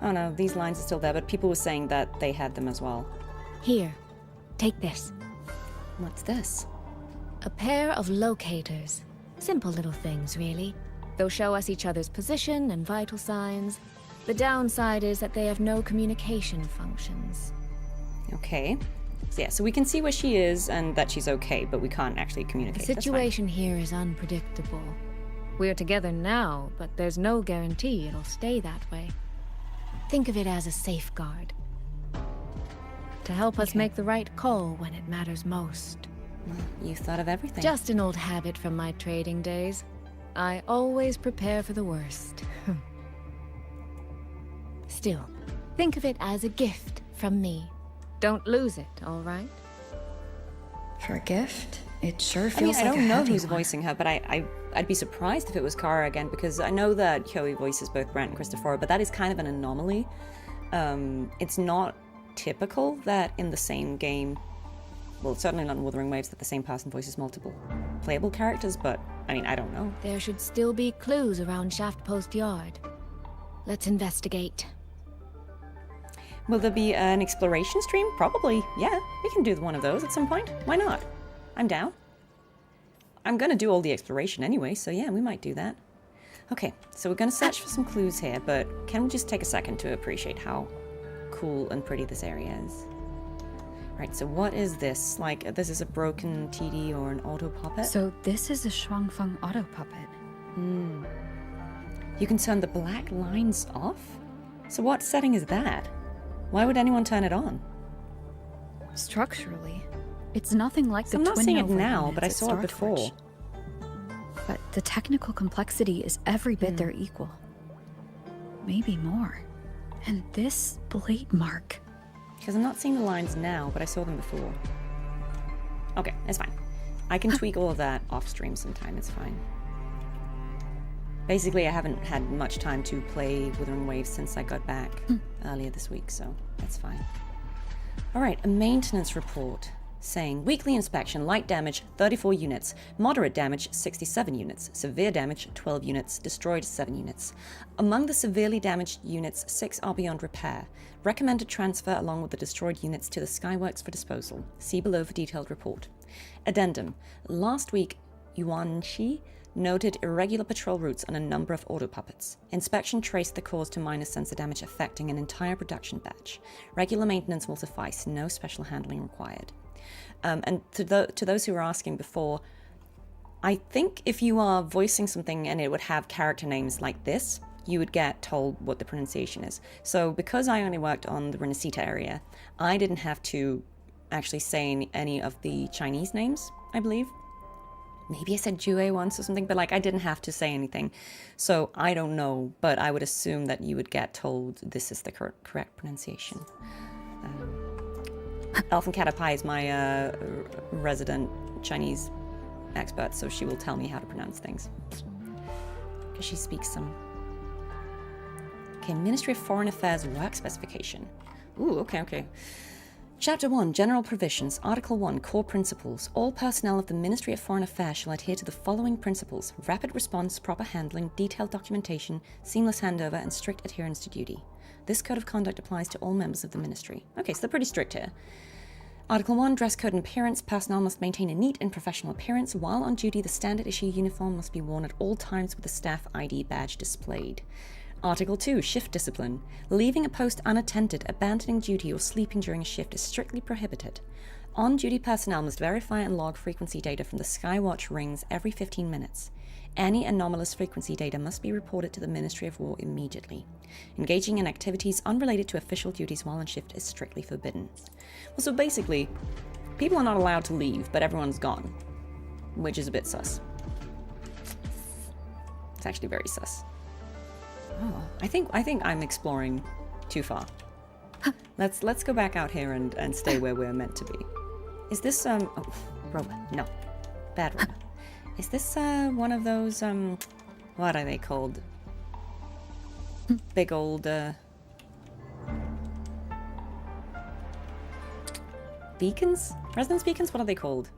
Oh no, these lines are still there, but people were saying that they had them as well. Here, take this. What's this? A pair of locators. Simple little things, really. They'll show us each other's position and vital signs. The downside is that they have no communication functions. Okay. So yeah, so we can see where she is and that she's okay, but we can't actually communicate. The situation here is unpredictable. We're together now, but there's no guarantee it'll stay that way. Think of it as a safeguard. To help us make the right call when it matters most. You thought of everything. Just an old habit from my trading days. I always prepare for the worst. Still, think of it as a gift from me. Don't lose it, all right? For a gift? It sure feels like I don't know who's one. voicing her, but I'd be surprised if it was Kara again, because I know that Hyoe voices both Brent and Christopher, but that is kind of an anomaly. It's not typical that in the same game, well, certainly not in Wuthering Waves, that the same person voices multiple playable characters, but, I mean, I don't know. There should still be clues around Shaft Post Yard. Let's investigate. Will there be an exploration stream? Probably, yeah. We can do one of those at some point. Why not? I'm down. I'm gonna do all the exploration anyway, so yeah, we might do that. Okay, so we're gonna search for some clues here, but can we just take a second to appreciate how cool and pretty this area is? Right, so what is this? Like, this is a broken TD or an auto puppet? So this is a Shuangfeng auto puppet. Hmm. You can turn the black lines off? So what setting is that? Why would anyone turn it on? Structurally, it's nothing like the I'm not seeing it twin now, units but I at saw it before. Startorch. But the technical complexity is every bit their equal. Maybe more. And this blade mark. Because I'm not seeing the lines now, but I saw them before. Okay, it's fine. I can tweak all of that off stream sometime, it's fine. Basically, I haven't had much time to play Wuthering Waves since I got back earlier this week, so that's fine. Alright, a maintenance report saying weekly inspection, light damage 34 units, moderate damage 67 units, severe damage 12 units, destroyed 7 units. Among the severely damaged units, 6 are beyond repair. Recommended transfer along with the destroyed units to the Skyworks for disposal. See below for detailed report. Addendum. Last week, Yuanxi noted irregular patrol routes on a number of auto puppets. Inspection traced the cause to minor sensor damage affecting an entire production batch. Regular maintenance will suffice, no special handling required. And to those who were asking before, I think if you are voicing something and it would have character names like this, you would get told what the pronunciation is. So because I only worked on the Renacita area, I didn't have to actually say any of the Chinese names, I believe. Maybe I said Jue once or something, but like I didn't have to say anything. So I don't know, but I would assume that you would get told this is the correct pronunciation. Elfin Catapai is my resident Chinese expert, so she will tell me how to pronounce things. Because she speaks some. Okay, Ministry of Foreign Affairs work specification. Ooh, okay. Chapter 1, General Provisions. Article 1, Core Principles. All personnel of the Ministry of Foreign Affairs shall adhere to the following principles: rapid response, proper handling, detailed documentation, seamless handover, and strict adherence to duty. This code of conduct applies to all members of the ministry. Okay, so they're pretty strict here. Article 1, Dress Code and Appearance. Personnel must maintain a neat and professional appearance. While on duty, the standard issue uniform must be worn at all times with the staff ID badge displayed. Article 2, Shift Discipline. Leaving a post unattended, abandoning duty, or sleeping during a shift is strictly prohibited. On-duty personnel must verify and log frequency data from the Skywatch rings every 15 minutes. Any anomalous frequency data must be reported to the Ministry of War immediately. Engaging in activities unrelated to official duties while on shift is strictly forbidden. Well, so basically, people are not allowed to leave, but everyone's gone, which is a bit sus. It's actually very sus. Oh, I think I'm exploring too far. Let's go back out here and stay where we're meant to be. Is this Roba? No, bad Roba. Is this one of those what are they called? Big old beacons? Resonance beacons? What are they called?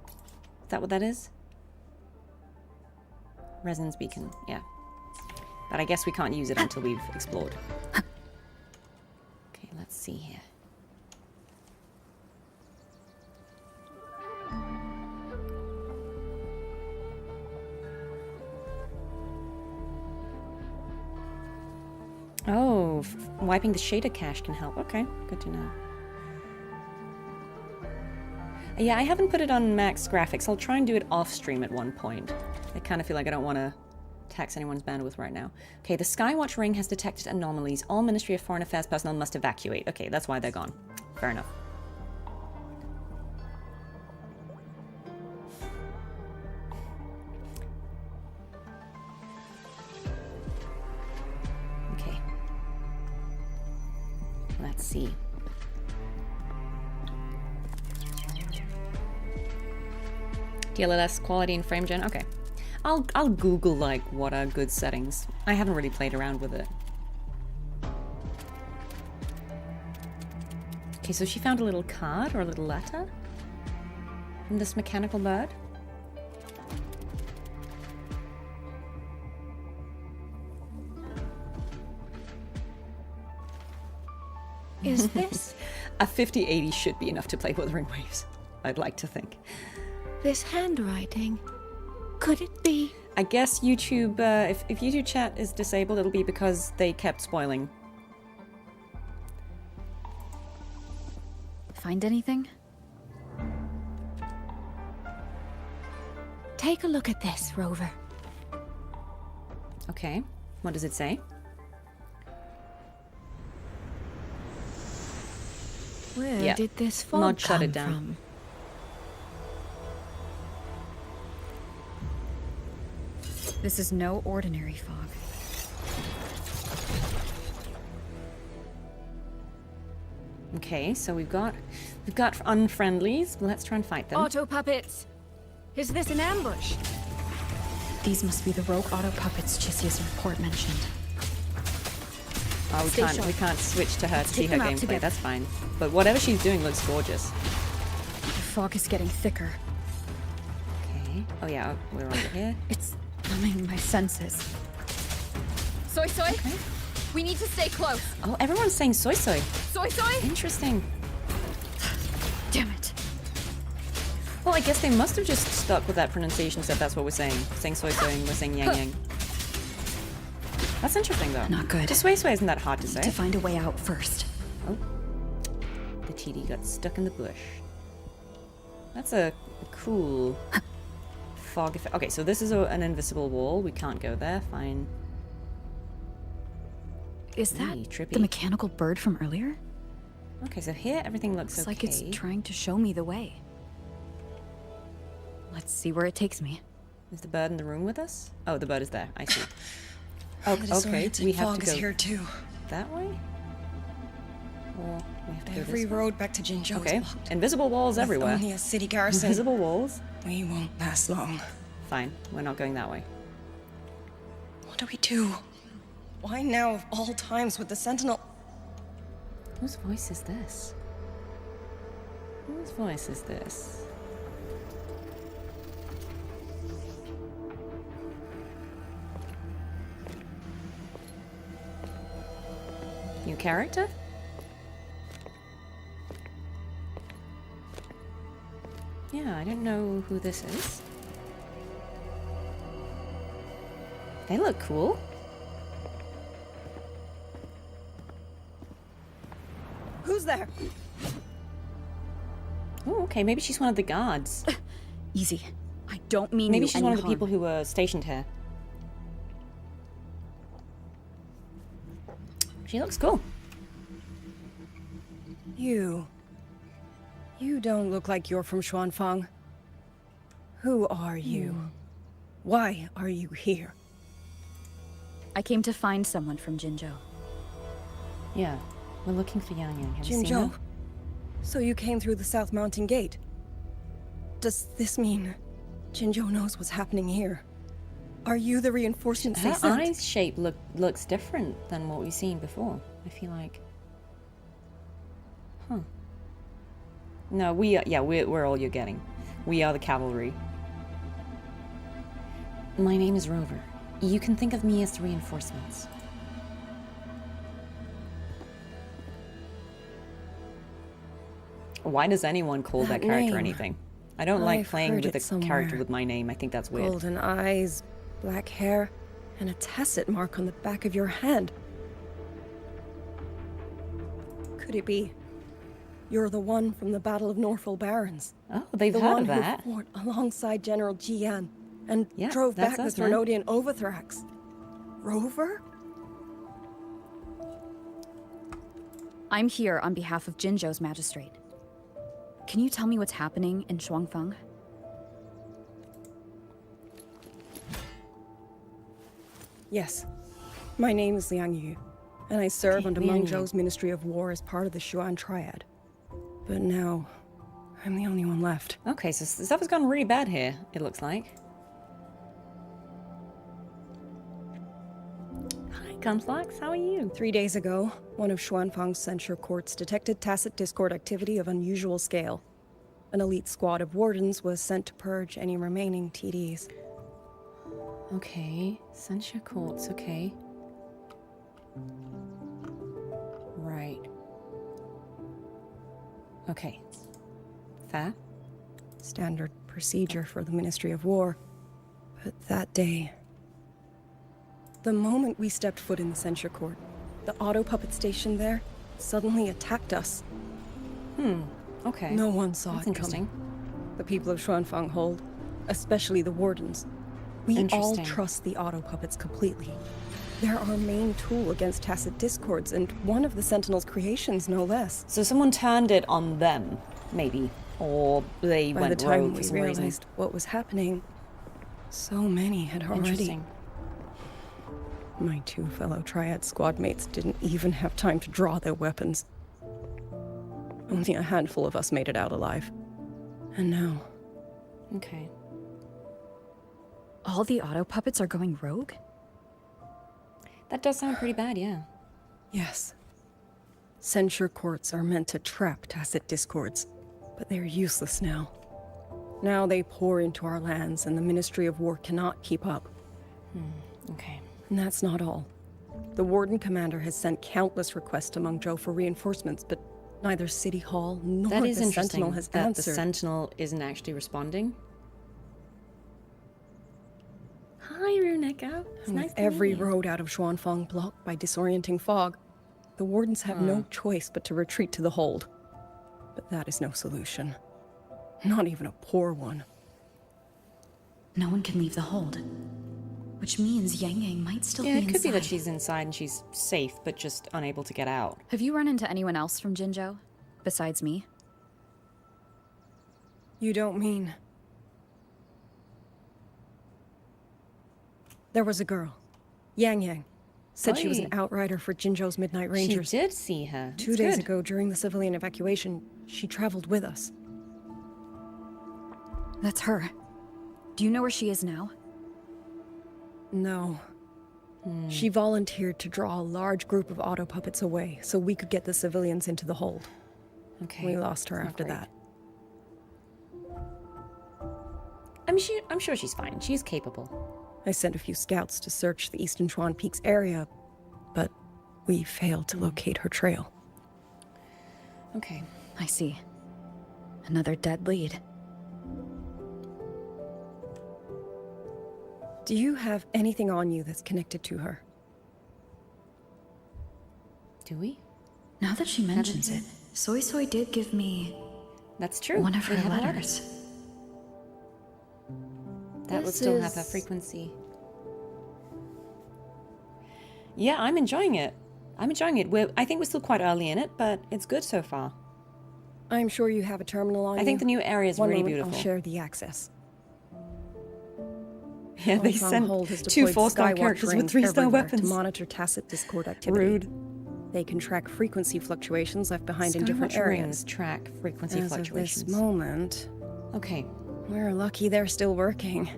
Is that what that is? Resonance beacon, yeah. But I guess we can't use it until we've explored. Okay, let's see here. Oh, wiping the shader cache can help. Okay, good to know. Yeah, I haven't put it on max graphics. I'll try and do it off stream at one point. I kind of feel like I don't want to tax anyone's bandwidth right now. Okay, the Skywatch ring has detected anomalies. All Ministry of Foreign Affairs personnel must evacuate. Okay, that's why they're gone. Fair enough. Okay. Let's see. DLSS quality and frame gen. Okay. I'll Google like what are good settings. I haven't really played around with it. Okay, so she found a little card or a little letter from this mechanical bird. Is this? A 5080 should be enough to play Wuthering Waves, I'd like to think. This handwriting. Could it be? I guess YouTube, if YouTube chat is disabled, it'll be because they kept spoiling. Find anything? Take a look at this, Rover. Okay, what does it say? Where did this fog Mod shut come it down. from? This is no ordinary fog. Okay, so we've got unfriendlies. Let's try and fight them. Auto puppets. Is this an ambush? These must be the rogue auto puppets Chisia's report mentioned. Oh, we can't switch to her to see her gameplay. That's fine. But whatever she's doing looks gorgeous. The fog is getting thicker. Okay. Oh yeah, we're over here. It's numbing my senses. Soy soy? Okay. We need to stay close. Oh, everyone's saying soy soy. Soy soy? Interesting. Damn it. Well, I guess they must have just stuck with that pronunciation, so that's what we're saying. Saying soy soy and we're saying yang yang. That's interesting though. Not good. Just sway sway isn't that hard to say. To find a way out first. Oh. The TD got stuck in the bush. That's a cool fog effect. Okay, so this is an invisible wall. We can't go there. Fine. Is that trippy. the mechanical bird from earlier? Okay, so here everything looks okay. Like it's trying to show me the way. Let's see where it takes me. Is the bird in the room with us? Oh, the bird is there. I see. Oh, The okay. We have fog to go is here too. that way? Or we have to go Every this way? road back to Jinzhou Okay. is blocked. Invisible walls With everywhere. only a city garrison. Invisible walls. We won't last long. Fine. We're not going that way. What do we do? Why now of all times with the Sentinel? Whose voice is this? Whose voice is this? New character? Yeah, I don't know who this is. They look cool. Who's there? Oh, okay. Maybe she's one of the guards. Easy. I don't mean Maybe you she's any one of the harm. people who were stationed here. She looks cool. You don't look like you're from Xuanfang. Who are you? Why are you here? I came to find someone from Jinzhou. Yeah, we're looking for Yang Yang. Have you seen Jinzhou. her? So you came through the South Mountain Gate. Does this mean Jinzhou knows what's happening here? Are you the reinforcements they Her sent? eyes shape looks different than what we've seen before. I feel like. Huh. No, we're all you're getting. We are the cavalry. My name is Rover. You can think of me as the reinforcements. Why does anyone call that character name. anything? I don't like I've playing heard with it a character somewhere. with my name. I think that's weird. Golden eyes, black hair, and a tacit mark on the back of your hand. Could it be you're the one from the Battle of Norfolk Barrens? Oh, they've the heard one of that. who fought alongside General Jian and Yeah, drove that's back the us, man. Thrunodian overthrax. Rover? I'm here on behalf of Jinzhou's magistrate. Can you tell me what's happening in Xuanfang? Yes. My name is Liang Yu, and I serve Okay, under Liang Meng Yu. Zhou's Ministry of War as part of the Xuan Triad. But now, I'm the only one left. Okay, so stuff has gone really bad here, it looks like. Hi, Comflux, how are you? 3 days ago, one of Xuanfang's censure courts detected tacit discord activity of unusual scale. An elite squad of wardens was sent to purge any remaining TDs. Okay, censure courts, okay. Right. Okay. Fair. Standard procedure for the Ministry of War. But that day, the moment we stepped foot in the censure court, the auto puppet station there suddenly attacked us. Okay. No one saw That's it interesting. coming. The people of Xuanfang hold, especially the wardens. We all Interesting. trust the auto puppets completely. They're our main tool against tacit discords, and one of the Sentinel's creations, no less. So someone turned it on them, maybe. Or they By went the time rogue we for some reason. realized what was happening, so many had already. Interesting. My two fellow Triad squad mates didn't even have time to draw their weapons. Only a handful of us made it out alive. And now, Okay. All the auto puppets are going rogue? That does sound pretty bad, yeah. yes. Censure courts are meant to trap tacit discords, but they're useless now. Now they pour into our lands, and the Ministry of War cannot keep up. Okay. And that's not all. The Warden Commander has sent countless requests to Meng Zhou for reinforcements, but neither City Hall nor That is the interesting Sentinel has that answered. the Sentinel isn't actually responding. Hi, Runeko. It's And nice with to every meet you. road out of Xuanfang blocked by disorienting fog, the Wardens have no choice but to retreat to the hold. But that is no solution. Not even a poor one. No one can leave the hold. Which means Yang Yang might still be inside. Yeah, it could be that she's inside and she's safe, but just unable to get out. Have you run into anyone else from Jinzhou, besides me? You don't mean... There was a girl, Yang Yang. Said she was an outrider for Jinzhou's Midnight Rangers. She did see her. 2 days ago, during the civilian evacuation, she traveled with us. That's her. Do you know where she is now? No. She volunteered to draw a large group of auto puppets away so we could get the civilians into the hold. Okay. We lost her after that. I'm sure she's fine. She's capable. I sent a few scouts to search the Eastern Chuan Peaks area, but we failed to locate her trail. Okay. I see. Another dead lead. Do you have anything on you that's connected to her? Do we? Now that she mentions it, Soy Soy did give me... That's true. One of We her have a letter. letters. That would still have her frequency. Yeah, I'm enjoying it. I'm enjoying it. I think we're still quite early in it, but it's good so far. I'm sure you have a terminal on you. I think the new area is really beautiful. I'll share the access. Yeah, they sent 2 4-star characters with 3-star weapons. To monitor tacit Discord activity. Rude. They can track frequency fluctuations left behind in different areas. Track frequency fluctuations. At this moment... Okay. We're lucky they're still working.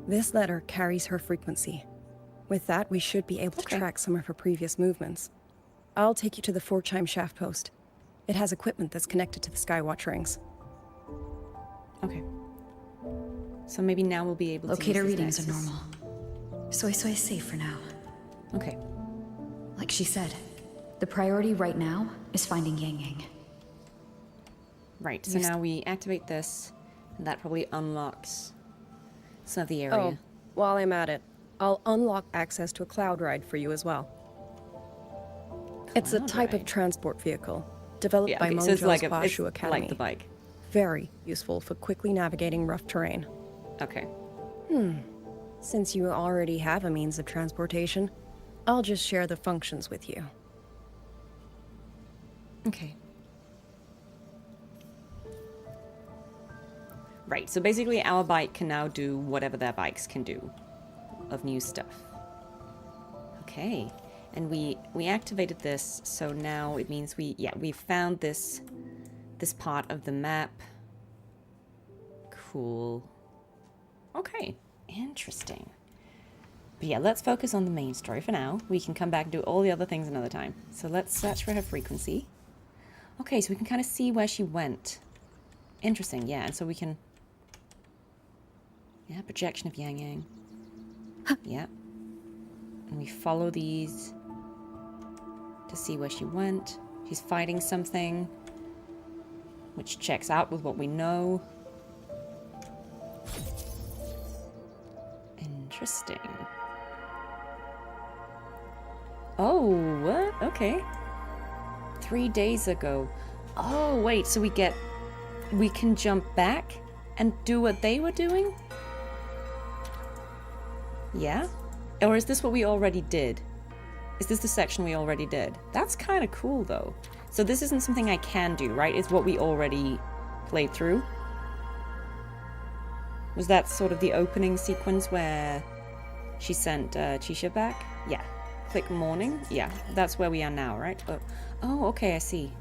This letter carries her frequency. With that, we should be able to track some of her previous movements. I'll take you to the 4-chime shaft post. It has equipment that's connected to the Skywatch rings. Okay. So maybe now we'll be able to Locator use readings this are normal. Soy Soy is safe for now. Okay. Like she said, the priority right now is finding Yang Yang. Right, so now we activate this, and that probably unlocks some of the area. Oh, while I'm at it, I'll unlock access to a cloud ride for you as well. It's a type of transport vehicle, developed by Mengzhou's Bashu Academy. Like the bike. Very useful for quickly navigating rough terrain. Okay. Since you already have a means of transportation, I'll just share the functions with you. Okay. Right, so basically our bike can now do whatever their bikes can do of new stuff. Okay, and we activated this, so now it means we found this part of the map. Cool. Okay, interesting. But yeah, let's focus on the main story for now. We can come back and do all the other things another time. So let's search for her frequency. Okay, so we can kind of see where she went. Interesting, yeah, and so we can... Yeah, projection of Yang Yang. Yeah. And we follow these to see where she went. She's fighting something, which checks out with what we know. Interesting. Oh, what? Okay. 3 days ago. Oh, wait, so we can jump back and do what they were doing? Yeah? Or is this what we already did? Is this the section we already did? That's kind of cool, though. So this isn't something I can do, right? It's what we already played through. Was that sort of the opening sequence where she sent Chisha back? Yeah. Click morning? Yeah, that's where we are now, right? Oh, okay, I see.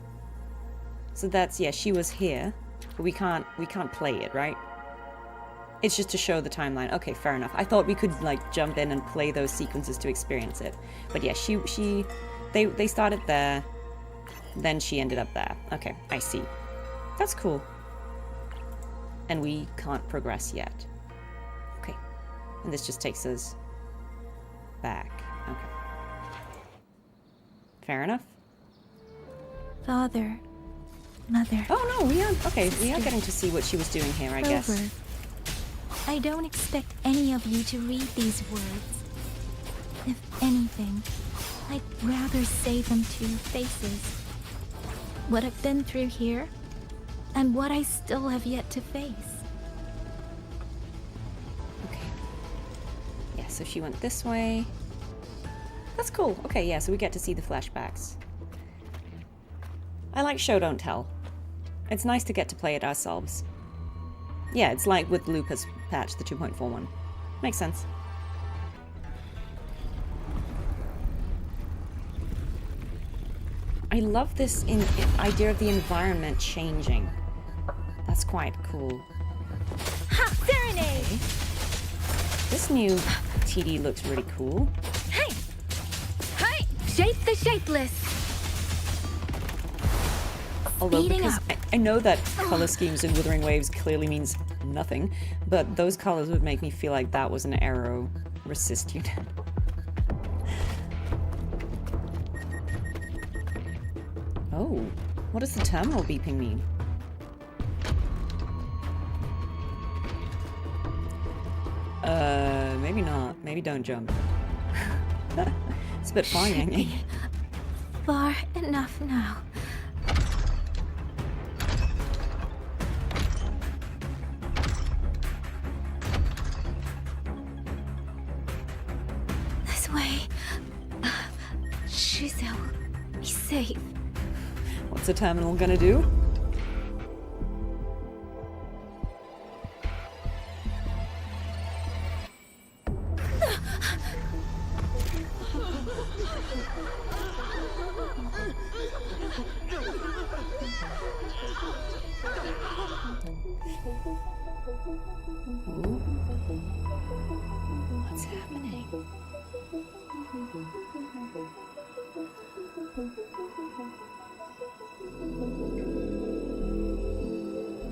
So that's, yeah, she was here, but we can't play it, right? It's just to show the timeline. Okay, fair enough. I thought we could, like, jump in and play those sequences to experience it. But yeah, they started there, then she ended up there. Okay, I see. That's cool. And we can't progress yet. Okay. And this just takes us back. Okay. Fair enough. Father. Mother. Oh no, we are getting to see what she was doing here, I guess. I don't expect any of you to read these words. If anything, I'd rather say them to your faces. What I've been through here, and what I still have yet to face. Okay. Yeah, so she went this way. That's cool. Okay, yeah, so we get to see the flashbacks. I like show don't tell. It's nice to get to play it ourselves. Yeah, it's like with Lupus patch, the 2.41. Makes sense. I love this idea of the environment changing. That's quite cool. Ha! Serenade! Okay. This new TD looks really cool. Hey! Hey! Shape the shapeless! Although, Speeding because up. I know that color schemes in Wuthering Waves clearly means nothing, but those colors would make me feel like that was an arrow resist unit. Oh, what does the terminal beeping mean? Maybe not. Maybe don't jump. It's a bit far, Yang Yang. Far enough now. This way. Shizel, be safe. What's the terminal gonna do? What's happening?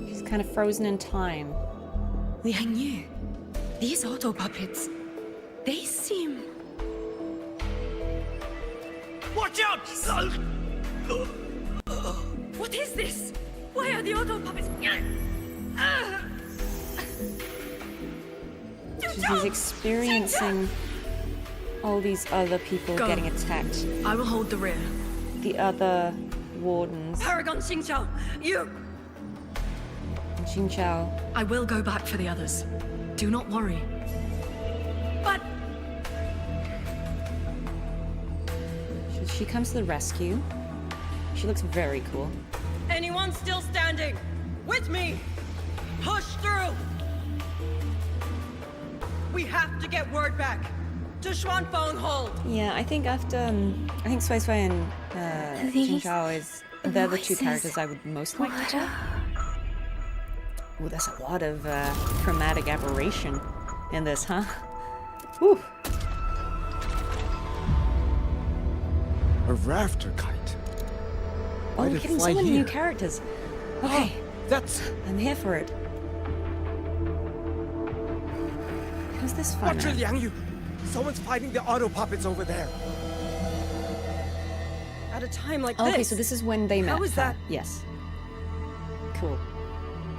She's kind of frozen in time. Liang Yu, these auto puppets, they seem... Watch out! What is this? Why are the auto puppets... She's experiencing all these other people Go. getting attacked. I will hold the rear. The other wardens. Paragon Xingqiao, you... Xingqiao. I will go back for the others. Do not worry. But... She comes to the rescue. She looks very cool. Anyone still standing? With me! Push through! We have to get word back. To Xuanfeng Hold! Yeah, I think after I think Sui Sui and Xingqiao they're the two characters I would most like to play. Ooh, there's a lot of chromatic aberration in this, huh? Whew. A rafter kite. Oh, we're getting so many new characters. Okay. That's... I'm here for it. Who's this fun? Watch Liang Yu! Someone's fighting the auto puppets over there. At a time like Okay, this... so this is when they met. How is that? Yes. Cool.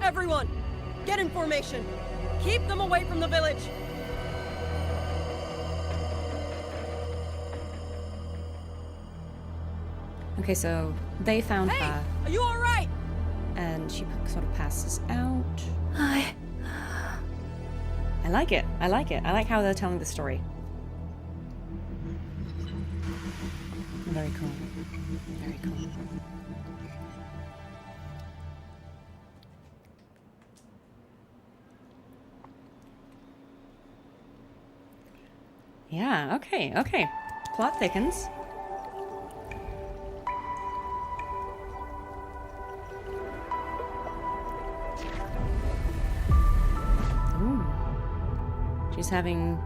Everyone, get in formation. Keep them away from the village. Okay, so they found her. Are you all right? And she sort of passes out. I like it. I like it. I like how they're telling the story. Very cool. Very cool. Yeah, okay, okay. Plot thickens. Ooh. She's having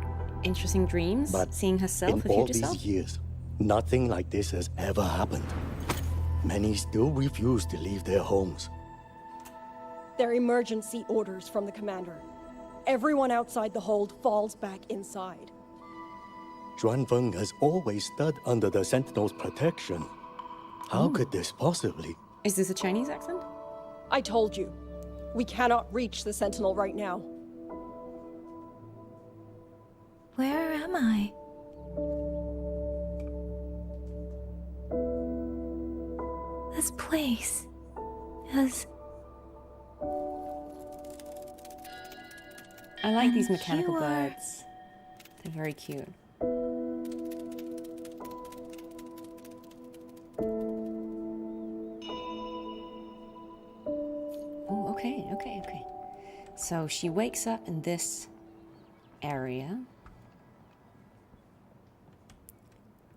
interesting dreams, But seeing herself, her in all future self. these years, nothing like this has ever happened. Many still refuse to leave their homes. They're emergency orders from the commander. Everyone outside the hold falls back inside. Xuanfeng has always stood under the Sentinel's protection. How could this possibly? Is this a Chinese accent? I told you, we cannot reach the Sentinel right now. Where am I? This place is I like these And mechanical you are- birds. They're very cute. Oh, okay. So she wakes up in this area.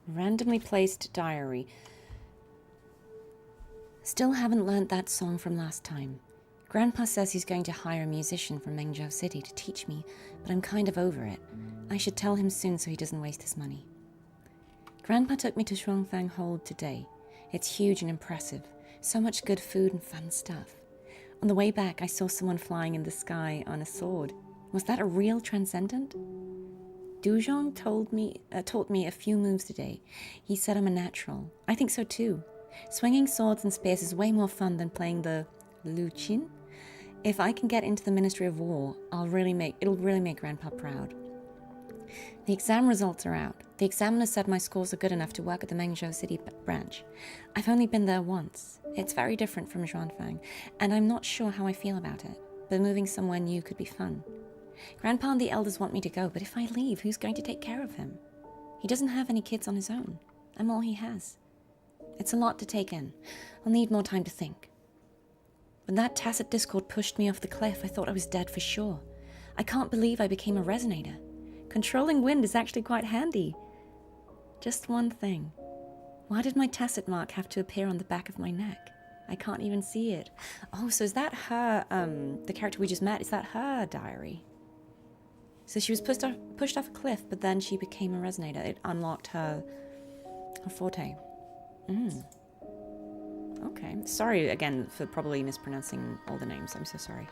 Randomly placed diary. Still haven't learnt that song from last time. Grandpa says he's going to hire a musician from Mengzhou City to teach me, but I'm kind of over it. I should tell him soon so he doesn't waste his money. Grandpa took me to Shuangfang Hold today. It's huge and impressive. So much good food and fun stuff. On the way back, I saw someone flying in the sky on a sword. Was that a real transcendent? Duzhong taught me a few moves today. He said I'm a natural. I think so too. Swinging swords and spears is way more fun than playing the Luchin. If I can get into the Ministry of War, it'll really make Grandpa proud. The exam results are out. The examiner said my scores are good enough to work at the Mengzhou City branch. I've only been there once. It's very different from Xuanfang, and I'm not sure how I feel about it, but moving somewhere new could be fun. Grandpa and the elders want me to go, but if I leave, who's going to take care of him? He doesn't have any kids on his own. I'm all he has. It's a lot to take in. I'll need more time to think. When that tacit discord pushed me off the cliff, I thought I was dead for sure. I can't believe I became a resonator. Controlling wind is actually quite handy. Just one thing. Why did my tacit mark have to appear on the back of my neck? I can't even see it. Oh, so is that her, the character we just met, is that her diary? So she was pushed off a cliff, but then she became a resonator. It unlocked her forte. Okay. Sorry again for probably mispronouncing all the names. I'm so sorry.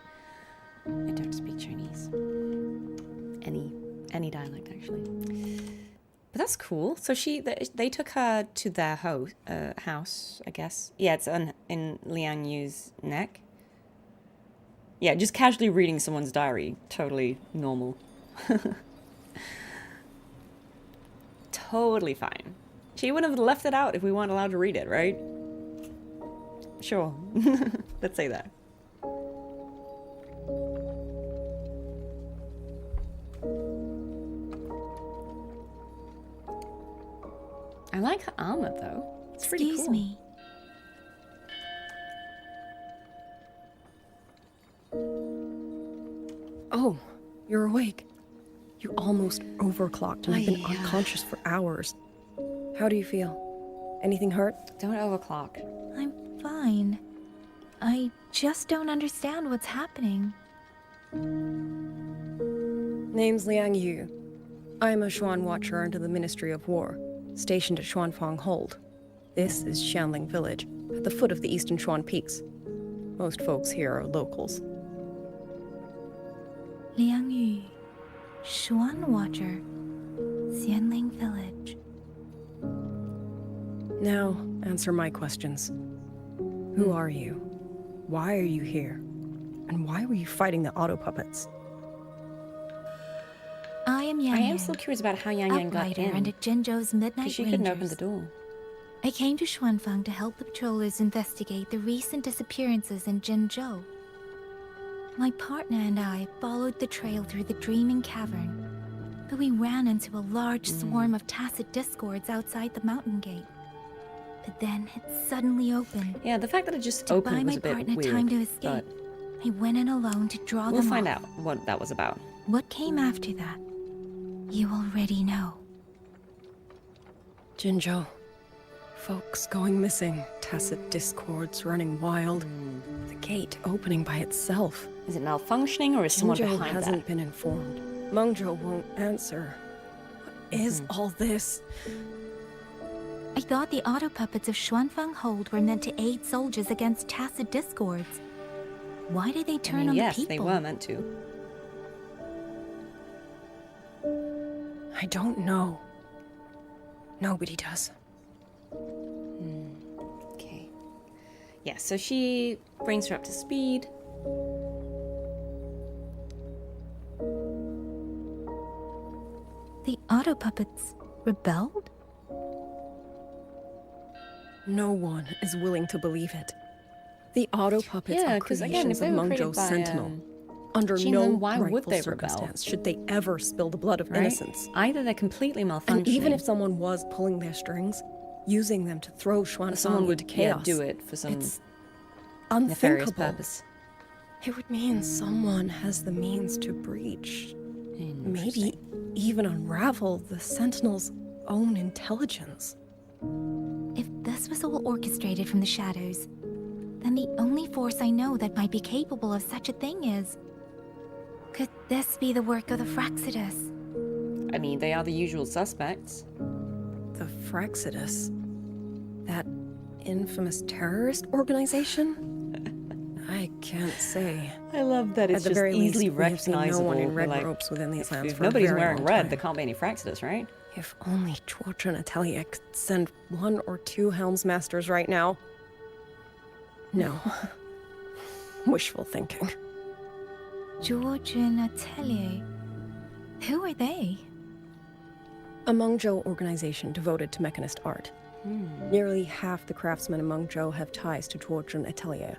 I don't speak Chinese. Any dialect, actually. But that's cool. So they took her to their house, I guess. Yeah, it's in Liang Yu's neck. Yeah, just casually reading someone's diary. Totally normal. Totally fine. She wouldn't have left it out if we weren't allowed to read it, right? Sure. Let's say that. I like her armor, though. It's pretty cool. Excuse me. Oh, you're awake. You almost overclocked and I've been unconscious for hours. How do you feel? Anything hurt? Don't overclock. I'm fine. I just don't understand what's happening. Name's Liang Yu. I'm a Xuan Watcher under the Ministry of War, stationed at Xuanfang Hold. This is Xianling Village, at the foot of the Eastern Xuan Peaks. Most folks here are locals. Liang Yu, Xuan Watcher, Xianling Village. Now, answer my questions. Who are you? Why are you here? And why were you fighting the auto puppets? I am Yang. I am still curious about how Yang Yang got in. And at Jinzhou's Midnight Because she couldn't open Rangers. the door. I came to Xuanfang to help the patrollers investigate the recent disappearances in Jinzhou. My partner and I followed the trail through the Dreaming Cavern, but we ran into a large swarm of tacit discords outside the mountain gate. But then it suddenly opened. Yeah, the fact that it just to opened buy was my a bit partner weird. time to escape. I went in alone to draw We'll them find off. out what that was about. What came after that? You already know. Jinzhou. Folks going missing. Tacit discords running wild. The gate opening by itself. Is it malfunctioning or is someone Jinzhou behind hasn't that? been informed. Mengzhou won't answer. What is all this? I thought the auto puppets of Xuanfang Hold were meant to aid soldiers against tacit discords. Why did they turn on yes, the people? they were meant to. I don't know. Nobody does. Okay. Yeah, so she brings her up to speed. The auto puppets rebelled? No one is willing to believe it. The auto puppets Yeah, are 'cause again, if creations they of were created Mengzhou's by, Sentinel. Under Gee, no then why would rightful they rebel? circumstance should they ever spill the blood of Right? innocents. Either they're completely malfunctioning. And even if someone was pulling their strings, using them to throw Xuanfang someone would into chaos, do it for some it's nefarious unthinkable. purpose. It would mean someone has the means to breach, maybe even unravel the Sentinel's own intelligence. If this was all orchestrated from the shadows, then the only force I know that might be capable of such a thing is... Could this be the work of the Fraxidus? I mean, they are the usual suspects. The Fraxidus? That infamous terrorist organization? I can't say. I love that it's At the just very easily least, we have seen recognizable. no one in red Like, robes within these lands if for a nobody's very wearing long red, time. there can't be any Fraxidus, right? If only Georgia and Atelier could send 1 or 2 Helmsmasters right now. No. Wishful thinking. George and Atelier. Who are they? A Mengzhou organization devoted to mechanist art. Nearly half the craftsmen in Mengzhou have ties to George and Atelier.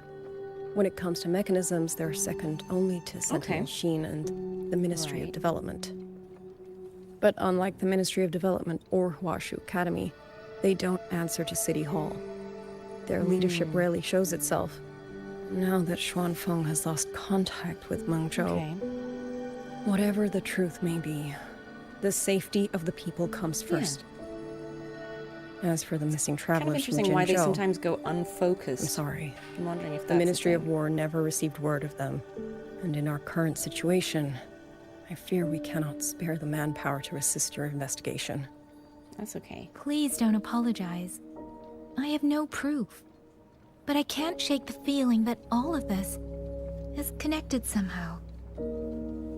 When it comes to mechanisms, they're second only to Sentinel Sheen and the Ministry of Development. But unlike the Ministry of Development or Huashu Academy, they don't answer to City Hall. Their leadership rarely shows itself. Now that Xuanfeng has lost contact with Mengzhou, whatever the truth may be, the safety of the people comes first. As for the missing Kind of travelers from interesting why they Jinzhou, sometimes go unfocused. I'm sorry. I'm wondering if that's The Ministry thing. of War never received word of them. And in our current situation, I fear we cannot spare the manpower to assist your investigation. That's okay. Please don't apologize. I have no proof. But I can't shake the feeling that all of this is connected somehow.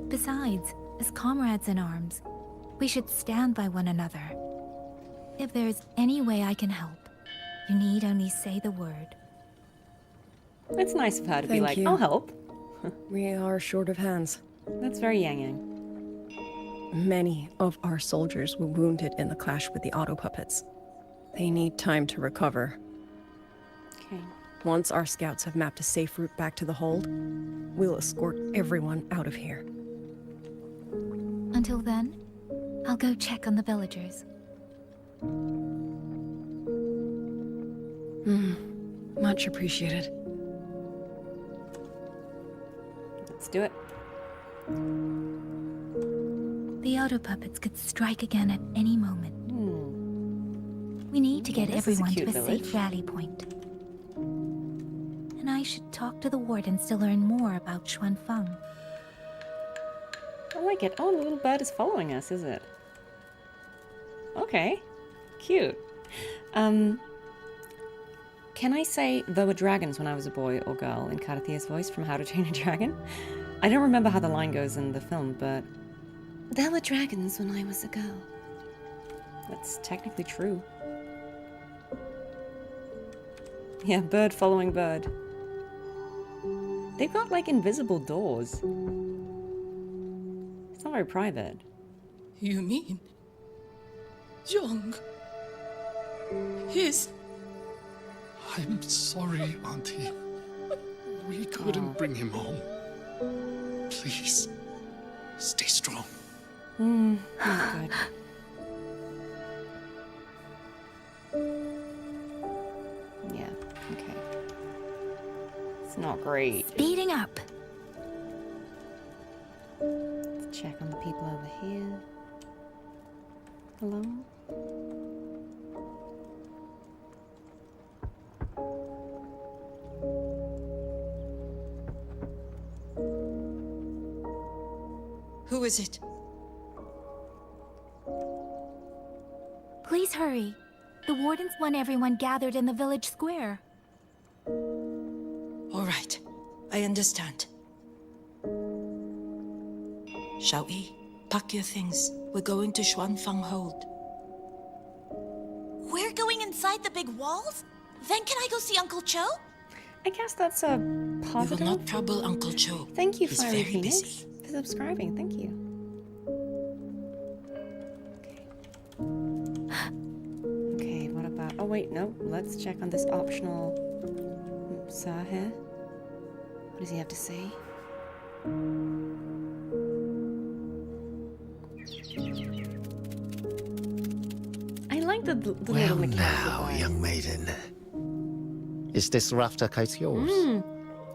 Besides, as comrades in arms, we should stand by one another. If there's any way I can help, you need only say the word. It's nice of her to be Thank like, you. I'll help. We are short of hands. That's very Yang. Many of our soldiers were wounded in the clash with the auto puppets. They need time to recover. Okay. Once our scouts have mapped a safe route back to the hold, we'll escort everyone out of here. Until then, I'll go check on the villagers. Much appreciated. Let's do it. The auto puppets could strike again at any moment. We need to get This is a everyone to cute a village. safe rally point. And I should talk to the wardens to learn more about Xuanfeng. I like it. Oh, the little bird is following us, is it? Okay. Cute. Can I say there were dragons when I was a boy or girl in Cartethia's voice from How to Train a Dragon? I don't remember how the line goes in the film, but there were dragons when I was a girl. That's technically true. Yeah, bird following bird. They've got like invisible doors. It's not very private. You mean... Young? He's... I'm sorry, Auntie. We couldn't bring him home. Please, stay strong. Not good. Yeah, okay. It's not great. Speeding up. Let's check on the people over here. Hello? Who is it? Please hurry. The wardens want everyone gathered in the village square. All right, I understand. Shall we? Pack your things. We're going to Xuanfeng Hold. We're going inside the big walls? Then can I go see Uncle Cho? I guess that's a positive. We will not trouble Uncle Cho. Thank you, He's Fiery very Phoenix, busy. for subscribing. Thank you. Okay, what about... Oh, wait, no. Let's check on this optional... Sir here. What does he have to say? I like the little Well mechanical now, vibe. young maiden. Is this rafter kite yours?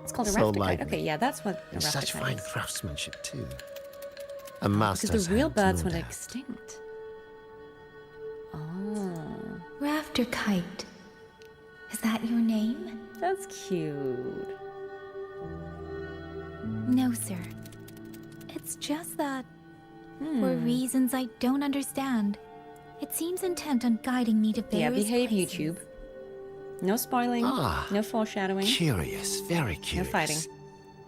It's called a So rafter kite. lively. Okay, yeah, that's what a And rafter such kite fine is. craftsmanship too. A Because master's the real hand, birds no went doubt. extinct. Oh, Rafter Kite. Is that your name? that's cute. No, sir. It's just that, for reasons I don't understand, it seems intent on guiding me to Yeah, various behave, places. YouTube. No spoiling. Ah, No foreshadowing. Curious, very curious. No fighting.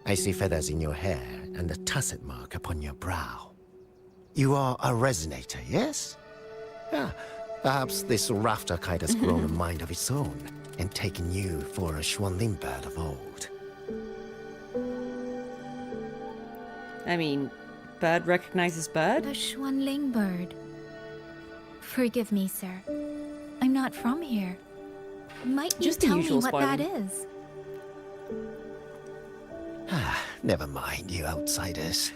I see feathers in your hair and a tacet mark upon your brow. You are a resonator, yes? Yeah, perhaps this rafter kite has grown a mind of its own and taken you for a Xuanling bird of old. I mean, bird recognizes bird? A Xuanling bird. Forgive me, sir. I'm not from here. Might you Just the tell me usual what that spoiling. is? Never mind, you outsiders.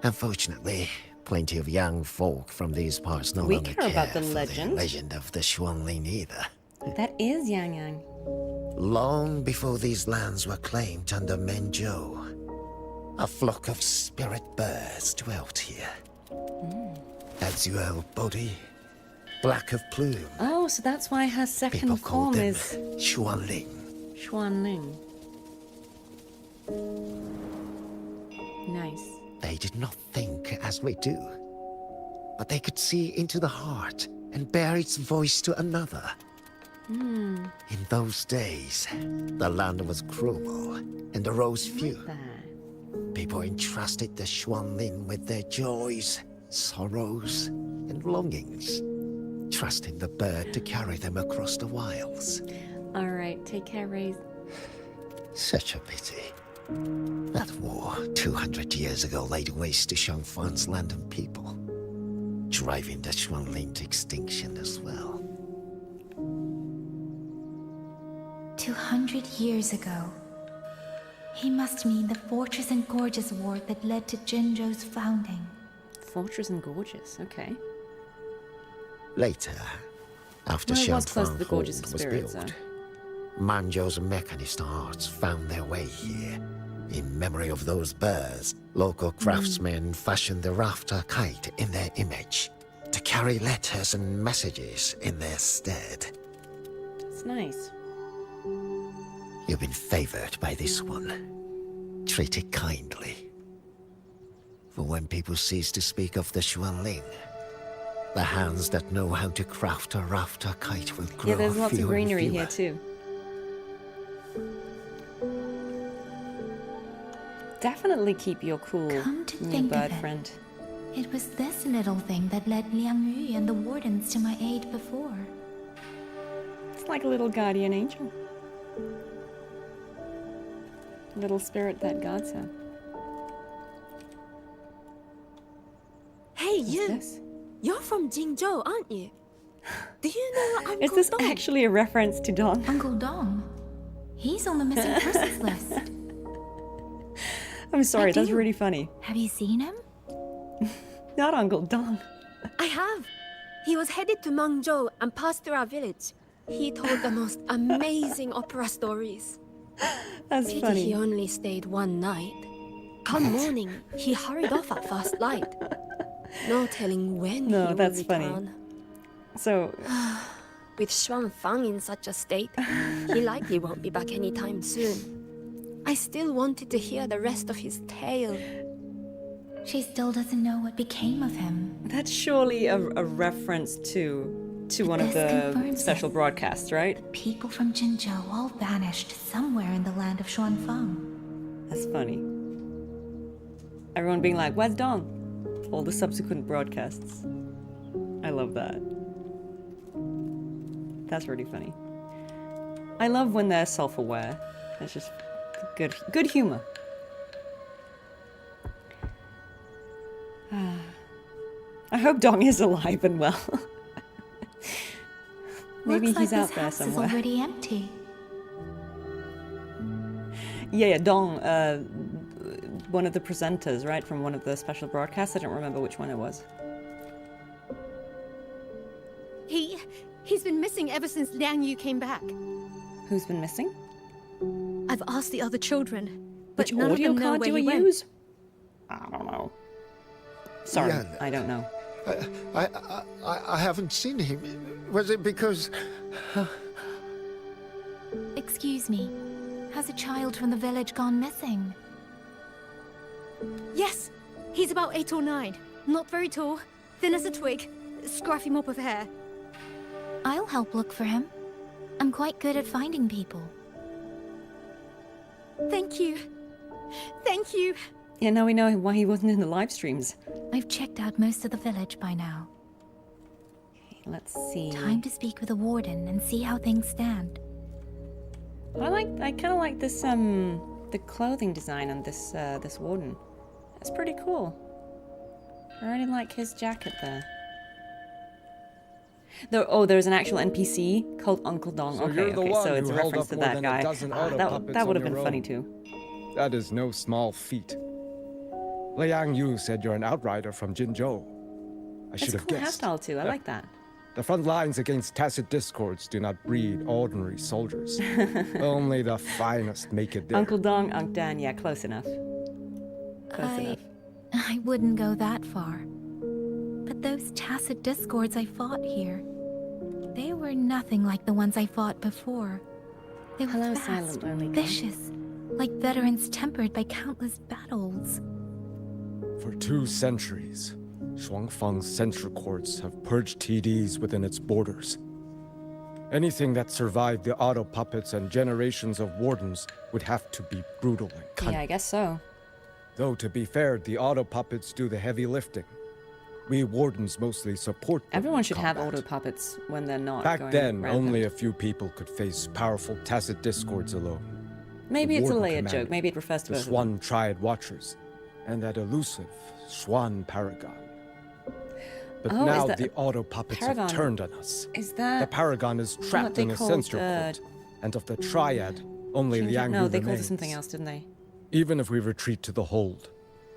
Unfortunately, plenty of young folk from these parts no We longer care about the for legend. the legend of the Xuanling either. That is Yang Yang. Long before these lands were claimed under Menjo, a flock of spirit birds dwelt here. Azure body, black of plume. Oh, so that's why her second People called form them is Xuanling. Xuanling. Nice. They did not think as we do, but they could see into the heart and bear its voice to another. In those days, the land was cruel and the roads few. People entrusted the Xuanling with their joys, sorrows, and longings, trusting the bird to carry them across the wilds. All right, take care, Raze. Such a pity. That war 200 years ago laid waste to Shangfan's land and people, driving the Xuanling to extinction as well. 200 years ago. He must mean the Fortress and Gorges War that led to Jinzhou's founding. Fortress and Gorges, okay. Later, after Well, it was close to Shangfang the Gorges of Hold was Spirits, built, so. Manzhou's mechanist arts found their way here. In memory of those birds, local craftsmen fashioned the rafter kite in their image to carry letters and messages in their stead. It's nice. You've been favored by this one. Treat it kindly. For when people cease to speak of the Xuanling, the hands that know how to craft a rafter kite will grow Yeah, there's lots of fewer and greenery fewer. here too. Definitely keep your cool Come to new think of bird it. friend. It was this little thing that led Liang Yu and the wardens to my aid before. It's like a little guardian angel. Little spirit that guards her. Hey, What's you! this? You're from Jingzhou, aren't you? Do you know Uncle Is this Dong? actually a reference to Dong? Uncle Dong? He's on the missing persons list. I'm sorry, I that's do. really funny. Have you seen him? Not Uncle Dong. I have. He was headed to Mangzhou and passed through our village. He told the most amazing opera stories. That's Pity funny. he only stayed one night. Come morning, he hurried off at first light. No telling when No, he will that's funny. return. So, With Xuanfang in such a state, he likely won't be back anytime soon. I still wanted to hear the rest of his tale. She still doesn't know what became of him. that's surely a reference to one of This the confirms special it. broadcasts, right? People from Jinzhou all vanished somewhere in the land of Xuanfang. That's funny. Everyone being like, where's Dong? All the subsequent broadcasts. I love that. That's really funny. I love when they're self-aware. It's just good humor. I hope Dong is alive and well. Maybe Looks he's like out this there house somewhere. is already empty. Yeah, Dong, one of the presenters, right, from one of the special broadcasts. I don't remember which one it was. He's been missing ever since Liang Yu came back. Who's been missing? I've asked the other children, but Which none audio of them know card where do he we went. use? I don't know. Sorry, Yan, I don't know. I haven't seen him. Was it because... Excuse me. Has a child from the village gone missing? Yes, he's about 8 or 9. Not very tall, thin as a twig, scruffy mop of hair. I'll help look for him. I'm quite good at finding people. Thank you. Thank you. Yeah, now we know why he wasn't in the live streams. I've checked out most of the village by now. Okay, let's see. Time to speak with the warden and see how things stand. I kind of like this the clothing design on this this warden. That's pretty cool. I really like his jacket there. There's an actual NPC called Uncle Dong. So you're the one so it's who a held reference up to more that than guy. a dozen auto puppets That would have on been your funny own. too. That is no small feat. Liang Yu said you're an outrider from Jinzhou. I That's should a have cool guessed. hairstyle too. I like that. The front lines against tacit discords do not breed ordinary soldiers. Only the finest make it there. Uncle Dong, Unc Dan, yeah, close enough. Close enough. I wouldn't go that far. But those tacit discords I fought here, they were nothing like the ones I fought before. They were Hello, fast, silent only. vicious, like veterans tempered by countless battles. For 2 centuries, Shuangfang's central courts have purged TDs within its borders. Anything that survived the auto puppets and generations of wardens would have to be brutal and cunning. Yeah, I guess so. Though, to be fair, the auto puppets do the heavy lifting. We wardens mostly support them Everyone in should have combat. auto puppets when they're not Back going then, rampant. only a few people could face powerful tacit discords alone. Maybe The it's a warden layered commander, joke. Maybe it refers to the both of them. Swan Triad Watchers, and that elusive Swan Paragon. But Oh, is now that the a auto puppets Paragon? have turned on us. Is that The Paragon is trapped they in a called, censor court, and of the Triad, only Liang Yu No, they called it remains. something else, didn't they? Even if we retreat to the hold,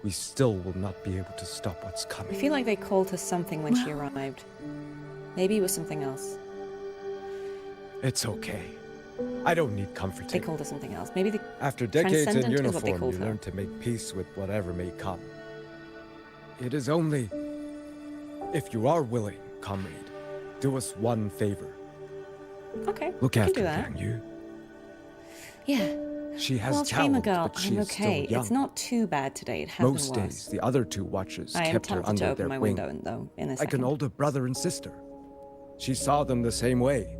we still will not be able to stop what's I coming. feel like they called her something when she arrived. Maybe it was something else. It's okay. I don't need comforting. They called her something else. Maybe the After decades in Transcendent is what they uniform, called you her. learn to make peace with whatever may come. It is only... If you are willing, comrade, do us one favor. Okay, Look I can after do that. Liang Yu. Yeah. She has Well, Gamer talent, Girl, but she I'm is okay. still young. It's not too bad today. It has Most been worse. days, the other 2 watchers I am kept her tempted to under open their my wing. window, though, in a Like second. an older brother and sister. She saw them the same way.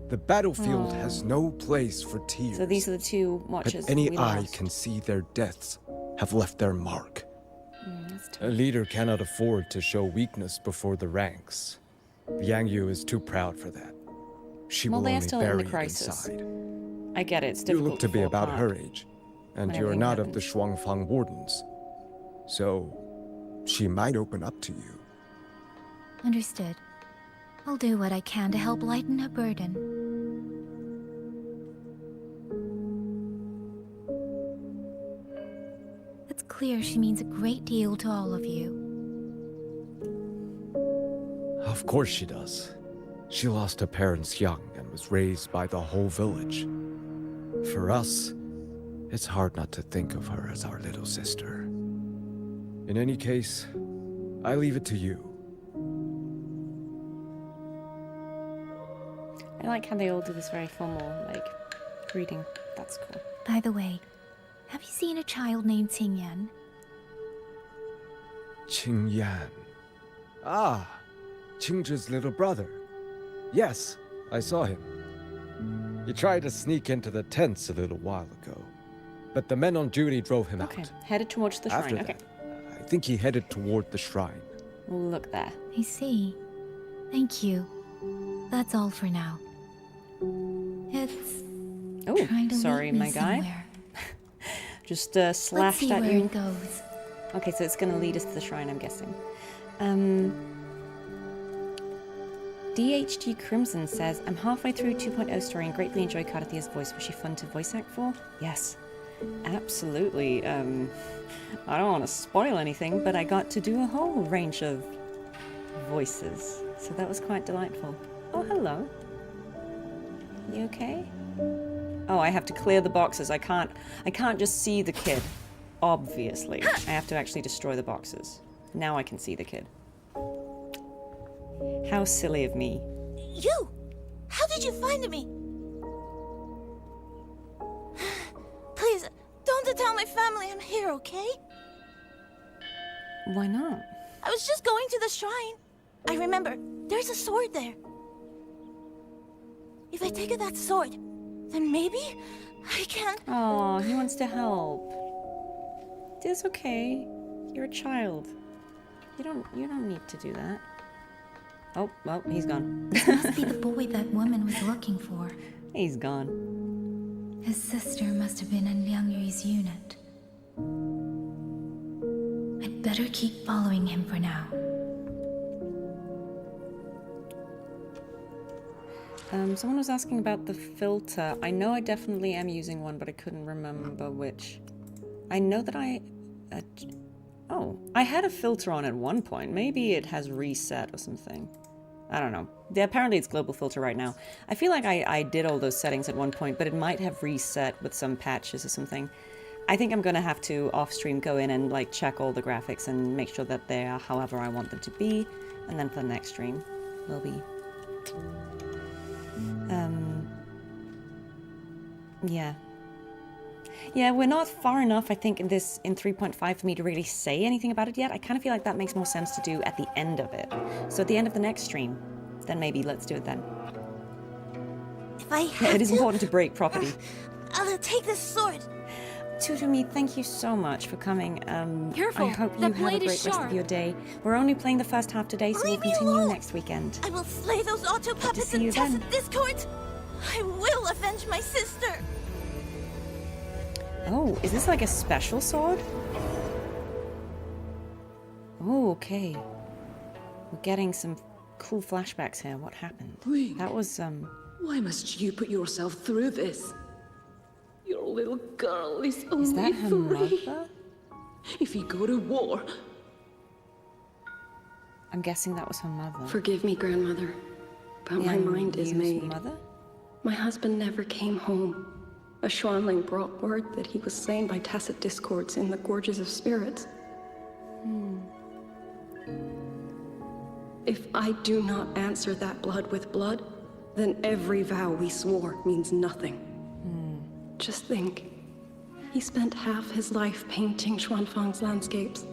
The battlefield has no place for tears. So these are the 2 watchers But any we eye lost. can see their deaths have left their mark. That's A leader cannot afford to show weakness before the ranks. Liang Yu is too proud for that. She Well, will they are only still in the bury it crisis. inside. I get it. It's You difficult look to be fall about apart. her age, and when you're everything not of the happens. Shuangfang wardens. So, she might open up to you. Understood. I'll do what I can to help lighten her burden. It's clear she means a great deal to all of you. Of course she does. She lost her parents young and was raised by the whole village. For us, it's hard not to think of her as our little sister. In any case, I leave it to you. I like how they all do this very formal, like, greeting. That's cool. By the way, have you seen a child named Qingyan? Qing Yan. Ah, Qingzhi's little brother. Yes, I saw him. He tried to sneak into the tents a little while ago, but the men on duty drove him Okay, out. headed towards the shrine. After Okay. that, I think he headed toward the shrine. Look there. I see. Thank you. That's all for now. It's Oh, trying to sorry, lead me my guy. somewhere. Just Let's slashed see at where you. it goes. Okay, so it's gonna lead us to the shrine, I'm guessing. DHG Crimson says, I'm halfway through 2.0 story and greatly enjoy Cartethia's voice. Was she fun to voice act for? Yes. Absolutely. I don't want to spoil anything, but I got to do a whole range of voices, so that was quite delightful. Oh, hello. You okay? Oh, I have to clear the boxes. I can't just see the kid. Obviously. I have to actually destroy the boxes. Now I can see the kid. How silly of me. You! How did you find me? Please, don't tell my family I'm here, okay? Why not? I was just going to the shrine. I remember, there's a sword there. If I take that sword, then maybe I can... Oh, he wants to help. It's okay. You're a child. You don't need to do that. Oh, well, he's gone. This must be the boy that woman was looking for. He's gone. His sister must have been in Liang Yui's unit. I'd better keep following him for now. Someone was asking about the filter. I know I definitely am using one, but I couldn't remember which. I know that oh, I had a filter on at one point. Maybe it has reset or something. I don't know. Yeah, apparently it's global filter right now. I feel like I did all those settings at one point, but it might have reset with some patches or something. I think I'm gonna have to off-stream go in and like check all the graphics and make sure that they are however I want them to be, and then for the next stream will be. Yeah. Yeah, we're not far enough, I think, in 3.5 for me to really say anything about it yet. I kind of feel like that makes more sense to do at the end of it. So at the end of the next stream, then maybe let's do it then. If I have it is important to break property. I'll take this sword. Tutumi, thank you so much for coming. Careful, I hope you have a great rest of your day. We're only playing the first half today, so we'll continue next weekend. I will slay those auto puppets and test discord. I will avenge my sister. Oh, is this like a special sword? Oh, okay. We're getting some cool flashbacks here. What happened? Wait. That was, Why must you put yourself through this? Your little girl is only Is that her 3. mother? If you go to war... I'm guessing that was her mother. Forgive me, grandmother, but my mind is made. Mother? My husband never came home. A Xuanling brought word that he was slain by tacit discords in the Gorges of Spirits. If I do not answer that blood with blood, then every vow we swore means nothing. Just think, he spent half his life painting Xuanfang's landscapes.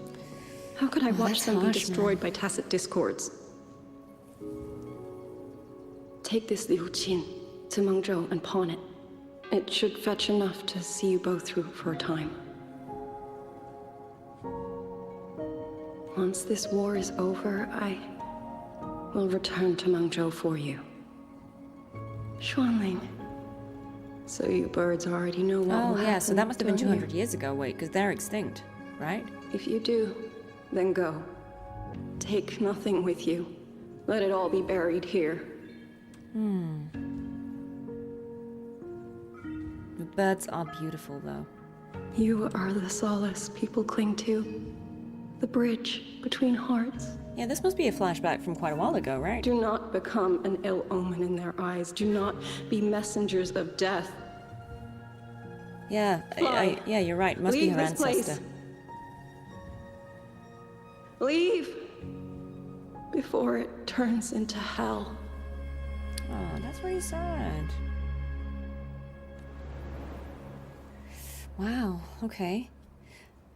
How could I watch them be destroyed by tacit discords? Take this Liu Qin to Mengzhou and pawn it. It should fetch enough to see you both through for a time. Once this war is over, I will return to Mengzhou for you. Xuanling. So you birds already know what will happen. Oh yeah, so that must have been don't 200 you? years ago, wait, because they're extinct, right? If you do, then go. Take nothing with you. Let it all be buried here. The birds are beautiful, though. You are the solace people cling to. The bridge between hearts. Yeah, this must be a flashback from quite a while ago, right? Do not become an ill omen in their eyes. Do not be messengers of death. Yeah, yeah, you're right. It must Leave be her this ancestor. place. Leave before it turns into hell. Oh, that's very sad. Wow, okay.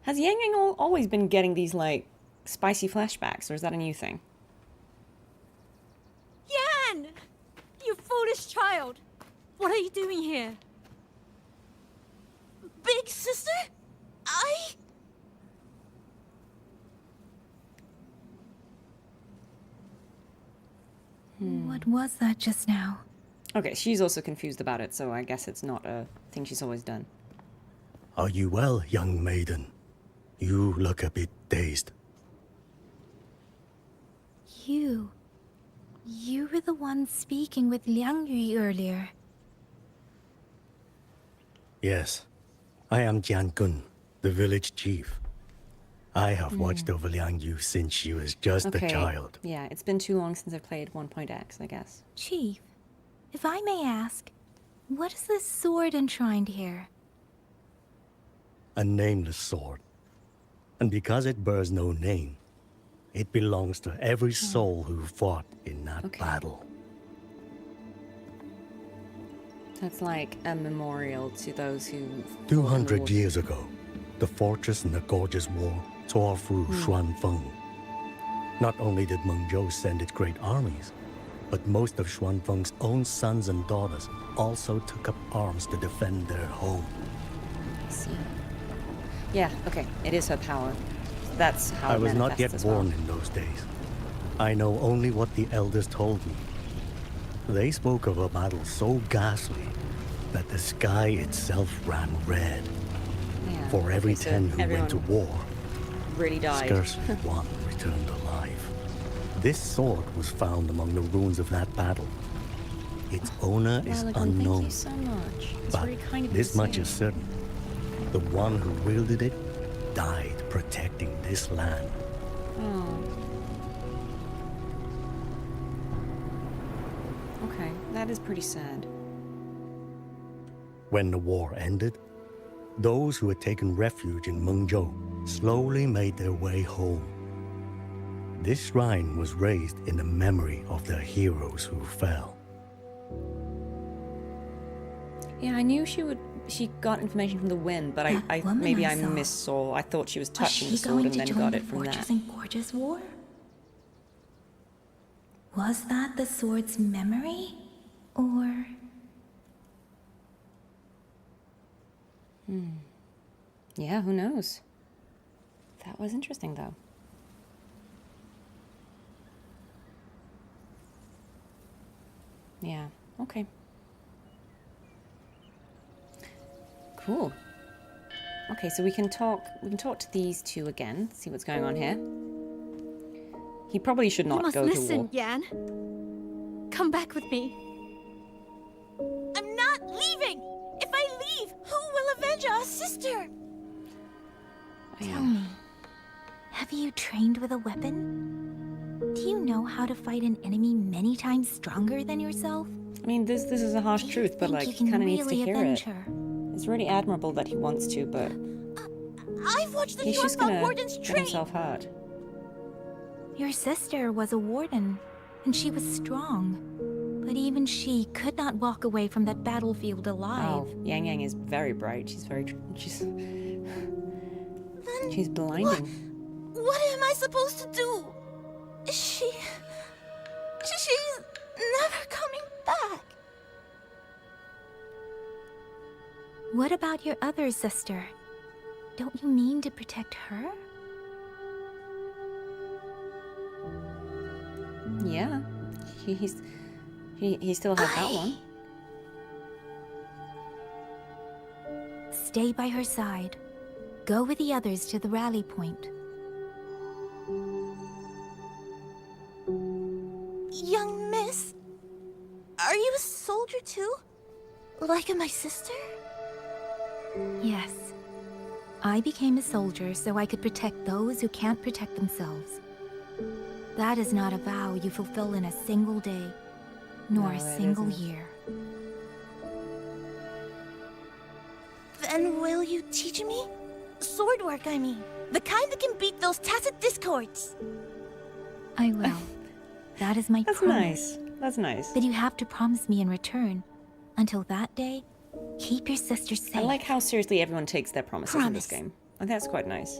Has Yang Yang always been getting these, like, spicy flashbacks, or is that a new thing? Yan! You foolish child! What are you doing here? Big sister? What was that just now? Okay, she's also confused about it, so I guess it's not a thing she's always done. Are you well, young maiden? You look a bit dazed. You were the one speaking with Liang Yui earlier. Yes. I am Jian Kun, the village chief. I have watched over Liang Yu since she was just a child. Yeah, it's been too long since I've played 1.x, I guess. Chief, if I may ask, what is this sword enshrined here? A nameless sword. And because it bears no name, it belongs to every soul who fought in that battle. That's like a memorial to those who... 200 years ago, the fortress in the Gorgeous War tore through Xuanfeng. Not only did Mengzhou send its great armies, but most of Xuanfeng's own sons and daughters also took up arms to defend their home. I see. Yeah, okay, it is her power. That's how I it was not yet manifests as born well. in those days. I know only what the elders told me. They spoke of a battle so ghastly that the sky itself ran red. Yeah, For every so 10 who went to war, really died. scarcely one returned alive. This sword was found among the ruins of that battle. Its owner is unknown. Thank you so much. It's But very kind of you this to much say. is certain. The one who wielded it died protecting this land. Oh. Okay, that is pretty sad. When the war ended, those who had taken refuge in Mengzhou slowly made their way home. This shrine was raised in the memory of the heroes who fell. Yeah, I knew she got information from the wind, but I maybe I missaw. I thought she was touching the sword and then got it from that. Fortress and Gorgeous War? Was that the sword's memory? Or... Yeah, who knows? That was interesting, though. Yeah, okay. Cool. Okay, so we can talk to these two again, see what's going on here. He probably should not go to war. You must listen, Yan. Come back with me. I'm not leaving! If I leave, who will avenge our sister? Tell me, have you trained with a weapon? Do you know how to fight an enemy many times stronger than yourself? I mean, this is a harsh truth, but like, he kind of needs to hear it. Her? It's really admirable that he wants to, but I've watched the he's just gonna wardens get train. himself hurt. Your sister was a warden, and she was strong. But even she could not walk away from that battlefield alive. Oh, Yang Yang is very bright. She's she's blinding. What am I supposed to do? She's never coming back. What about your other sister? Don't you mean to protect her? Yeah, he still has that one. Stay by her side. Go with the others to the rally point. Young miss, are you a soldier too? Like my sister? Yes. I became a soldier so I could protect those who can't protect themselves. That is not a vow you fulfill in a single day, nor No, a it single isn't. year. Then will you teach me? Sword work, I mean. The kind that can beat those tacit discords. I will. That is my That's promise. nice. That's nice. But you have to promise me in return. Until that day, keep your sister safe. I like how seriously everyone takes their promises in this Promise. game. I think that's quite nice.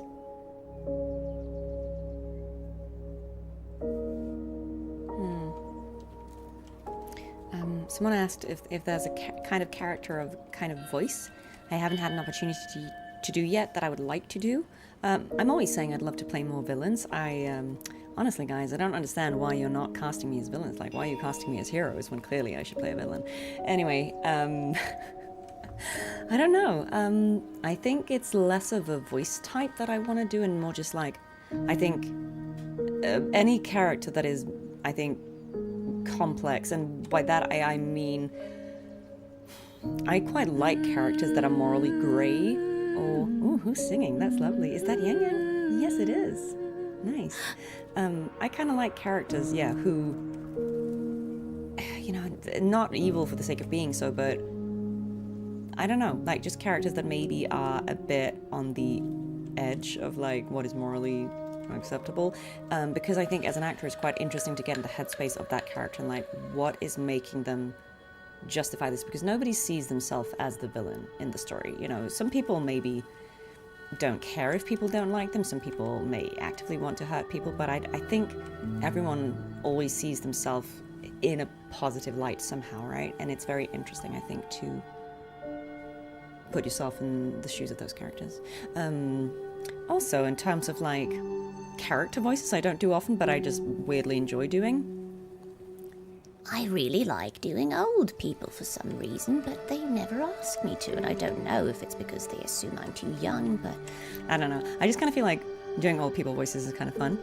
Someone asked if there's a kind of character of kind of voice I haven't had an opportunity to do yet that I would like to do. I'm always saying I'd love to play more villains. Honestly, guys, I don't understand why you're not casting me as villains. Like, why are you casting me as heroes when clearly I should play a villain? Anyway, I don't know. I think it's less of a voice type that I want to do and more just like, I think any character that is, I think, complex, and by that I mean I quite like characters that are morally grey Or, ooh, who's singing? That's lovely. Is that Yang Yang? Yes, it is. Nice. I kind of like characters, yeah, who, you know, not evil for the sake of being so, but I don't know, like just characters that maybe are a bit on the edge of like what is morally acceptable, because I think as an actor it's quite interesting to get in the headspace of that character and like what is making them justify this, because nobody sees themselves as the villain in the story. You know, some people maybe don't care if people don't like them, some people may actively want to hurt people, but I think everyone always sees themselves in a positive light somehow, right? And it's very interesting, I think, to put yourself in the shoes of those characters. Also, in terms of like character voices, I don't do often, but I just weirdly enjoy doing. I really like doing old people for some reason, but they never ask me to, and I don't know if it's because they assume I'm too young, but... I don't know. I just kind of feel like doing old people voices is kind of fun.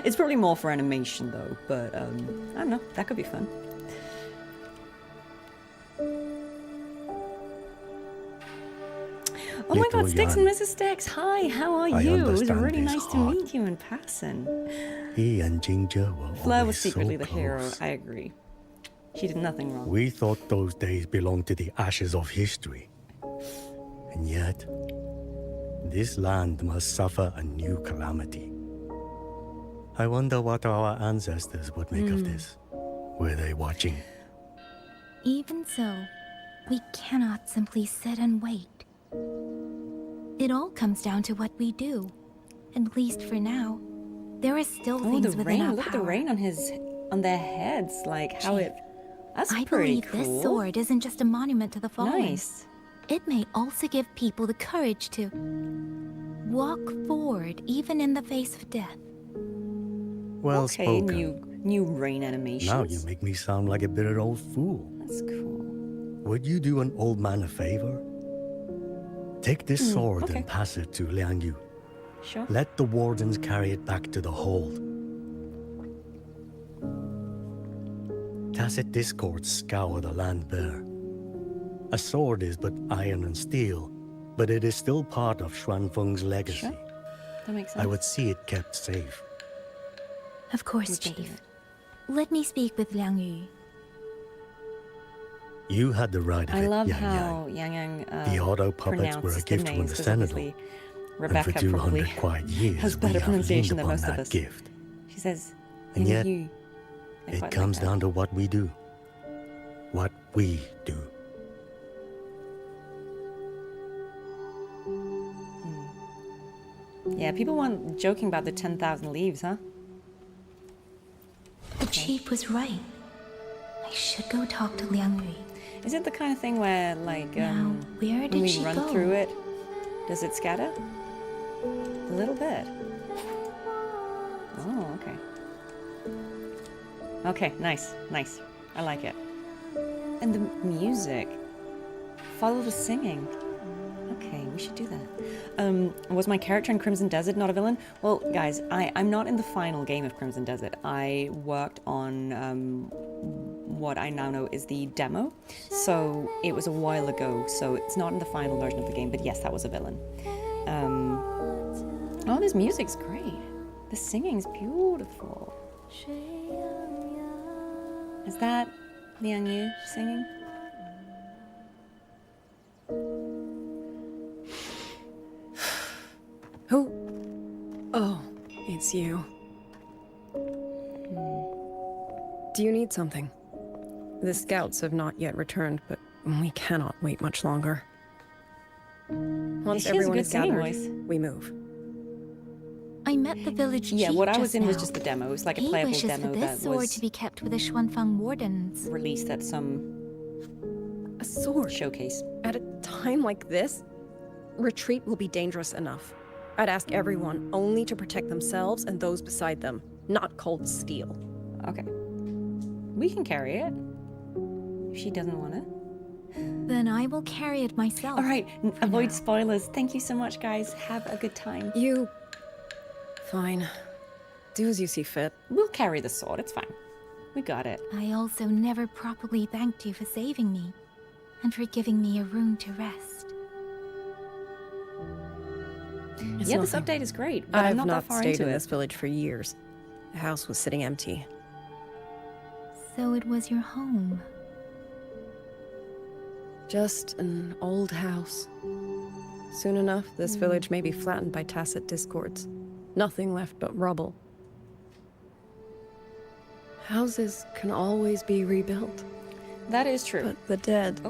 It's probably more for animation, though, but I don't know. That could be fun. Oh my god, Sticks and Mrs. Sticks! Hi, how are you? It was really nice to meet you in person. He and Ginger were Fleur was always secretly so the hero, close. I agree. She did nothing wrong. We thought those days belonged to the ashes of history. And yet, this land must suffer a new calamity. I wonder what our ancestors would make of this. Were they watching? Even so, we cannot simply sit and wait. It all comes down to what we do. At least for now. There are still things the within rain! our Look at power. the rain on their heads, like how it. That's I pretty believe cool. this sword isn't just a monument to the fallen. Nice. It may also give people the courage to walk forward, even in the face of death. Well Okay, spoken. new rain animations. Now you make me sound like a bitter old fool. That's cool. Would you do an old man a favor? Take this sword okay. and pass it to Liang Yu. Sure. Let the wardens carry it back to the hold. Tacit discords scour the land bare. A sword is but iron and steel, but it is still part of Xuanfeng's legacy. Sure. That makes sense. I would see it kept safe. Of course, Chief. Let me speak with Liang Yu. You had the right of I it, love Yang how Yang. Yang The auto puppets were a pronounces gift the from names, the 'cause Senate. obviously And Rebecca for 200 probably quiet years, has we better have pronunciation leaned than upon most of that us. gift. She says, And Yang yet, Yu. I it quite comes like that. down to what we do. What we do. Yeah, people weren't joking about the 10,000 leaves, huh? The Chief was right. I should go talk to Liang Yu. Is it the kind of thing where, like, Now, where when did we she run go? through it, does it scatter? A little bit. Oh, okay. Okay, nice, nice. I like it. And the music. Follow the singing. Okay, we should do that. Was my character in Crimson Desert not a villain? Well, guys, I'm not in the final game of Crimson Desert. I worked on what I now know is the demo. So it was a while ago, so it's not in the final version of the game, but yes, that was a villain. Oh, this music's great. The singing's beautiful. Is that Liang Yu singing? Who? Oh, it's you. Do you need something? The scouts have not yet returned, but we cannot wait much longer. Once She has a everyone good is singing gathered, voice. we move. I met the village Yeah, chief what I was just in was now. just the demo. It was like a He playable wishes demo for that this sword was to be kept with the Xuanfeng wardens. released at some A sword? showcase. At a time like this, retreat will be dangerous enough. I'd ask everyone only to protect themselves and those beside them, not cold steel. Okay. We can carry it. If she doesn't want it. Then I will carry it myself. All right, avoid spoilers. Thank you so much, guys. Have a good time. You... Fine. Do as you see fit. We'll carry the sword. It's fine. We got it. I also never properly thanked you for saving me. and for giving me a room to rest. Yeah, this update is great, but I'm not that far stayed into in it. this village for years. The house was sitting empty. So it was your home. Just an old house. Soon enough, this village may be flattened by tacit discords. Nothing left but rubble. Houses can always be rebuilt. That is true. But the dead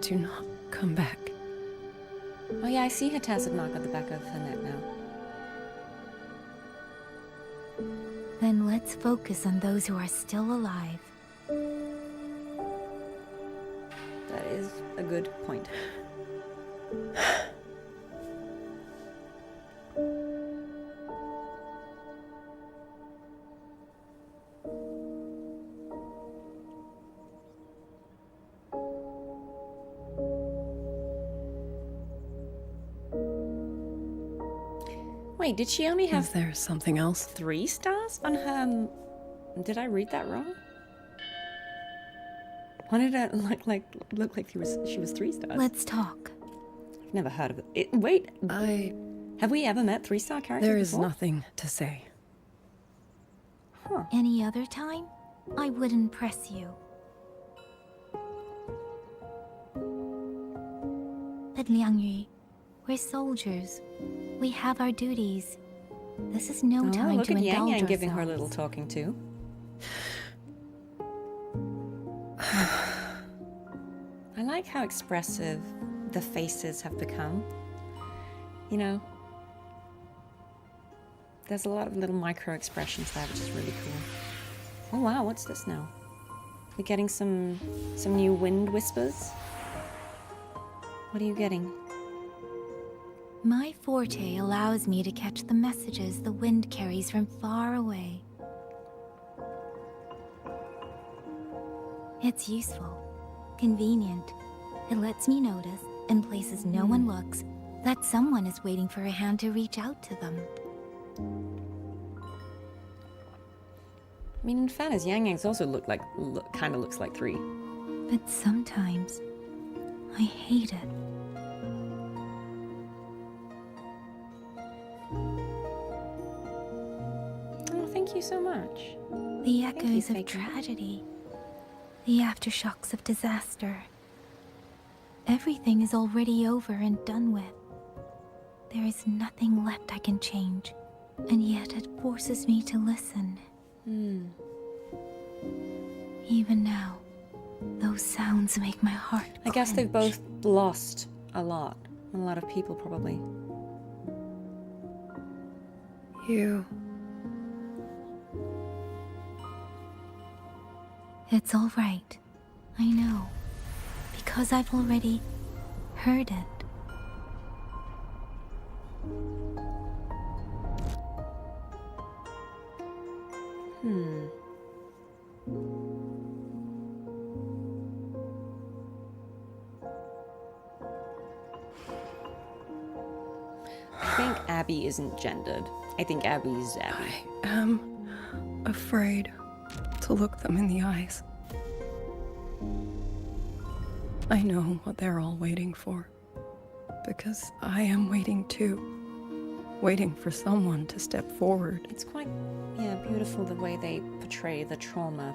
do not come back. Oh yeah, I see her tacit mark at the back of her neck now. Then let's focus on those who are still alive. That is a good point. Wait, did she only have... Is there something else? 3 stars on her... Did I read that wrong? Why did it look like she was 3 stars? Let's talk. I've never heard of it. Wait, have we ever met 3-star characters There is before? nothing to say. Huh. Any other time, I wouldn't press you. But Liangyu, we're soldiers. We have our duties. This is no time look to at indulge Yang Yang ourselves. giving her a little talking to. I like how expressive the faces have become. You know, there's a lot of little micro expressions there, which is really cool. Oh wow, what's this now? We're getting some new wind whispers. What are you getting? My forte allows me to catch the messages the wind carries from far away. It's useful, convenient. It lets me notice, in places no one looks, that someone is waiting for a hand to reach out to them. I mean, in fairness, Yang Yang's also kind of looks like 3. But sometimes, I hate it. Oh, thank you so much. The echoes of tragedy. The aftershocks of disaster. Everything is already over and done with. There is nothing left I can change, and yet it forces me to listen. Even now, those sounds make my heart I guess they've both lost a lot of people probably. It's all right. I know. Because I've already heard it. I think Abby isn't gendered. I think Abby's Abby. I am afraid to look them in the eyes. I know what they're all waiting for. Because I am waiting too. Waiting for someone to step forward. It's quite, beautiful the way they portray the trauma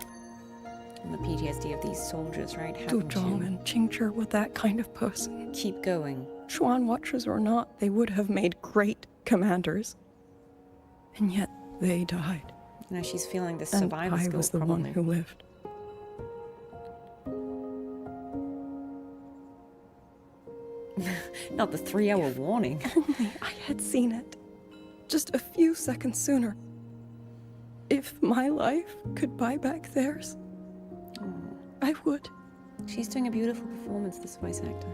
and the PTSD of these soldiers, right? Duzhong and Qingzhi were that kind of person. Keep going. Xuan Watchers or not, they would have made great commanders. And yet, they died. Now she's feeling this And survival I skill, was the probably. one who lived. Not the 3-hour warning. Only I had seen it. Just a few seconds sooner. If my life could buy back theirs, I would. She's doing a beautiful performance, this voice actor.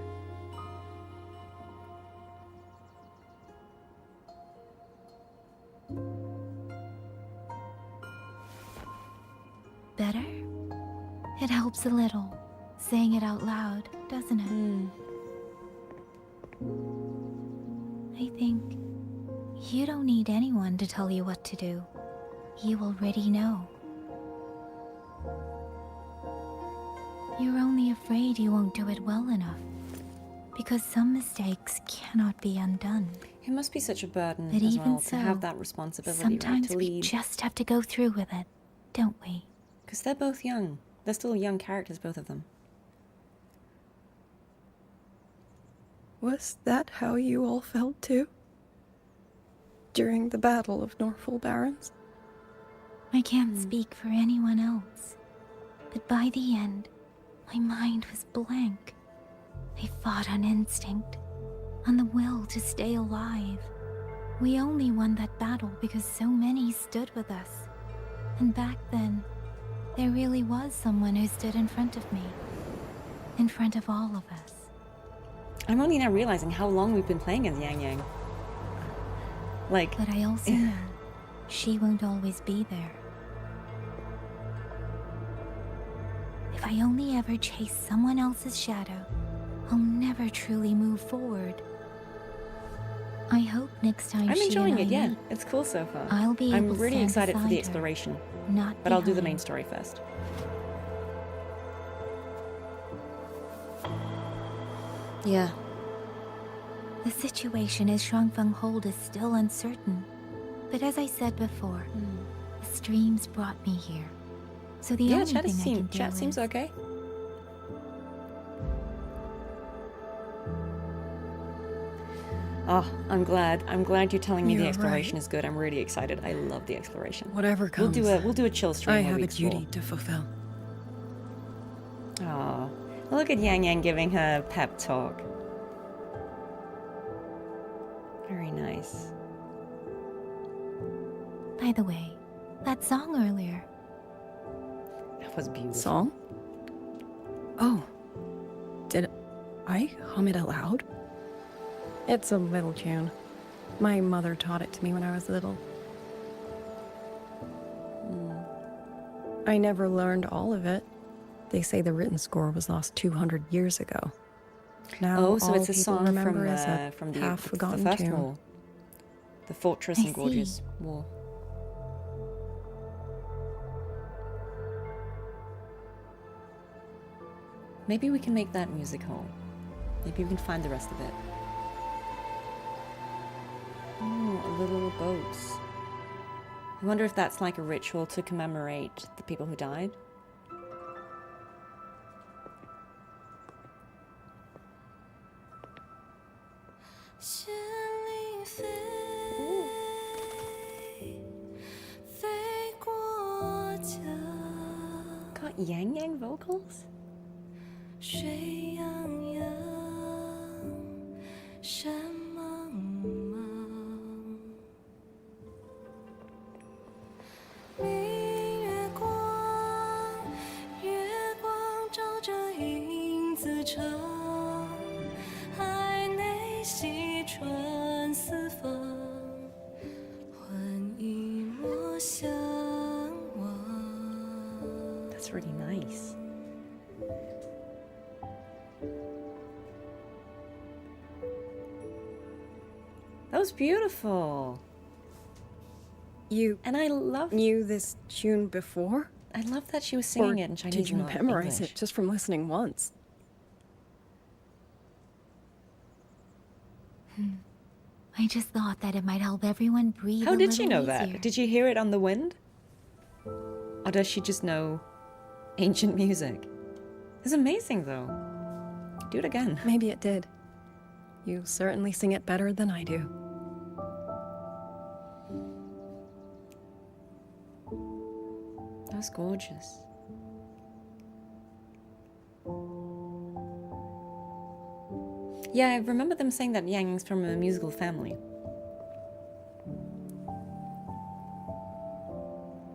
Better? It helps a little, saying it out loud, doesn't it? I think you don't need anyone to tell you what to do. You already know. You're only only afraid you won't do it well enough. Because some mistakes cannot be undone. It must be such a burden But as even well so, to have that responsibility, sometimes right, to we lead. just have to go through with it, don't we? Because they're both young. They're still young characters, both of them. Was that how you all felt too? During the Battle of Norfolk Barrens? I can't speak for anyone else. But by the end, my mind was blank. I fought on instinct, on the will to stay alive. We only won that battle because so many stood with us. And back then, there really was someone who stood in front of me. In front of all of us. I'm only now realizing how long we've been playing as Yang Yang. Like... But I also know she won't always be there. If I only ever chase someone else's shadow, I'll never truly move forward. I hope next time I'm she enjoying and I it, yeah. meet, It's cool so far. I'll be I'm able to really stand excited for beside the her, exploration. not But I'll do the behind. main story first. Yeah. The situation as Shuangfeng Hold is still uncertain. But as I said before, the streams brought me here. So the only thing I can do chat seems is... okay. Oh, I'm glad. I'm glad you're telling me the You're exploration right. is good. I'm really excited. I love the exploration. Whatever comes. We'll do a chill stream I where have we a explore. duty to fulfill. Oh, look at Yang Yang giving her pep talk. Very nice. By the way, that song earlier. That was beautiful. Song? Oh. Did I hum it aloud? It's a little tune. My mother taught it to me when I was little. I never learned all of it. They say the written score was lost 200 years ago. Now Oh, so all it's a people song remember is from the half-forgotten first tune. war. The Fortress I and Gorges see. War. Maybe we can make that musical. Maybe we can find the rest of it. Oh, little boats. I wonder if that's like a ritual to commemorate the people who died. Got Yang Yang vocals? 水洋洋，山茫茫，明月光，月光照着影子长，海内细川四方，换一抹相望。 That's really nice. That was beautiful. You and I love knew this tune before? I love that she was singing Or it in Chinese. did you not memorize English. it just from listening once? I just thought that it might help everyone breathe How a did she little know easier. that? Did you hear it on the wind? Or does she just know ancient music? It's amazing though. Do it again. Maybe it did. You certainly sing it better than I do. That was gorgeous. Yeah, I remember them saying that Yang Yang's from a musical family.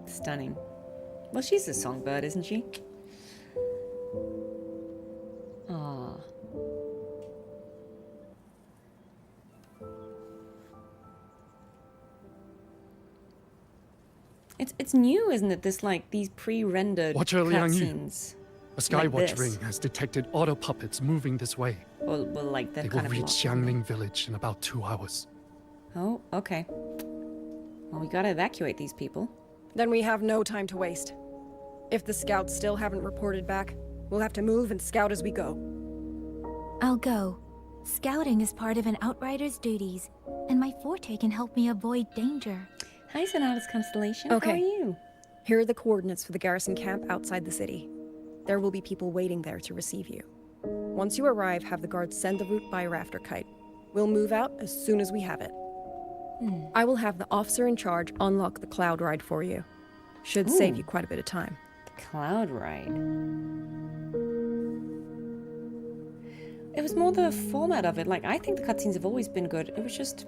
Stunning. Well, she's a songbird, isn't she? Aww. It's new, isn't it? This like these pre-rendered Watcher Liang Yu. cutscenes. A Skywatch like ring this. has detected auto puppets moving this way. Well, like they're They will kind of reach lost. Xiangling village in about 2 hours. Oh, okay. Well, we gotta evacuate these people. Then we have no time to waste. If the scouts still haven't reported back, We'll have to move and scout as we go. I'll go. Scouting is part of an outrider's duties, and my forte can help me avoid danger. Hi, Sonalis Constellation. Okay. How are you? Here are the coordinates for the garrison camp outside the city. There will be people waiting there to receive you. Once you arrive, have the guards send the route by rafter kite. We'll move out as soon as we have it. I will have the officer in charge unlock the cloud ride for you. Should save you quite a bit of time. Cloud ride. It was more the format of it. Like, I think the cutscenes have always been good. It was just...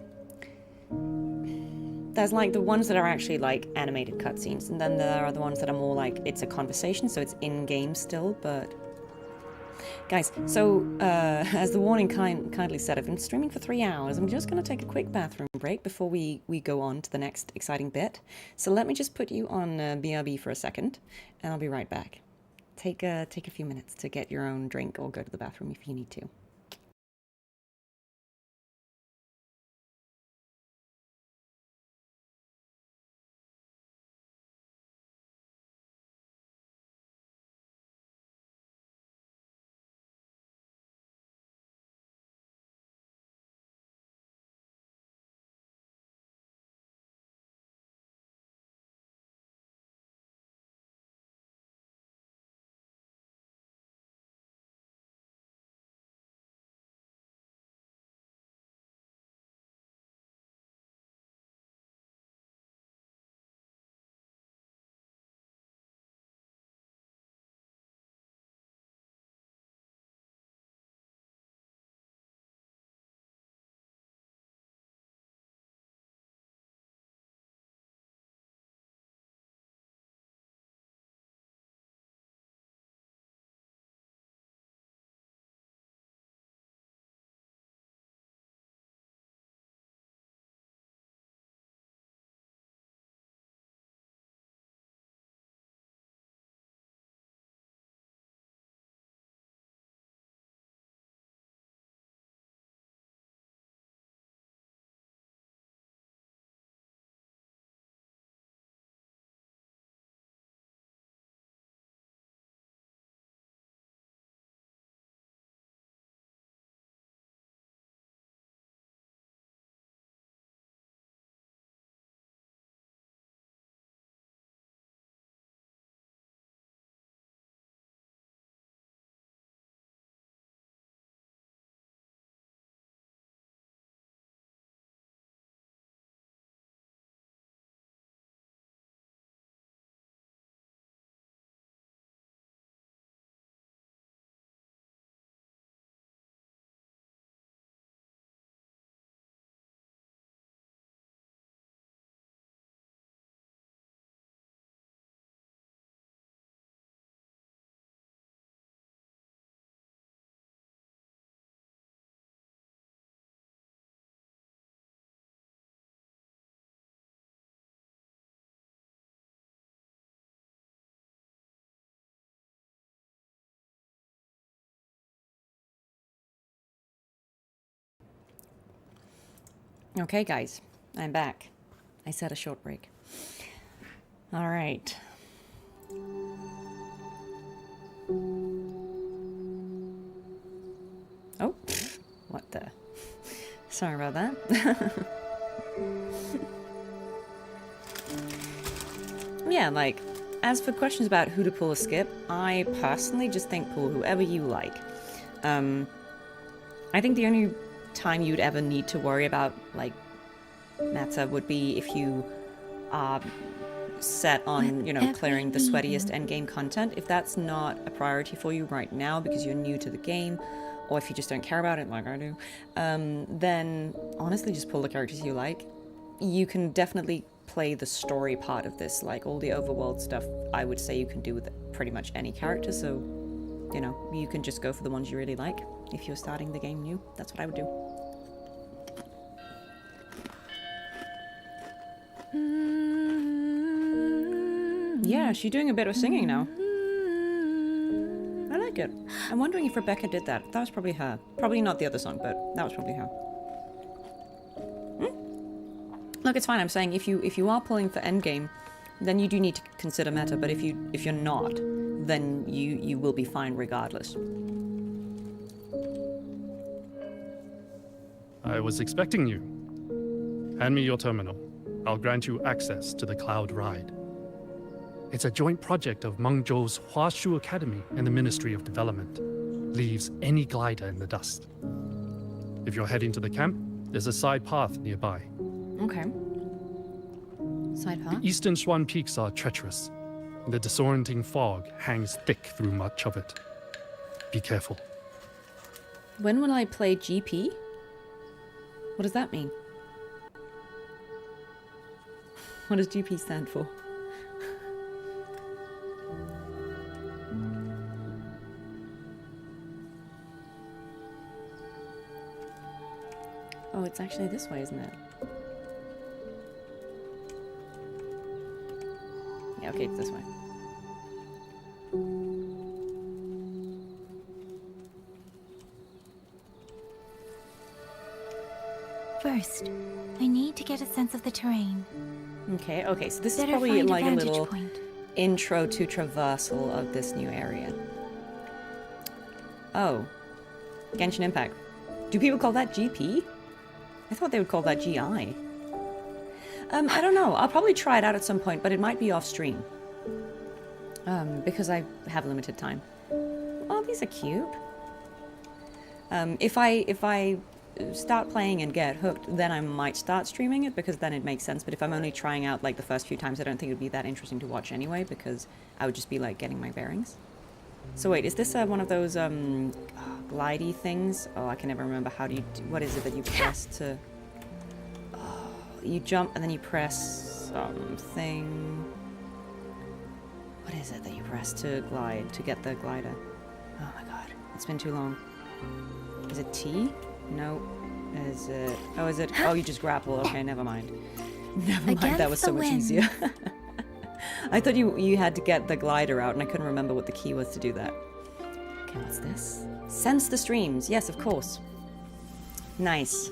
There's like the ones that are actually like animated cutscenes, and then there are the ones that are more like it's a conversation, so it's in-game still, but... Guys, so, as the warning kindly said, I've been streaming for 3 hours. I'm just going to take a quick bathroom break before we go on to the next exciting bit. So let me just put you on BRB for a second, and I'll be right back. Take a few minutes to get your own drink or go to the bathroom if you need to. Okay, guys, I'm back. I said a short break. All right. Oh, what the? Sorry about that. Yeah, like, as for questions about who to pull or skip, I personally just think pull whoever you like. I think the only time you'd ever need to worry about, like, meta would be if you are set on, you know, clearing the sweatiest endgame content. If that's not a priority for you right now because you're new to the game, or if you just don't care about it like I do, then honestly just pull the characters you like. You can definitely play the story part of this, like all the overworld stuff I would say you can do with pretty much any character, so, you know, you can just go for the ones you really like. If you're starting the game new, that's what I would do. Yeah, she's doing a bit of singing now. I like it. I'm wondering if Rebecca did that. That was probably her. Probably not the other song, but that was probably her. Look, it's fine. I'm saying if you are pulling for endgame, then you do need to consider meta. But if you're not, then you will be fine regardless. I was expecting you. Hand me your terminal. I'll grant you access to the Cloud Ride. It's a joint project of Mengzhou's Huashu Academy and the Ministry of Development. Leaves any glider in the dust. If you're heading to the camp, there's a side path nearby. Okay. Side path? The eastern Xuan peaks are treacherous. The disorienting fog hangs thick through much of it. Be careful. When will I play GP? What does that mean? What does GP stand for? Oh, it's actually this way, isn't it? Yeah, okay, it's this way. First, I need to get a sense of the terrain. Okay, okay, so this is Better probably find a like a vantage little point. intro to traversal of this new area. Oh. Genshin Impact. Do people call that GP? I thought they would call that GI. I don't know. I'll probably try it out at some point, but it might be off stream. Because I have limited time. Oh, these are cute. If I start playing and get hooked, then I might start streaming it, because then it makes sense. But if I'm only trying out like the first few times, I don't think it would be that interesting to watch anyway, because I would just be like getting my bearings. So wait, is this one of those glidey things? Oh, I can never remember. How do you what is it that you press to... Oh, you jump and then you press something. What is it that you press to glide, to get the glider? Oh my god, it's been too long. Is it T? No. Is it... Oh, is it... Oh, you just grapple. Okay, never mind. Never mind, that was so much easier. I thought you had to get the glider out, and I couldn't remember what the key was to do that. Okay, what's this? Sense the streams. Yes, of course. Nice.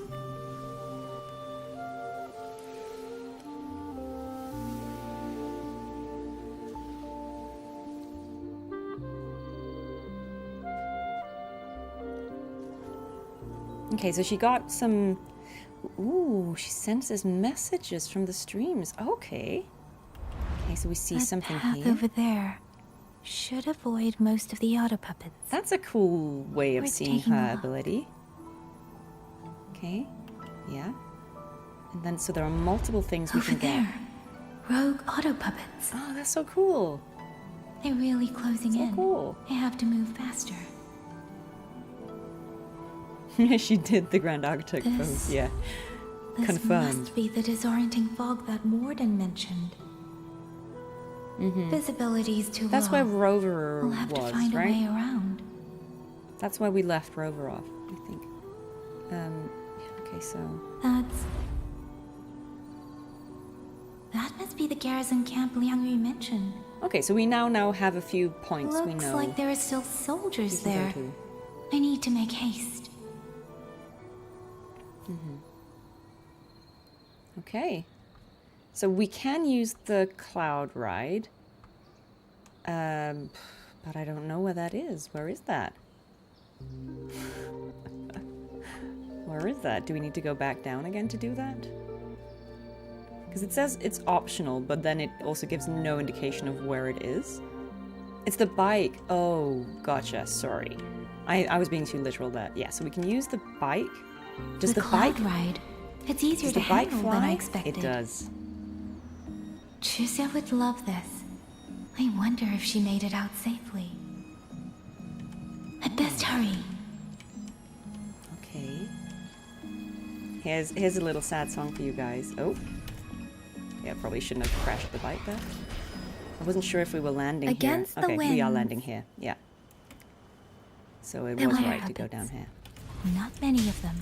Okay, so she got some... Ooh, she senses messages from the streams. Okay. Okay, so we see something path here. Over there should avoid most of the auto puppets. That's a cool way of Worth seeing taking a her look. ability. Okay, yeah. And then, so there are multiple things we Over can get. there, rogue auto puppets. Oh, that's so cool. They're really closing in. Cool. I have to move faster. She did the Grand Architect pose, yeah. This Confirmed. must be the disorienting fog that Morden mentioned. Visibility's too That's low. where Rover We'll have was, to find right? a way around. That's where we left Rover off, I think. Okay, so... That must be the garrison camp Liang-Yu mentioned. Okay, so we now have a few points we Looks know. like there are still soldiers we can there. go to. I need to make haste. Okay. So we can use the Cloud Ride. But I don't know where that is. Where is that? Where is that? Do we need to go back down again to do that? Because it says it's optional, but then it also gives no indication of where it is. It's the bike. Oh, gotcha. Sorry. I was being too literal there. Yeah, so we can use the bike. Does the Cloud bike... Ride. It's easier Does to the bike handle than I fly? expected. It does. Tricia would love this. I wonder if she made it out safely. I'd best hurry. Okay. Here's a little sad song for you guys. Oh. Yeah, probably shouldn't have crashed the bike there. I wasn't sure if we were landing Against here. the Okay, we are winds. landing here. Yeah. So it There was were right to go rabbits. down here. Not many of them.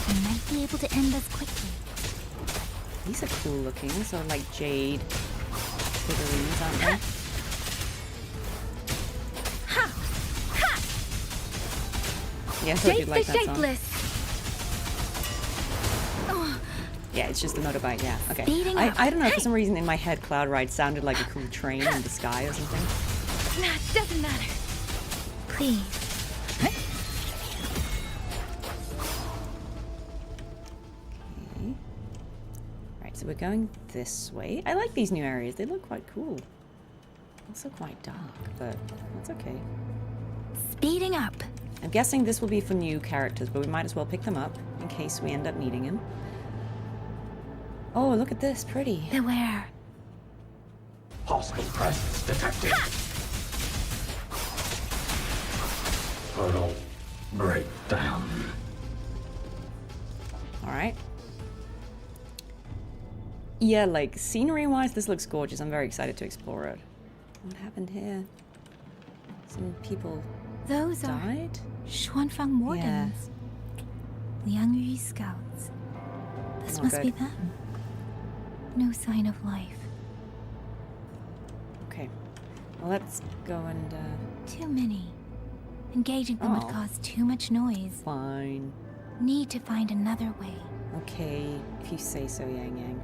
I might be able to end this quickly. These are cool looking. Sort of like jade figurines, aren't they? Yeah, I thought you'd like that song. Yeah, it's just the motorbike, yeah. Okay. Speeding I up. don't know, for some reason in my head Cloud Ride sounded like a cool train in the sky or something. Nah, doesn't matter. Please. Okay. Right, so we're going this way. I like these new areas. They look quite cool. Also quite dark, but that's okay. Speeding up. I'm guessing this will be for new characters, but we might as well pick them up in case we end up needing them. Oh, look at this. Pretty. Beware. Hostile presence detected. Portal breakdown. Alright. Yeah, like, scenery-wise, this looks gorgeous. I'm very excited to explore it. What happened here? Some people Those died? are Xuanfang wardens. Liang Yu scouts. This Not must good. be them. No sign of life. Okay. Well, let's go and, Too many. Engaging them would Oh. cause too much noise. Fine. Need to find another way. Okay, if you say so, Yang Yang.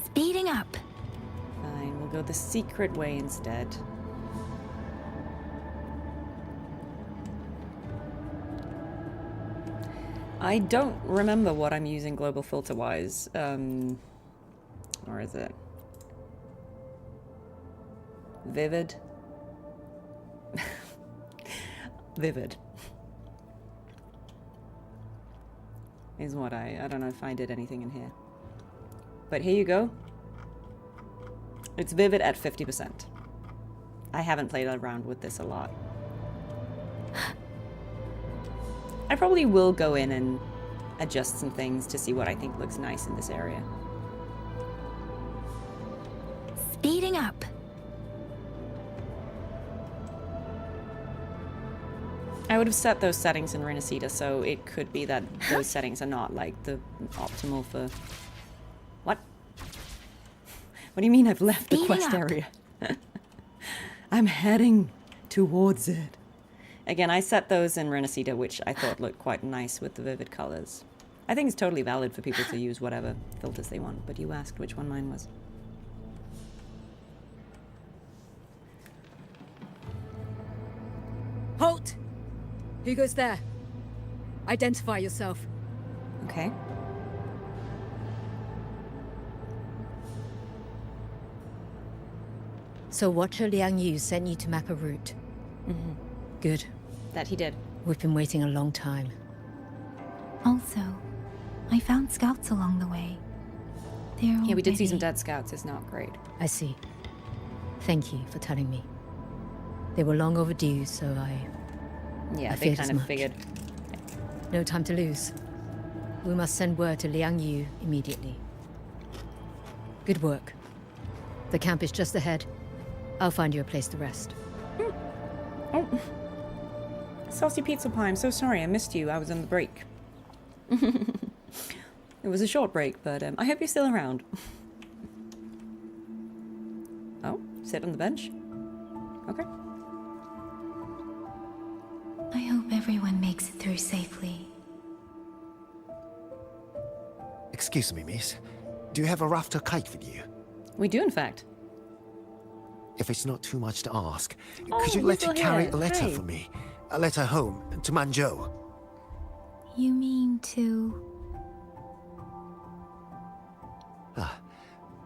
Speeding up. Fine, we'll go the secret way instead. I don't remember what I'm using global filter-wise. Or is it? Vivid? Vivid. Is what I don't know if I did anything in here. But here you go. It's vivid at 50%. I haven't played around with this a lot. I probably will go in and adjust some things to see what I think looks nice in this area. Speeding up. I would have set those settings in Renacida, so it could be that those settings are not like the optimal for... What? What do you mean I've left the quest area? I'm heading towards it. Again, I set those in Renacida, which I thought looked quite nice with the vivid colors. I think it's totally valid for people to use whatever filters they want, but you asked which one mine was. Halt! Who goes there? Identify yourself. Okay. So Watcher Liang Yu sent you to map a route. Mm-hmm. Good. That he did. We've been waiting a long time. Also, I found scouts along the way. They're Yeah, we did see already- some dead scouts. It's not great. I see. Thank you for telling me. They were long overdue, so Yeah, I they feared kind as of much. figured. No time to lose. We must send word to Liang Yu immediately. Good work. The camp is just ahead. I'll find you a place to rest. Oh. Saucy Pizza Pie, I'm so sorry. I missed you. I was on the break. It was a short break, but I hope you're still around. Oh, sit on the bench? Okay. I hope everyone makes it through safely. Excuse me, miss. Do you have a rafter kite with you? We do, in fact. If it's not too much to ask, Oh, could you you're let her still carry here. a letter Hey. for me? A letter home, to Manzhou. You mean to...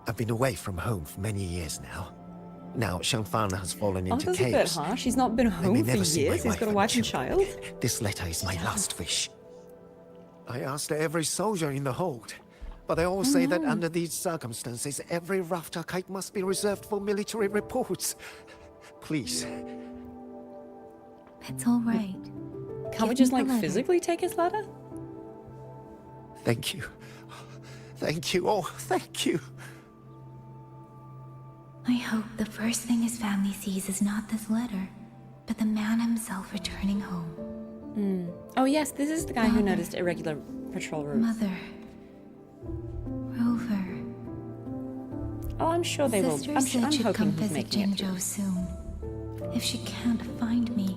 I've been away from home for many years now. Now Shangfang has fallen Oh, into that's a bit chaos. harsh. He's not been They home may for never see my years. He's got a and wife and children. child. This letter is my last wish. I asked every soldier in the hold, but they all say that under these circumstances, every rafter kite must be reserved for military reports. Please. It's all right. Can't we Give just, me the like, letter. physically take his letter? Thank you. Thank you. Oh, thank you. I hope the first thing his family sees is not this letter, but the man himself returning home. Oh, yes, this is the guy who Mother. noticed irregular patrol routes. Mother. Rover. Oh, I'm sure they will. Sister I'm said she'd hoping come he's visit making it through. Jinzhou soon. If she can't find me,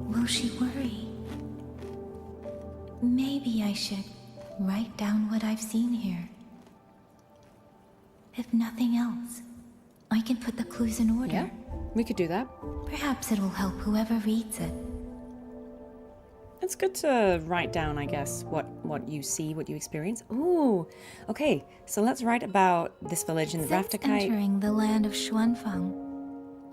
will she worry? Maybe I should write down what I've seen here. If nothing else, I can put the clues in order. Yeah, we could do that. Perhaps it will help whoever reads it. It's good to write down, I guess, what you see, what you experience. Ooh, okay, so let's write about this village in the Since Rafterkite. entering the land of Xuanfeng,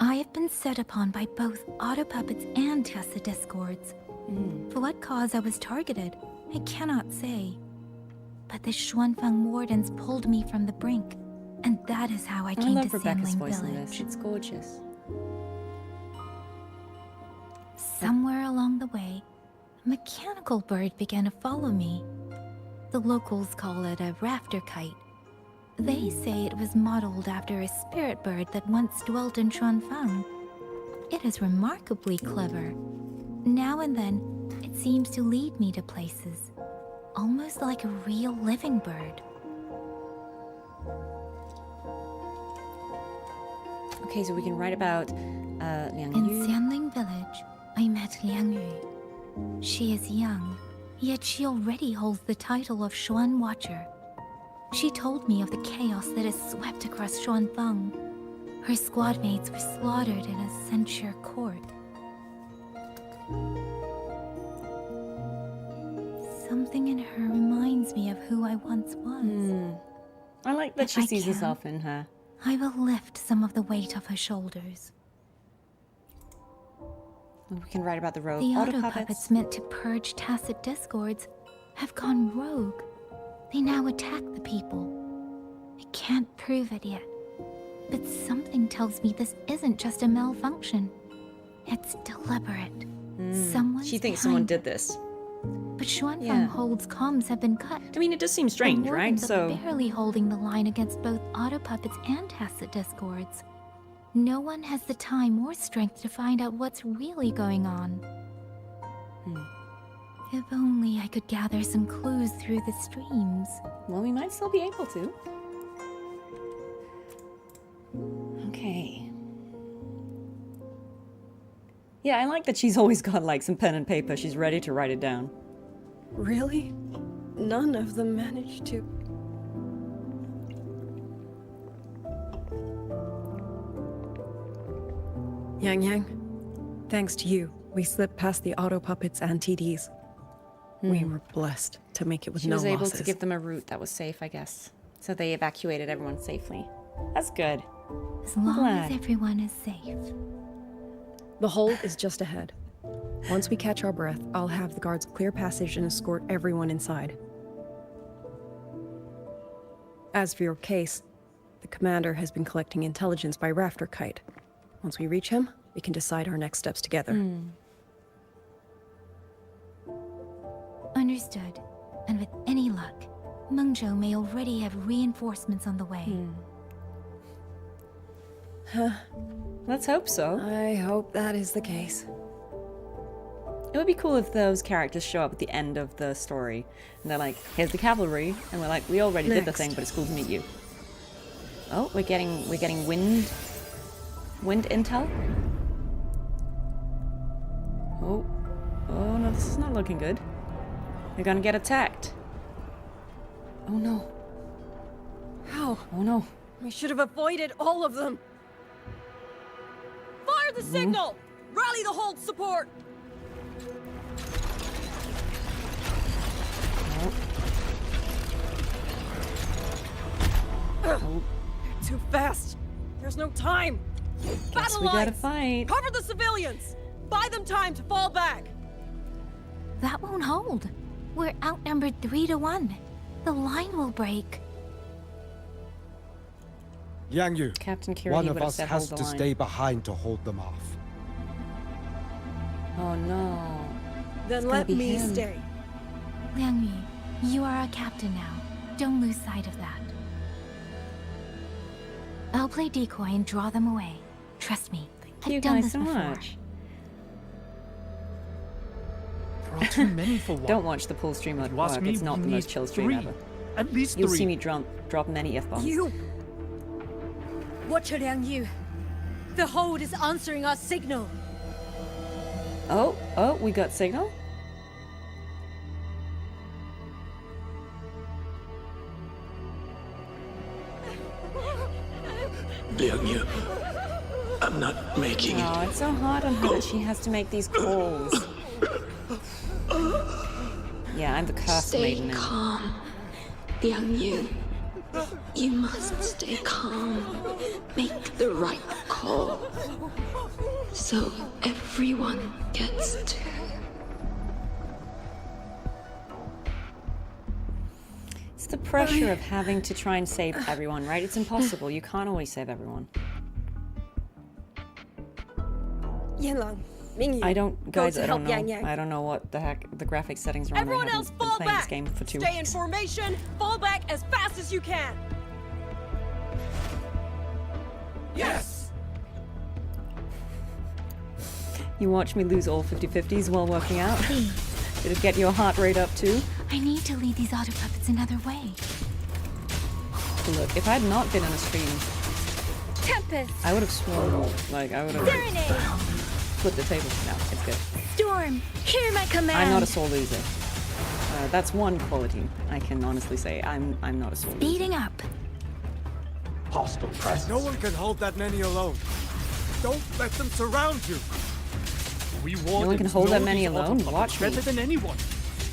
I have been set upon by both auto puppets and Tessa discords. For what cause I was targeted, I cannot say. But the Xuanfeng wardens pulled me from the brink, and that is how I came love to Rebecca's Sandling voice in Village. this. It's gorgeous. Somewhere along the way, a mechanical bird began to follow me. The locals call it a rafter kite. They say it was modeled after a spirit bird that once dwelt in Xuanfeng. It is remarkably clever. Now and then, it seems to lead me to places, almost like a real living bird. Okay, so we can write about Liang In Yu. Sandling Village, I met Liang Yu. She is young, yet she already holds the title of Xuan Watcher. She told me of the chaos that has swept across Xuanfeng. Her squad mates were slaughtered in a censure court. Something in her reminds me of who I once was. I like that If she I sees can, herself in her. I will lift some of the weight off her shoulders. We can write about the rogue The auto auto puppets. puppets meant to purge tacit discords have gone rogue. They now attack the people. I can't prove it yet, but something tells me this isn't just a malfunction. It's deliberate. Someone's She thinks someone behind did this. But Xuanfeng Yeah. holds comms have been cut. I mean, it does seem strange, The right? wardens are So barely holding the line against both auto puppets and tacit discords. No one has the time or strength to find out what's really going on. If only I could gather some clues through the streams. well, we might still be able to. Okay. Yeah, I like that she's always got like some pen and paper. She's ready to write it down. Really? None of them managed to... Yang, thanks to you, we slipped past the auto puppets and TDs. We were blessed to make it with She no was able losses. to give them a route that was safe, I guess. So they evacuated everyone safely. That's good. As long glad. as everyone is safe. The hold is just ahead. Once we catch our breath, I'll have the guards clear passage and escort everyone inside. As for your case, the commander has been collecting intelligence by Rafter Kite. Once we reach him, we can decide our next steps together. Understood. And with any luck, Mengzhou may already have reinforcements on the way. Let's hope so. I hope that is the case. It would be cool if those characters show up at the end of the story. And they're like, here's the cavalry. And we're like, we already did the Next. thing, but it's cool to meet you. Oh, we're getting wind intel. Oh no, this is not looking good. They're gonna get attacked. Oh no. How? Oh no. We should have avoided all of them. Fire the signal! Rally the hold support! They're too fast. There's no time. Guess we gotta fight. Cover the civilians! Buy them time to fall back! That won't hold. We're outnumbered 3 to 1. The line will break. Yang Yu, Captain Kira, one he of would've us said has hold to the line. stay behind to hold them off. Oh no. Then It's gonna let be me him. stay. Liang Yu, you are our captain now. Don't lose sight of that. I'll play decoy and draw them away. Trust me. Thank you I've done guys this so before. much. There are too many for one. Don't watch the pull stream at Ask work. me, It's not we the most need chill stream 3. ever. At least You'll 3. see me drop many F-bombs. You! Watch Liang Yu. The hold is answering our signal. Oh, we got signal? Liang Yu, I'm not making it. Oh, it's so hard on her that she has to make these calls. Yeah, I'm the cursed Stay maiden now. calm, Liang Yu. You must stay calm. Make the right call. So everyone gets to. It's the pressure of having to try and save everyone, right? It's impossible. You can't always save everyone. I don't, guys, I don't know. I don't know what the heck the graphic settings are on. Everyone I else, haven't been fall playing back! this game for 2 Stay in weeks. formation, fall back as fast as you can! Yes! You watch me lose all 50-50s while working out? Did it get your heart rate up too? I need to lead these auto puppets another way. Look, if I had not been on a stream, Tempest! I would have sworn, like, I would have flipped the table. No, it's good. Storm, hear my command! I'm not a sore loser. That's one quality I can honestly say. I'm not a sore loser. Speeding up. Hostile presence. No one can hold that many alone. Don't let them surround you. We No one can hold that many alone? Watch me. Better than anyone.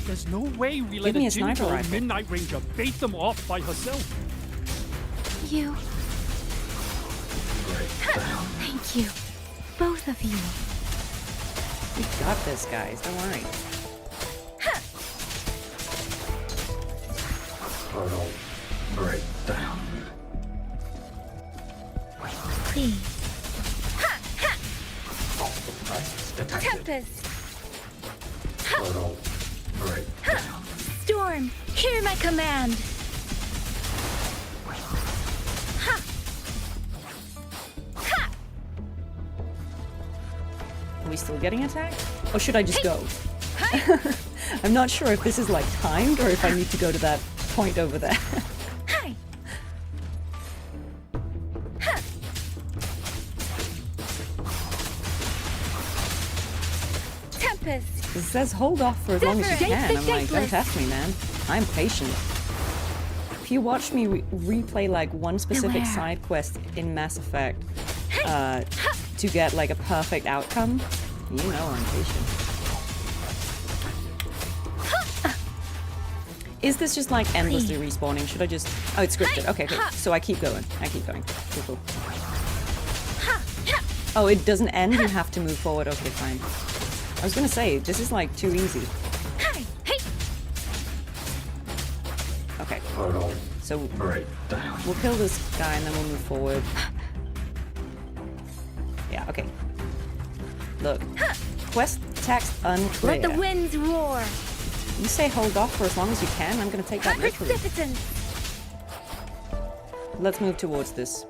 There's no way we let me a a sniper Jingo rifle. Midnight Ranger bait them off by herself. You. Thank you. Both of you. We got this, guys. Don't worry. Portal breakdown. Please. Hostile presence detected. Tempest! Portal breakdown. Storm, hear my command! Are we still getting attacked? Or should I just go? I'm not sure if this is like timed or if I need to go to that point over there. Tempest! It says hold off for as long as you Zephyr, can. the I'm like, don't Dateless. test me, man. I'm patient. If you watch me replay like one specific Beware. side quest in Mass Effect to get like a perfect outcome, you know I'm patient. Is this just like endlessly respawning? Should I just... Oh, it's scripted. Okay, cool. So I keep going. I keep going. Cool, cool. Oh, it doesn't end? You have to move forward. Okay, fine. I was gonna say, this is like too easy. Okay. Portal So breakdown. we'll kill this guy and then we'll move forward. Yeah, okay. Look. Quest text unclear. Let the winds roar! You say hold off for as long as you can. I'm gonna take that literally. Precipitant! Let's move towards this.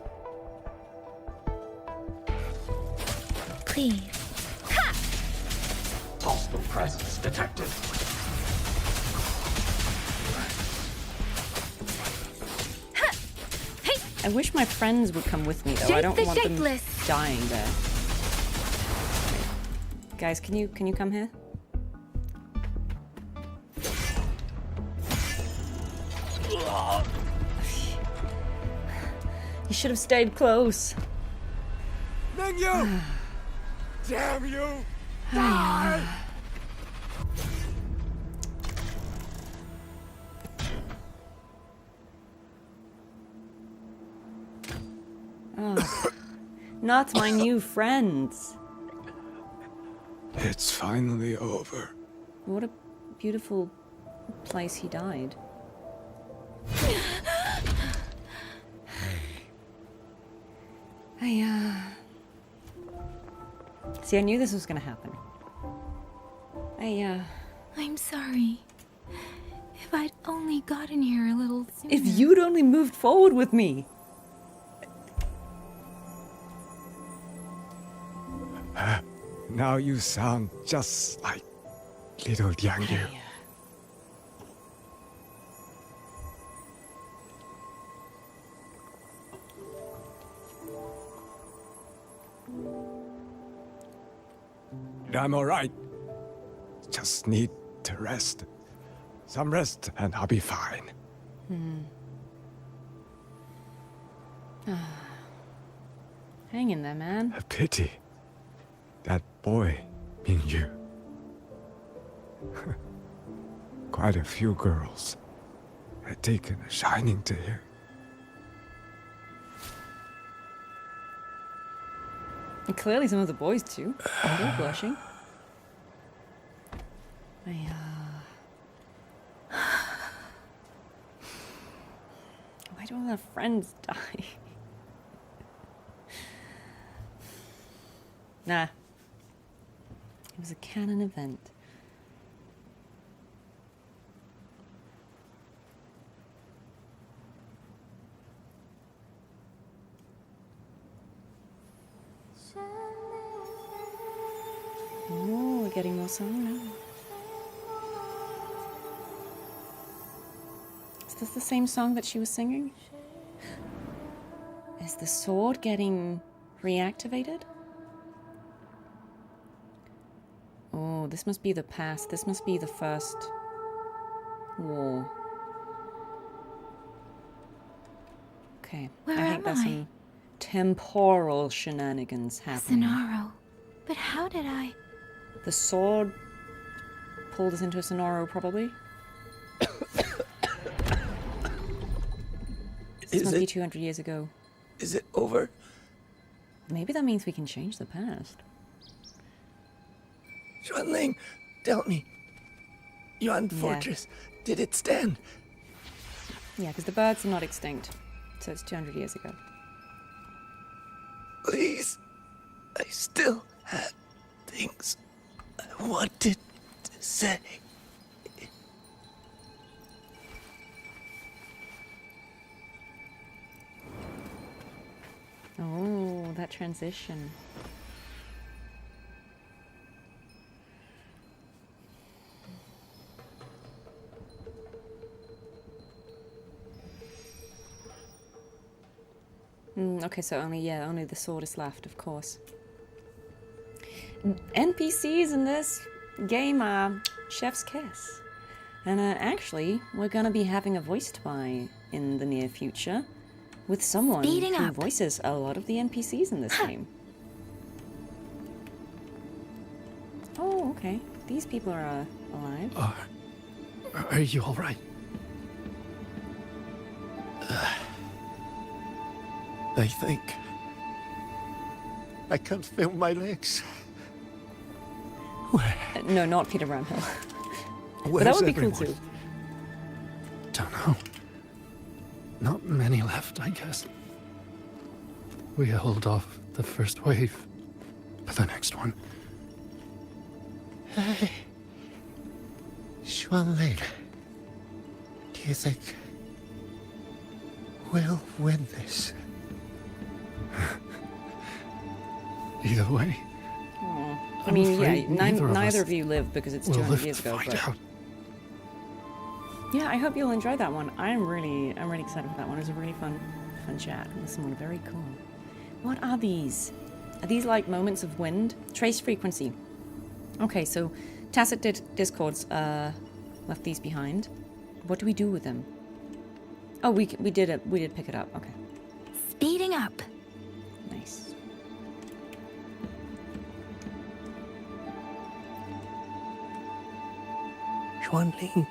Please. Hostile presence detected. I wish my friends would come with me though. I Shake don't the want them shapeless. dying there. Okay. Guys, can you come here? You should have stayed close. Mingyu! Damn you! Die! Oh, not my new friends. It's finally over. What a beautiful place he died. See, I knew this was gonna happen. I'm sorry. If I'd only gotten here a little sooner. If you'd only moved forward with me. Now you sound just like little Liang Yu. I'm alright. Just need to rest. Some rest and I'll be fine. Hang in there, man. A pity. That boy, Mingyu. Quite a few girls had taken a shining to him. And clearly some of the boys too. They're blushing. Why do all our friends die? Nah. It was a canon event. Oh, we're getting more song now. Is this the same song that she was singing? Is the sword getting reactivated? Oh, this must be the past. This must be the first war. Okay, Where I think am there's I? some temporal shenanigans happening. Sonaro. But how did I? The sword pulled us into a Sonaro, probably. This must be 200 years ago. Is it over? Maybe that means we can change the past. Xuanling, tell me. Yuan Fortress, did it stand? Yeah, because the birds are not extinct. So it's 200 years ago. Please. I still had things I wanted to say. Oh, that transition. Okay, so only the sword is left, of course. NPCs in this game are chef's kiss. And actually, we're gonna be having a voiced by in the near future with someone who voices a lot of the NPCs in this game. Oh, okay. These people are alive. Are you all right? I think I can't feel my legs. No, not Peter Ramhill. But that Where's would be cool everyone? too. Don't know. Not many left, I guess. We held off the first wave, but the next one. Hey, Xuanling, do you think we'll win this? Either way. I mean, yeah, neither neither of you live because it's 200 years ago. But yeah, I hope you'll enjoy that one. I'm really excited for that one. It was a really fun chat with someone very cool. What are these? Are these like moments of wind? Trace frequency. Okay, so Tacit Discords left these behind. What do we do with them? Oh, we did pick it up. Okay. Speeding up. Nice. Xuanling.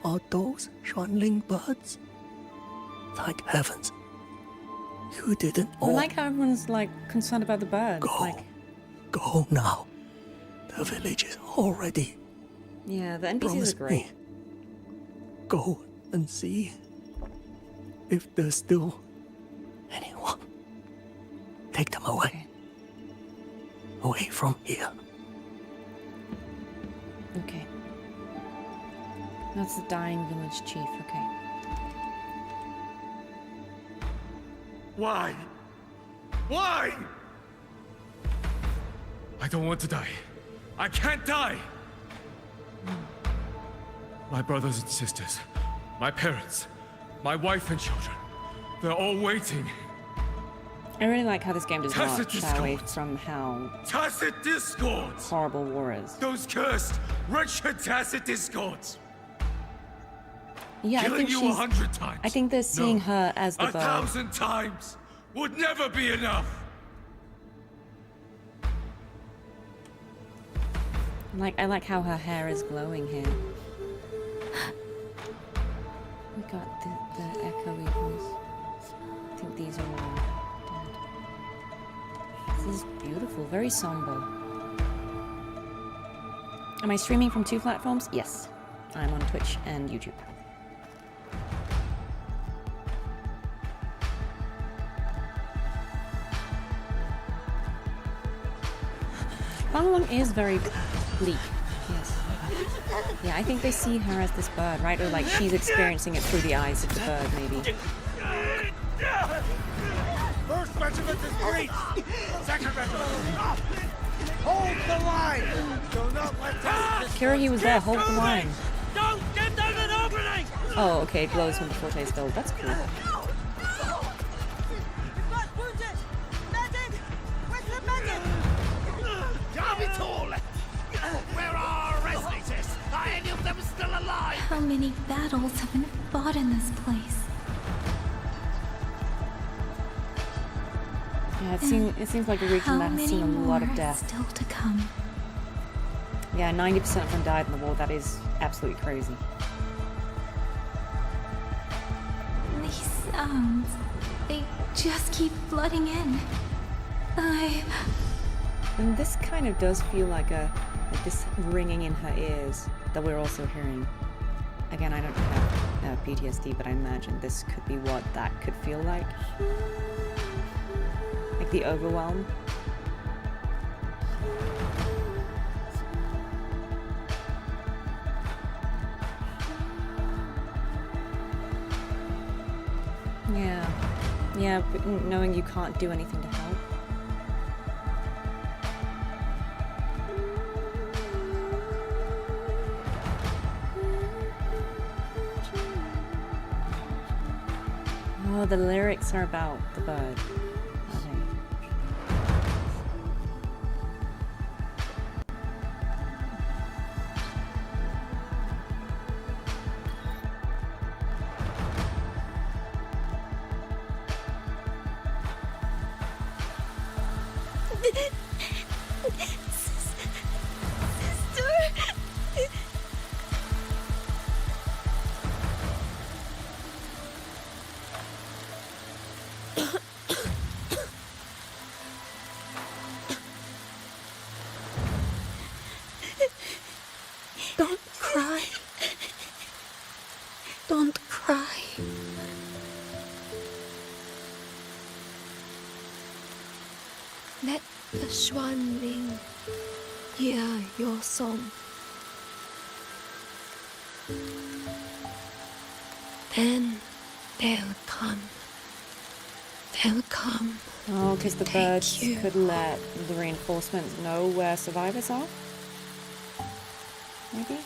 Are those Xuanling birds? Thank heavens. You didn't I like how everyone's like concerned about the birds. Go now. The village is all ready. Yeah, the NPCs Promise are great. me. Go and see if there's still anyone. Take them away. Away from here. Okay. That's the dying village chief, okay. Why? Why? I don't want to die. I can't die! My brothers and sisters, my parents, my wife and children, they're all waiting. I really like how this game does not Tacit shy away from how Tacit discords! horrible war is. Those cursed, wretched Tacit discords! Yeah, Killing I think you she's 100 times. I think they're seeing No, her as the bird. 1,000 times! would never be enough. I like how her hair is glowing here. We got the echoey voice. I think these are all dead. This is beautiful, very somber. Am I streaming from 2 platforms? Yes. I'm on Twitch and YouTube. Balong is very bleak. Yes. Yeah, I think they see her as this bird, right? Or like she's experiencing it through the eyes of the bird, maybe. First regiment is breached. Second regiment. Hold the line. Do not let them. Kira, he was there. Hold the line. Don't give them an opening. Oh, okay. It glows when the forte is filled. That's cool. Where are our resonators? Are any of them still alive? How many battles have been fought in this place? Yeah, it seems like a region that has seen a lot of death. Still to come. Yeah, 90% of them died in the war. That is absolutely crazy. These sounds, they just keep flooding in. And this kind of does feel like this ringing in her ears that we're also hearing. Again, I don't have PTSD, but I imagine this could be what that could feel like. Like the overwhelm. Yeah, but knowing you can't do anything to help. Oh, the lyrics are about the bird. Don't cry. Don't cry. Let the swan ring. Hear your song. Then they'll come. They'll come. Oh, because the birds could let the reinforcements know where survivors are? Maybe?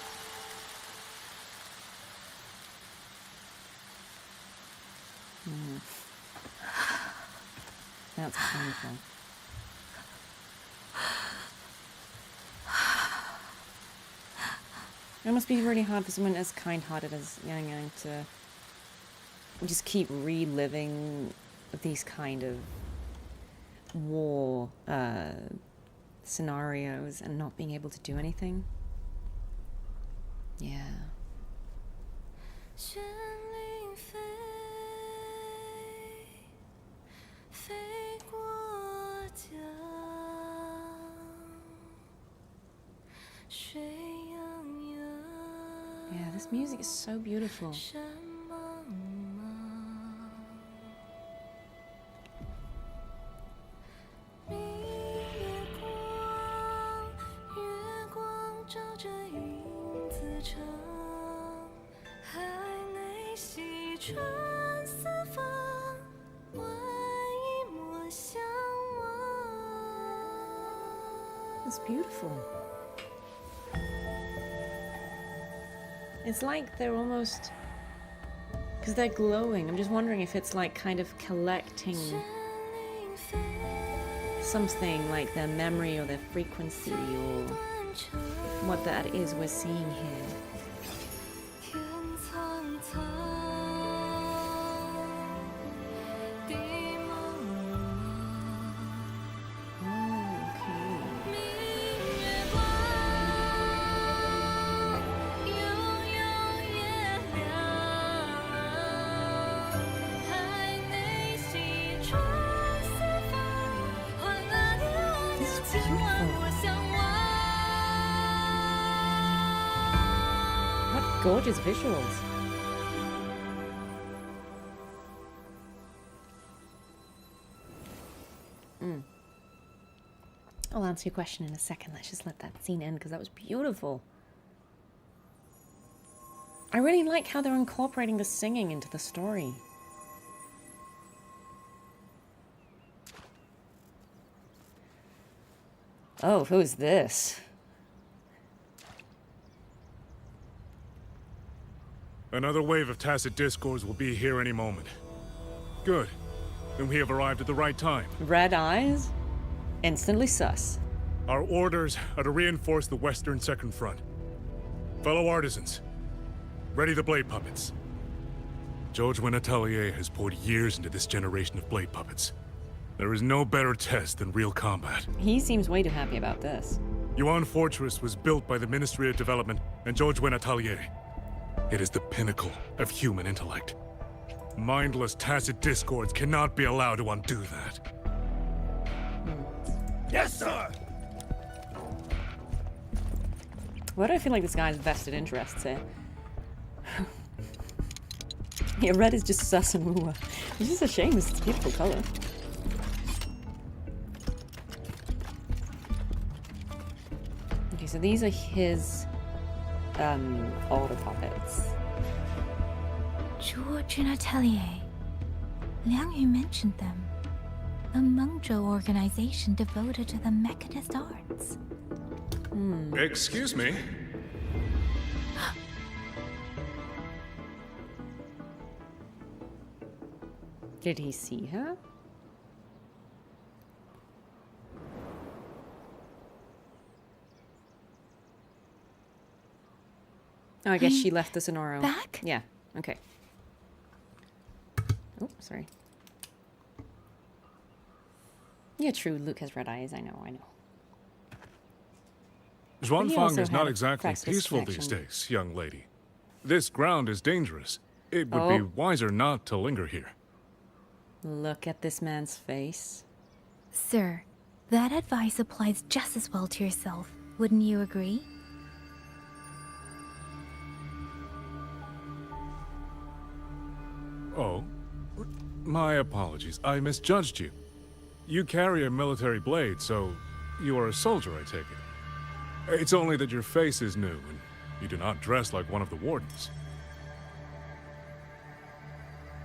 That's painful. It must be really hard for someone as kind-hearted as Yang Yang to just keep reliving these kind of war scenarios and not being able to do anything. Yeah. Yeah, this music is so beautiful. It's beautiful. It's like they're almost, because they're glowing. I'm just wondering if it's like kind of collecting something like their memory or their frequency or what that is we're seeing here. gorgeous visuals. I'll answer your question in a second. Let's just let that scene in because that was beautiful. I really like how they're incorporating the singing into the story. Oh, who's this? Another wave of tacit discords will be here any moment. Good. Then we have arrived at the right time. Red eyes? Instantly sus. Our orders are to reinforce the western second front. Fellow artisans, ready the blade puppets. George Atelier has poured years into this generation of blade puppets. There is no better test than real combat. He seems way too happy about this. Yuan Fortress was built by the Ministry of Development and George Atelier. It is the pinnacle of human intellect. Mindless tacit discords cannot be allowed to undo that. Yes, sir! Why do I feel like this guy's vested interests here? Yeah, red is just sus and woo. It's just a shame, it's a beautiful color. Okay, so these are his older puppets. George and Atelier. Liang Yu mentioned them. A Mengzhou organization devoted to the mechanist arts. Excuse me? Did he see her? Oh, I guess she left the Sonoro. Back? Yeah, okay. Oh, sorry. Yeah, true. Luke has red eyes. I know. Zhuanfang is not exactly peaceful these days, young lady. This ground is dangerous. It would be wiser not to linger here. Look at this man's face. Sir, that advice applies just as well to yourself. Wouldn't you agree? Oh, my apologies. I misjudged you. You carry a military blade, so you are a soldier, I take it. It's only that your face is new, and you do not dress like one of the wardens.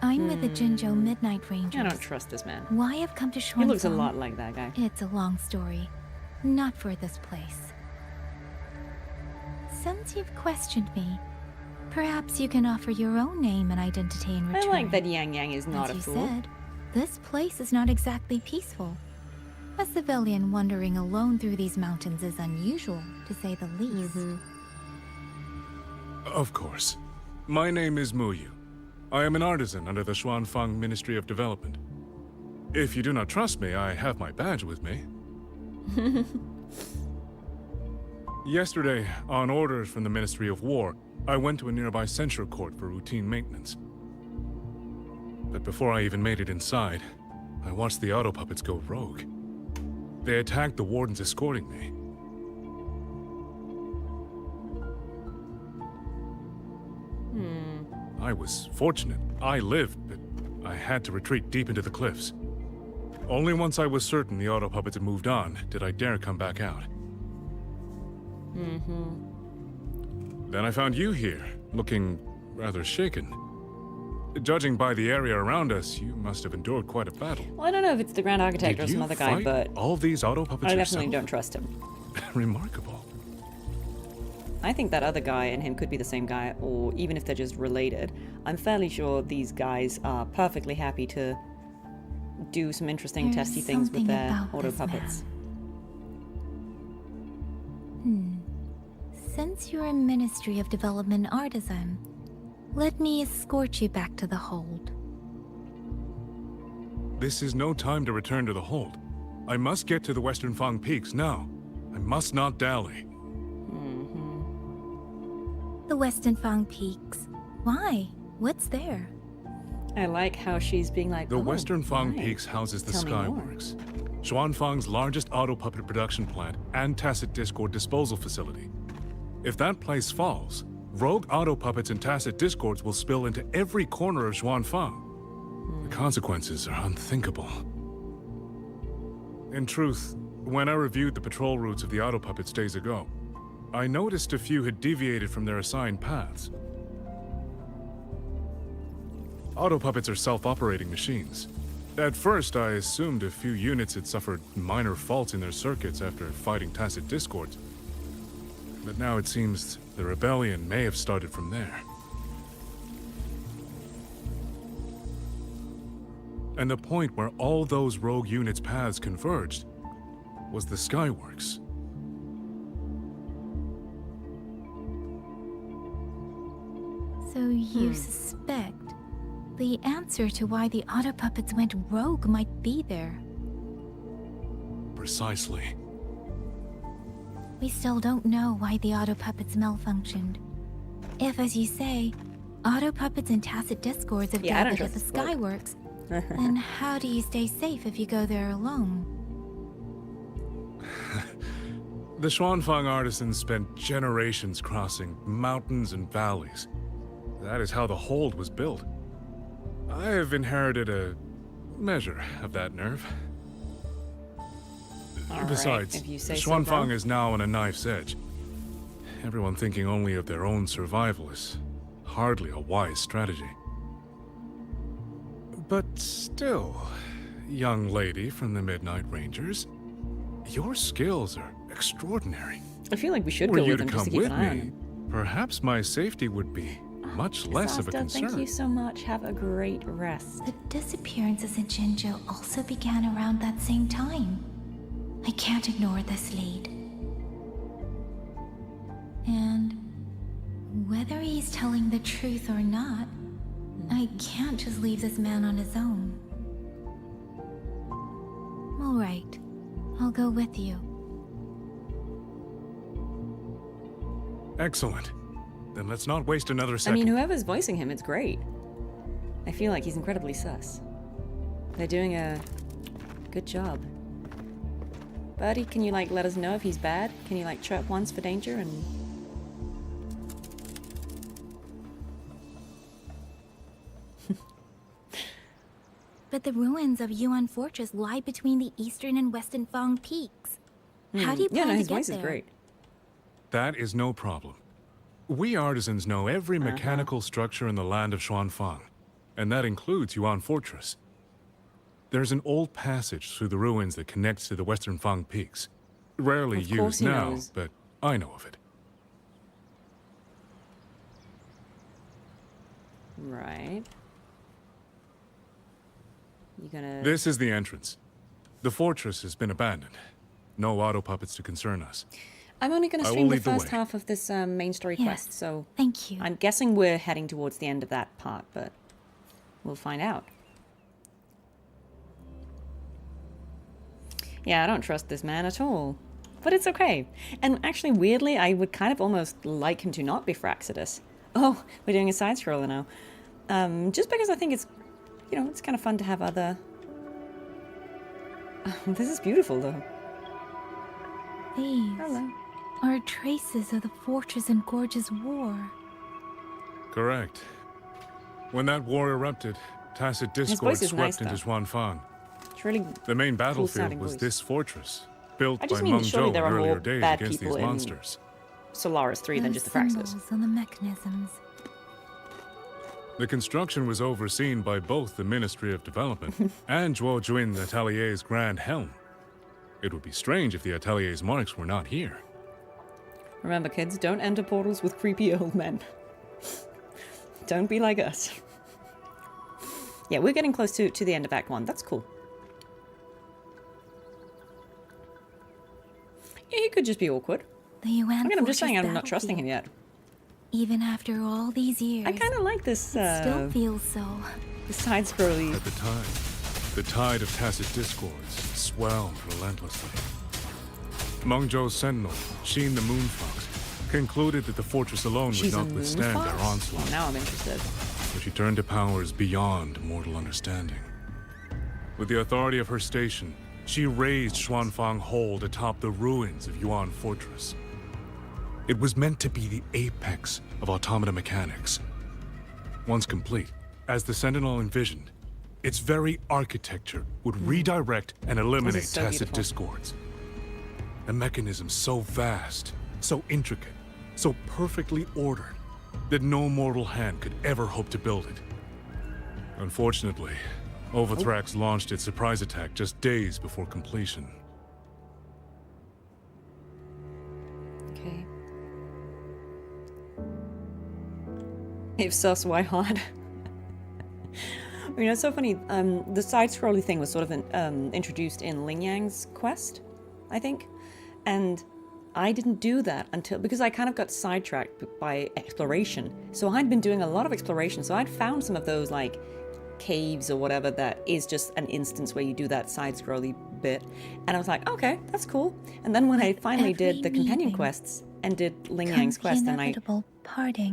I'm with the Jinzhou Midnight Rangers. I don't trust this man. Why I've come to Xuanfang? He looks a lot like that guy. It's a long story. Not for this place. Since you've questioned me, perhaps you can offer your own name and identity in return. I like that Yang Yang is not As a you fool. said, this place is not exactly peaceful. A civilian wandering alone through these mountains is unusual, to say the least. Of course. My name is Muyu. I am an artisan under the Xuanfang Ministry of Development. If you do not trust me, I have my badge with me. Yesterday, on orders from the Ministry of War, I went to a nearby censure court for routine maintenance. But before I even made it inside, I watched the auto puppets go rogue. They attacked the wardens escorting me. I was fortunate. I lived, but I had to retreat deep into the cliffs. Only once I was certain the auto puppets had moved on did I dare come back out. Then I found you here, looking rather shaken. Judging by the area around us, you must have endured quite a battle. Well, I don't know if it's the Grand Architect Did or some you other guy, fight but all these auto puppets I yourself? definitely don't trust him. Remarkable. I think that other guy and him could be the same guy, or even if they're just related. I'm fairly sure these guys are perfectly happy to do some interesting There's testy things with something their about auto this puppets. Since you're a Ministry of Development artisan, let me escort you back to the hold. This is no time to return to the hold. I must get to the Western Fang Peaks now. I must not dally. The Western Fang Peaks. Why? What's there? I like how she's being like, The Western Fang right. Peaks houses the Tell me more. Skyworks, Xuanfang's largest auto puppet production plant and tacit discord disposal facility. If that place falls, rogue auto puppets and tacit discords will spill into every corner of Xuanfang. The consequences are unthinkable. In truth, when I reviewed the patrol routes of the auto puppets days ago, I noticed a few had deviated from their assigned paths. Auto puppets are self-operating machines. At first, I assumed a few units had suffered minor faults in their circuits after fighting tacit discords. But now it seems the rebellion may have started from there. And the point where all those rogue units' paths converged was the Skyworks. So you suspect the answer to why the auto puppets went rogue might be there? Precisely. We still don't know why the auto puppets malfunctioned. If, as you say, auto puppets and tacit discords have gathered at the Skyworks, then how do you stay safe if you go there alone? The Xuanfang artisans spent generations crossing mountains and valleys. That is how the hold was built. I have inherited a measure of that nerve. Besides, if you say so, Xuanfang bro. is now on a knife's edge. Everyone thinking only of their own survival is hardly a wise strategy. But still, young lady from the Midnight Rangers, your skills are extraordinary. I feel like we should Were go you with to him just come to keep with an eye on me, him. perhaps my safety would be much less of a Disaster, concern. thank you so much. Have a great rest. The disappearances in Jinzhou also began around that same time. I can't ignore this lead. And whether he's telling the truth or not, I can't just leave this man on his own. All right, I'll go with you. Excellent. Then let's not waste another I second. mean, whoever's voicing him, it's great. I feel like he's incredibly sus. They're doing a good job. Buddy, can you, like, let us know if he's bad? Can you, like, chirp once for danger and... But the ruins of Yuan Fortress lie between the eastern and western Fang peaks. How do you plan yeah, no, to his get voice there? is great. That is no problem. We artisans know every mechanical structure in the land of Xuanfang, and that includes Yuan Fortress. There's an old passage through the ruins that connects to the western Fang peaks. Rarely Of course used he now, knows. but I know of it. Right. You gonna... This is the entrance. The fortress has been abandoned. No auto puppets to concern us. I'm only going to I will stream the lead the first way. half of this main story Yes, quest, so... Thank you. I'm guessing we're heading towards the end of that part, but we'll find out. Yeah, I don't trust this man at all. But it's okay. And actually, weirdly, I would kind of almost like him to not be Fraxidus. Oh, we're doing a side-scroller now. Just because I think it's, you know, it's kind of fun to have other... This is beautiful, though. These are traces of the Fortress and Gorge's war. Correct. When that war erupted, tacit discord voice is swept nice, into though. Xuanfang. It's really The main battlefield cool-sounding was voice. this fortress, built I by just mean, Meng surely Zhou there in are more earlier days bad against people these in monsters. Solaris 3 than Those just the Fraxidus. symbols on the mechanisms. The construction was overseen by both the Ministry of Development and Zhuo Jun Atelier's Grand Helm. It would be strange if the Atelier's marks were not here. Remember, kids, don't enter portals with creepy old men. Don't be like us. Yeah, we're getting close to the end of Act 1. That's cool. Yeah, he could just be awkward. The Yuan Again, I'm just saying Fortress I'm not trusting him yet. Even after all these years, I kind of like this, it still feels so. the side-scrolly. At the time, the tide of tacit discords swelled relentlessly. Meng Zhou's sentinel, Sheen the Moonfox, concluded that the fortress alone She's would a not withstand moonfox? their onslaught. Oh, now I'm interested. So she turned to powers beyond mortal understanding. With the authority of her station, she raised Xuanfang Hold atop the ruins of Yuan Fortress. It was meant to be the apex of automata mechanics. Once complete, as the Sentinel envisioned, its very architecture would redirect and eliminate so tacit beautiful. discords. A mechanism so vast, so intricate, so perfectly ordered, that no mortal hand could ever hope to build it. Unfortunately, Overthrax launched its surprise attack just days before completion. Okay. If sus, why hard? You know, it's so funny. The side-scrolling thing was sort of introduced in Ling Yang's quest, I think, and I didn't do that because I kind of got sidetracked by exploration. So I'd been doing a lot of exploration, so I'd found some of those like caves or whatever that is just an instance where you do that side-scrolly bit, and I was like, okay, that's cool. And then when I finally did the companion quests and did Ling Yang's quest, and I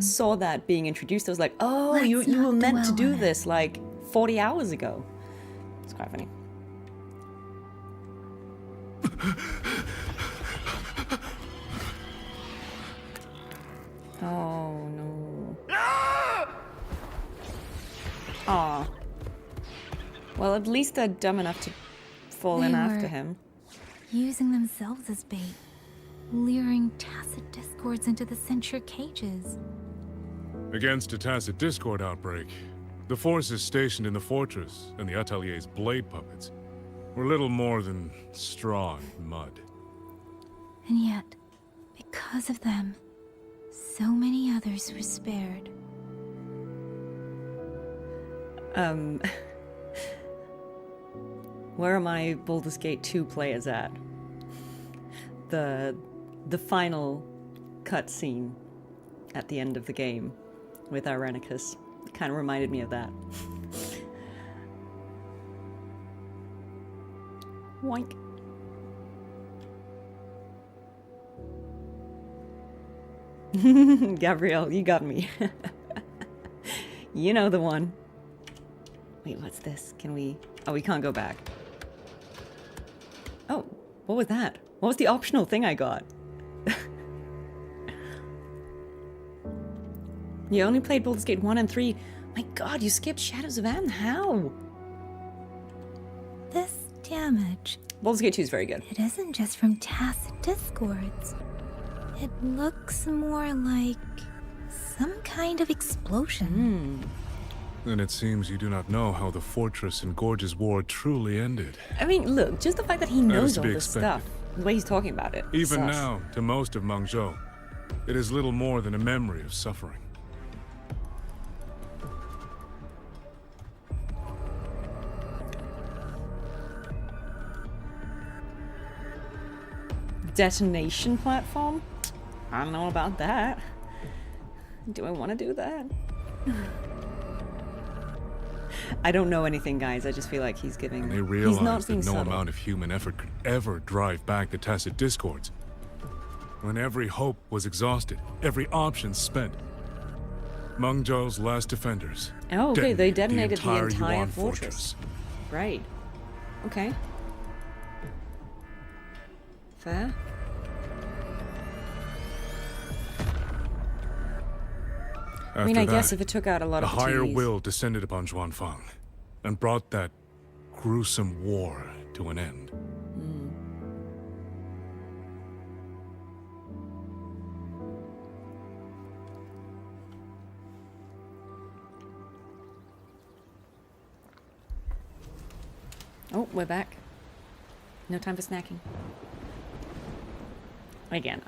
saw that being introduced, I was like, oh, you were meant to do this like 40 hours ago. It's quite funny. Oh no. Aw. Well, at least they're dumb enough to fall in after him. Using themselves as bait, luring tacit discords into the censure cages. Against a tacit discord outbreak, the forces stationed in the fortress and the Atelier's blade puppets were little more than straw and mud. And yet, because of them, so many others were spared. Where are my Baldur's Gate 2 players at? The final cutscene at the end of the game with Irenicus kind of reminded me of that. Woink. Gabrielle, you got me. You know the one. Wait, what's this? Can we... Oh, we can't go back. Oh, what was that? What was the optional thing I got? You only played Baldur's Gate 1 and 3. My god, you skipped Shadows of Anne. How? This damage... Baldur's Gate 2 is very good. It isn't just from tacit discords. It looks more like some kind of explosion. Then it seems you do not know how the fortress and Gorge's war truly ended. I mean, look, just the fact that he knows all be this expected. stuff, the way he's talking about it. Even sus. now, to most of Mengzhou, it is little more than a memory of suffering. Detonation platform? I don't know about that. Do I want to do that? I don't know anything, guys. I just feel like he's giving... They he's not realized being that no subtle. amount of human effort could ever drive back the tacit discords. When every hope was exhausted, every option spent, Mengzhou's last defenders... Oh, okay, they detonated the entire Yuan fortress. Right. Okay. Fair. I mean, I guess if it took out a lot the of the higher TVs. will descended upon Zhuanfeng and brought that gruesome war to an end. Oh, we're back. No time for snacking. Again,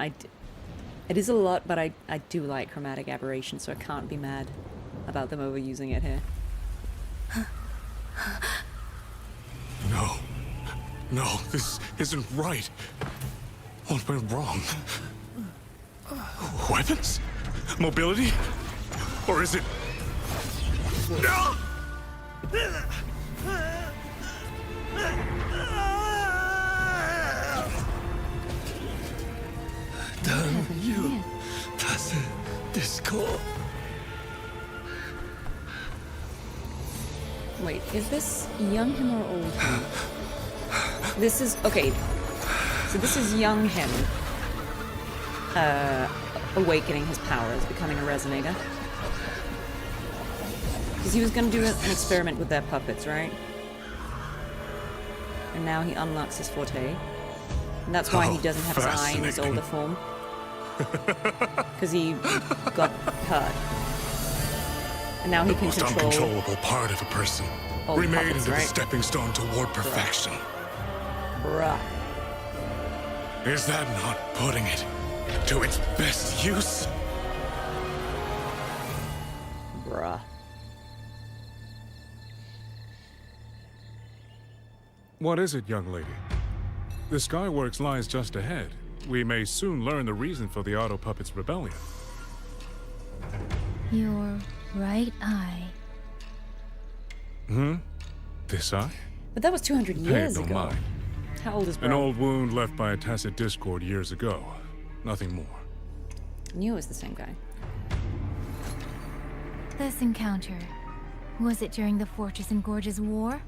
it is a lot, but I do like chromatic aberration, so I can't be mad about them overusing it here. No. No, this isn't right. What went wrong? Weapons? Mobility? Or is it... No! Damn you, tacit discord. Wait, is this young him or old him? This is... Okay. So this is young him. awakening his powers, becoming a resonator. Because he was going to do an experiment with their puppets, right? And now he unlocks his forte. And that's why he doesn't have his eye in his older form. Because he got hurt. And now he can Most control... uncontrollable part of a person. Old Remade puppets, into right? the stepping stone toward perfection. Bruh. Is that not putting it to its best use? Bruh. What is it, young lady? The Skyworks lies just ahead. We may soon learn the reason for the Auto Puppets' rebellion. Your right eye. Hmm? This eye? But that was 200 years Hey, ago. don't mind. How old is An bro? old wound left by a tacit discord years ago. Nothing more. I knew it was the same guy. This encounter, was it during the Fortress and Gorges War?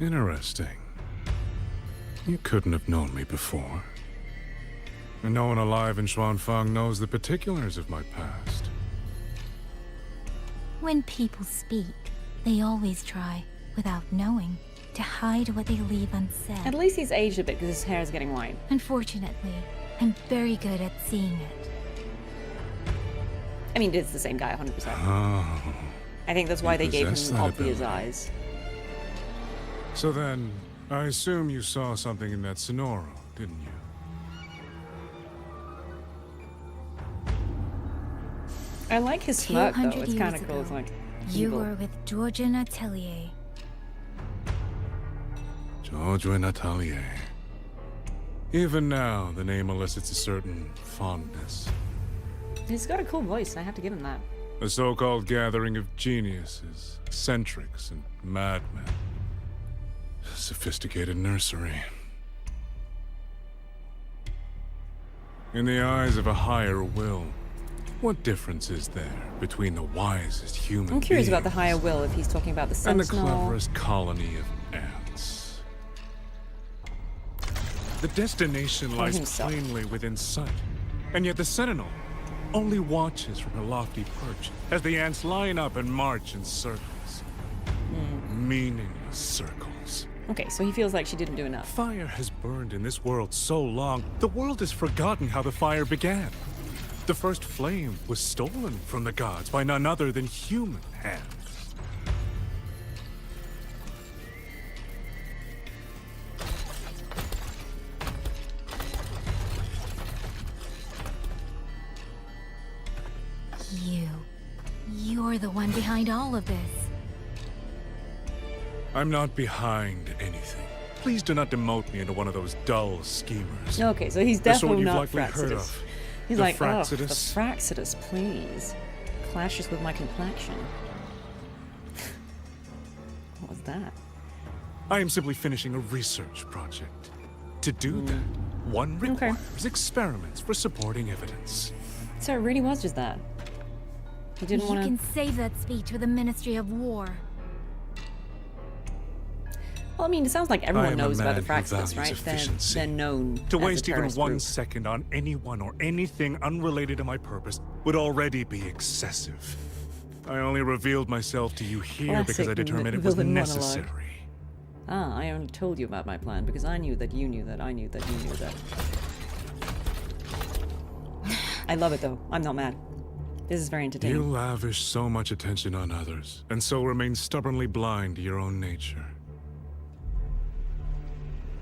Interesting. You couldn't have known me before. And no one alive in Xuanfang knows the particulars of my past. When people speak, they always try, without knowing, to hide what they leave unsaid. At least he's aged a bit because his hair is getting white. Unfortunately, I'm very good at seeing it. I mean, it's the same guy, 100%. Oh. I think that's why they gave possess him that obvious ability. eyes. So then, I assume you saw something in that Sonoro, didn't you? I like his smirk, though. 200 It's kind years of cool. It's ago, like You evil. were with Georgian Atelier. George Natelier. Even now, the name elicits a certain fondness. He's got a cool voice. I have to give him that. A so-called gathering of geniuses, eccentrics, and madmen. A sophisticated nursery. In the eyes of a higher will, what difference is there between the wisest human I'm curious about the beings higher will if he's talking about the and the Sentinel. cleverest colony of ants? The destination lies himself. plainly within sight, and yet the Sentinel only watches from her lofty perch as the ants line up and march in circles. Meaningless circles. Okay, so he feels like she didn't do enough. Fire has burned in this world so long, the world has forgotten how the fire began. The first flame was stolen from the gods by none other than human hands. You're the one behind all of this. I'm not behind anything. Please do not demote me into one of those dull schemers. Okay, so he's The sort definitely you've not likely heard Fraxidus. of. He's The like, oh, the Fraxidus. Fraxidus, please. Clashes with my complexion. What was that? I am simply finishing a research project. To do that, one requires experiments for supporting evidence. So it really was just that. He didn't You want can to... save that speech with the Ministry of War. Well, I mean, it sounds like I everyone am a knows about the man who Fraxidus, values right? efficiency. They're known To as a waste even terrorist 1 group. second on anyone or anything unrelated to my purpose would already be excessive. I only revealed myself to you here because I Classic determined it was villain monologue. necessary. Ah, I only told you about my plan because I knew that you knew that I knew that you knew that. I love it though. I'm not mad. This is very entertaining. You lavish so much attention on others, and so remain stubbornly blind to your own nature.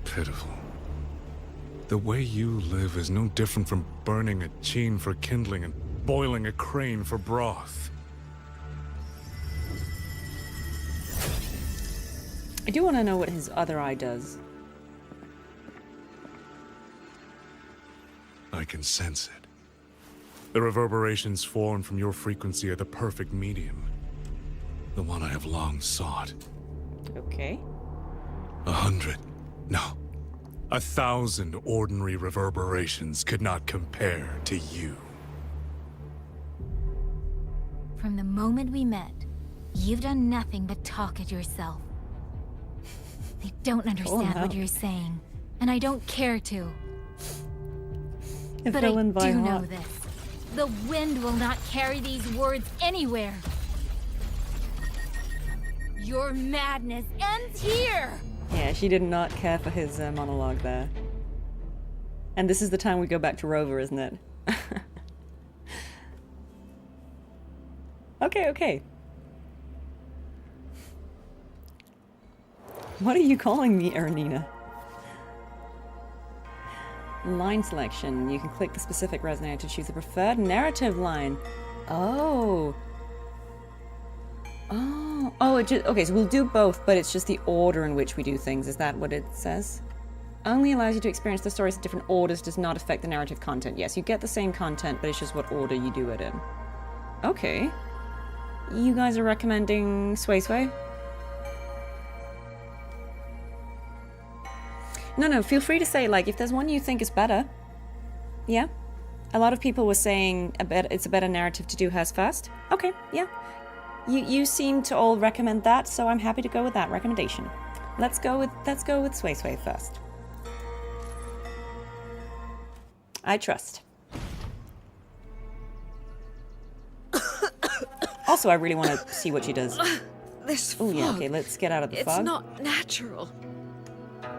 Pitiful. The way you live is no different from burning a chine for kindling and boiling a crane for broth. I do want to know what his other eye does. I can sense it. The reverberations formed from your frequency are the perfect medium. The one I have long sought. Okay. 100, no, 1,000 ordinary reverberations could not compare to you. From the moment we met, you've done nothing but talk at yourself. I don't understand out. what you're saying, and I don't care to. A But I villain by do know heart. this. The wind will not carry these words anywhere. Your madness ends here! Yeah, she did not care for his monologue there. And this is the time we go back to Rover, isn't it? Okay, okay. What are you calling me, Ernina? Line selection. You can click the specific resonator to choose the preferred narrative line. Oh. Oh. Oh, it just, okay, so we'll do both, but it's just the order in which we do things. Is that what it says? Only allows you to experience the stories in different orders, does not affect the narrative content. Yes, you get the same content, but it's just what order you do it in. Okay. You guys are recommending Sway Sway? No, feel free to say, like, if there's one you think is better. Yeah? A lot of people were saying it's a better narrative to do hers first. Okay, yeah. You seem to all recommend that, so I'm happy to go with that recommendation. Let's go with Sway Sway first. I trust. Also, I really want to see what she does. This Oh yeah, fog. okay, let's get out of the fog. It's not natural.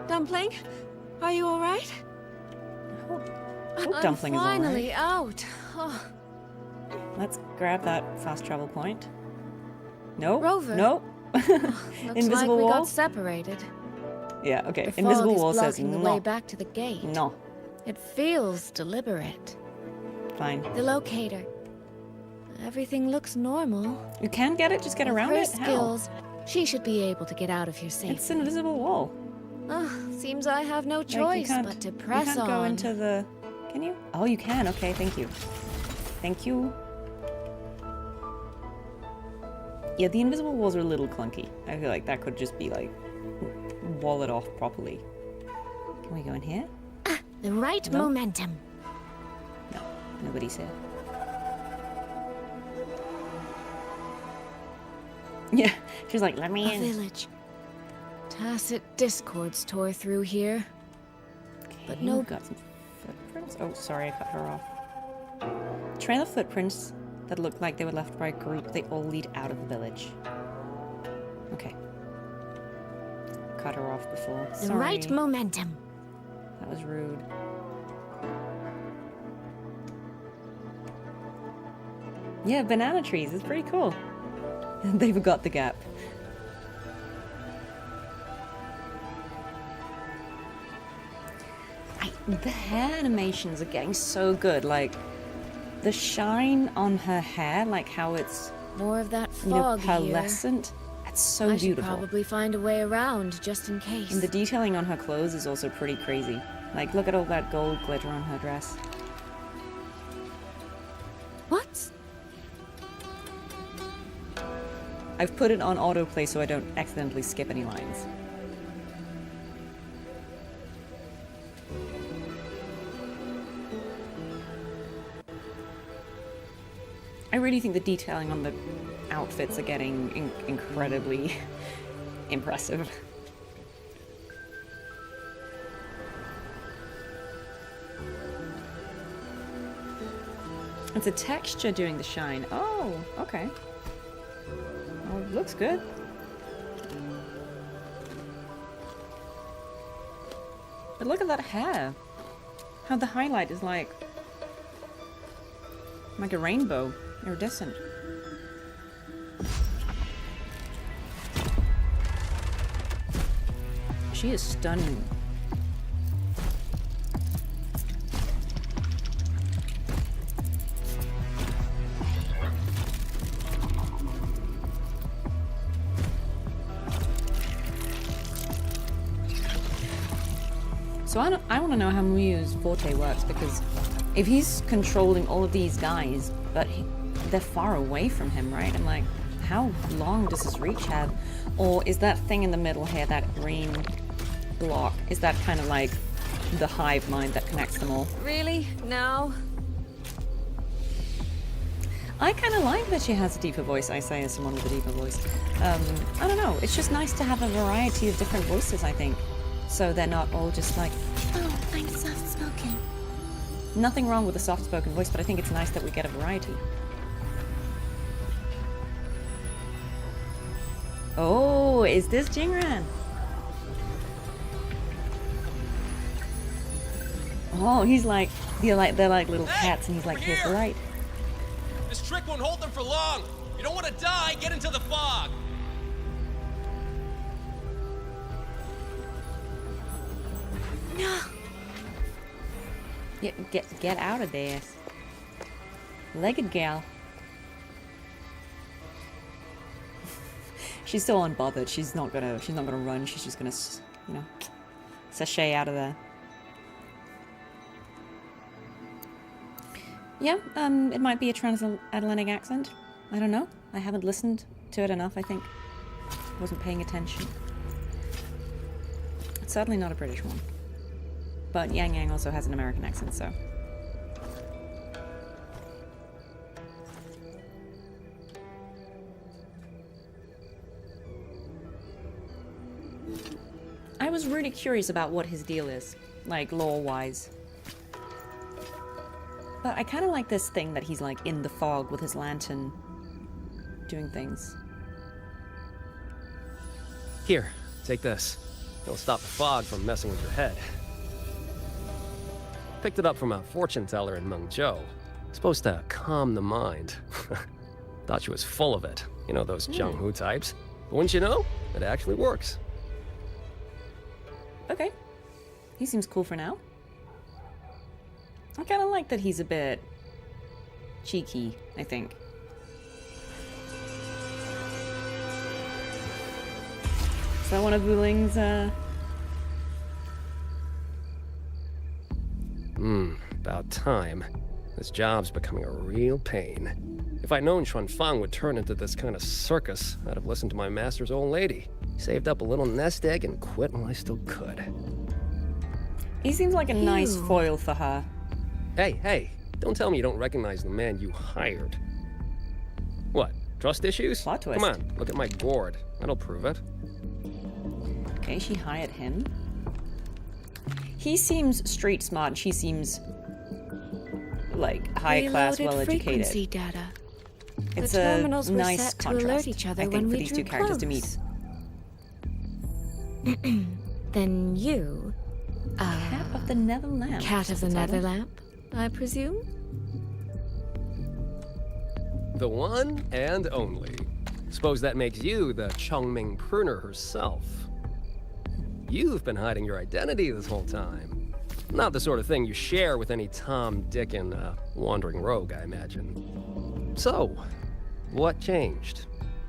Dumpling, are you all right? Oh, Dumpling is all right. Finally out. Oh. Let's grab that fast travel point. No, Rover. no. Looks Invisible like we wall. got separated. Yeah, okay. The Invisible fog is wall says blocking the no. way back to the gate. No. It feels deliberate. Fine. The locator. Everything looks normal. You can get it. Just get With around her it. skills, she should be able to get out of here safely. It's an invisible wall. Seems I have no Like, choice but to press you can't on. go into the. Can you? Oh, you can. Okay, thank you. Thank you. Yeah, the invisible walls are a little clunky. I feel like that could just be like wall it off properly. Can we go in here? The right No? momentum. No, nobody's here. Yeah, she's like, let me A in. village. Tacit discords tore through here. But Okay, no. we've got some footprints. Oh, sorry, I cut her off. Trail of footprints that look like they were left by a group. They all lead out of the village. Okay. Cut her off before. The Sorry. right momentum. That was rude. Yeah, banana trees. It's pretty cool. They've got the gap. The hair animations are getting so good. Like, the shine on her hair, like how it's More of that you know, fog here. pearlescent. It's so I should beautiful. probably find a way around just in case. And the detailing on her clothes is also pretty crazy. Like, look at all that gold glitter on her dress. What? I've put it on autoplay so I don't accidentally skip any lines. I really think the detailing on the outfits are getting incredibly impressive. It's a texture doing the shine. Oh, okay. Oh, it looks good. But look at that hair. How the highlight is like a rainbow. Iridescent. She is stunning. So I want to know how Muyu's forte works, because if he's controlling all of these guys, but they're far away from him, right? And like, how long does his reach have? Or is that thing in the middle here, that green block, is that kind of like the hive mind that connects them all? Really? Now? I kind of like that she has a deeper voice, I say as someone with a deeper voice. I don't know, it's just nice to have a variety of different voices, I think. So they're not all just like, Oh, I'm soft-spoken. nothing wrong with a soft-spoken voice, but I think it's nice that we get a variety. Oh, is this Jingran? Oh, he's like, they're like little cats, and he's like, here's the light. This trick won't hold them for long. You don't want to die, get into the fog. No. Get out of there. Legged gal. She's so unbothered. She's not gonna run. She's just gonna, you know, sashay out of there. Yeah, it might be a transatlantic accent. I don't know. I haven't listened to it enough, I think. Wasn't paying attention. It's certainly not a British one. But Yang Yang also has an American accent, so. I was really curious about what his deal is, like lore-wise. But I kind of like this thing that he's like in the fog with his lantern doing things. Here, take this. It'll stop the fog from messing with your head. Picked it up from a fortune teller in Mengzhou. Supposed to calm the mind. Thought she was full of it. You know, those Jianghu types. But wouldn't you know? It actually works. Okay. He seems cool for now. I kind of like that he's a bit cheeky, I think. Is that one of Wuling's, About time. This job's becoming a real pain. If I'd known Xuanfang would turn into this kind of circus, I'd have listened to my master's old lady. Saved up a little nest egg and quit while I still could. He seems like a nice foil for her. Hey, don't tell me you don't recognize the man you hired. What, trust issues? Plot twist. Come on, look at my board. That'll prove it. Okay, she hired him. He seems street smart, and she seems like high class, well educated. Data. It's the a terminals were nice set to contrast, alert each other I think, when for we these drew two characters to meet. Then you, Cat of the Nether Lamp. Cat of the Nether Lamp, I presume? The one and only. Suppose that makes you the Chongming pruner herself. You've been hiding your identity this whole time. Not the sort of thing you share with any Tom, Dick, and wandering rogue, I imagine. So, what changed?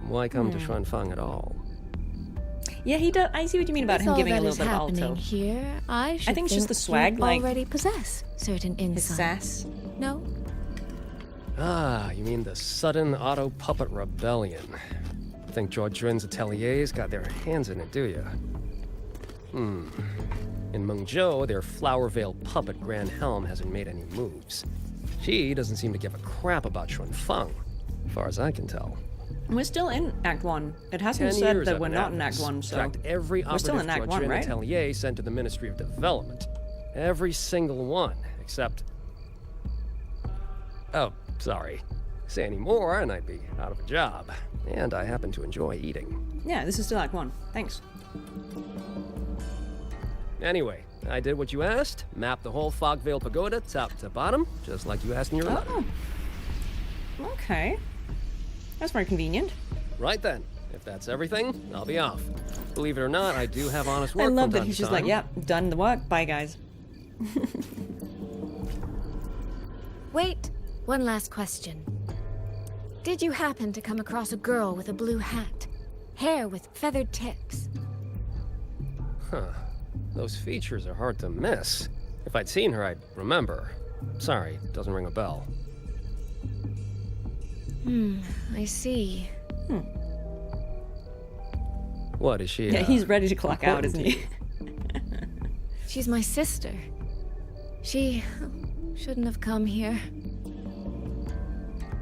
Why come to Xuanfang at all? Yeah, he does. I see what you mean about him giving a little bit of alto. Here, I think it's just the swag, you like already possess certain insight. his sass. No? Ah, you mean the sudden auto puppet rebellion. Think Georgian's ateliers got their hands in it, do you? In Mengzhou, their Flower Veil puppet Grand Helm hasn't made any moves. She doesn't seem to give a crap about Xuanfang, as far as I can tell. We're still in Act 1. It hasn't 10 said years that I've we're been not at in Act this. 1, so Tracked every we're still in Act 1, Georgian right? atelier sent to the Ministry of Development. Every single one, except... Oh, sorry. Say any more and I'd be out of a job. And I happen to enjoy eating. Yeah, this is still Act 1. Thanks. Anyway, I did what you asked. Mapped the whole Fogvale Pagoda top to bottom, just like you asked in your letter. Okay. That's very convenient. Right then. If that's everything, I'll be off. Believe it or not, I do have honest work I love from that time he's to just like, time. yeah, done the work. Bye, guys. Wait, one last question. Did you happen to come across a girl with a blue hat? Hair with feathered tips? Huh. Those features are hard to miss. If I'd seen her, I'd remember. Sorry, doesn't ring a bell. I see. What, is she, Yeah, he's ready to clock out, isn't he? She's my sister. She shouldn't have come here.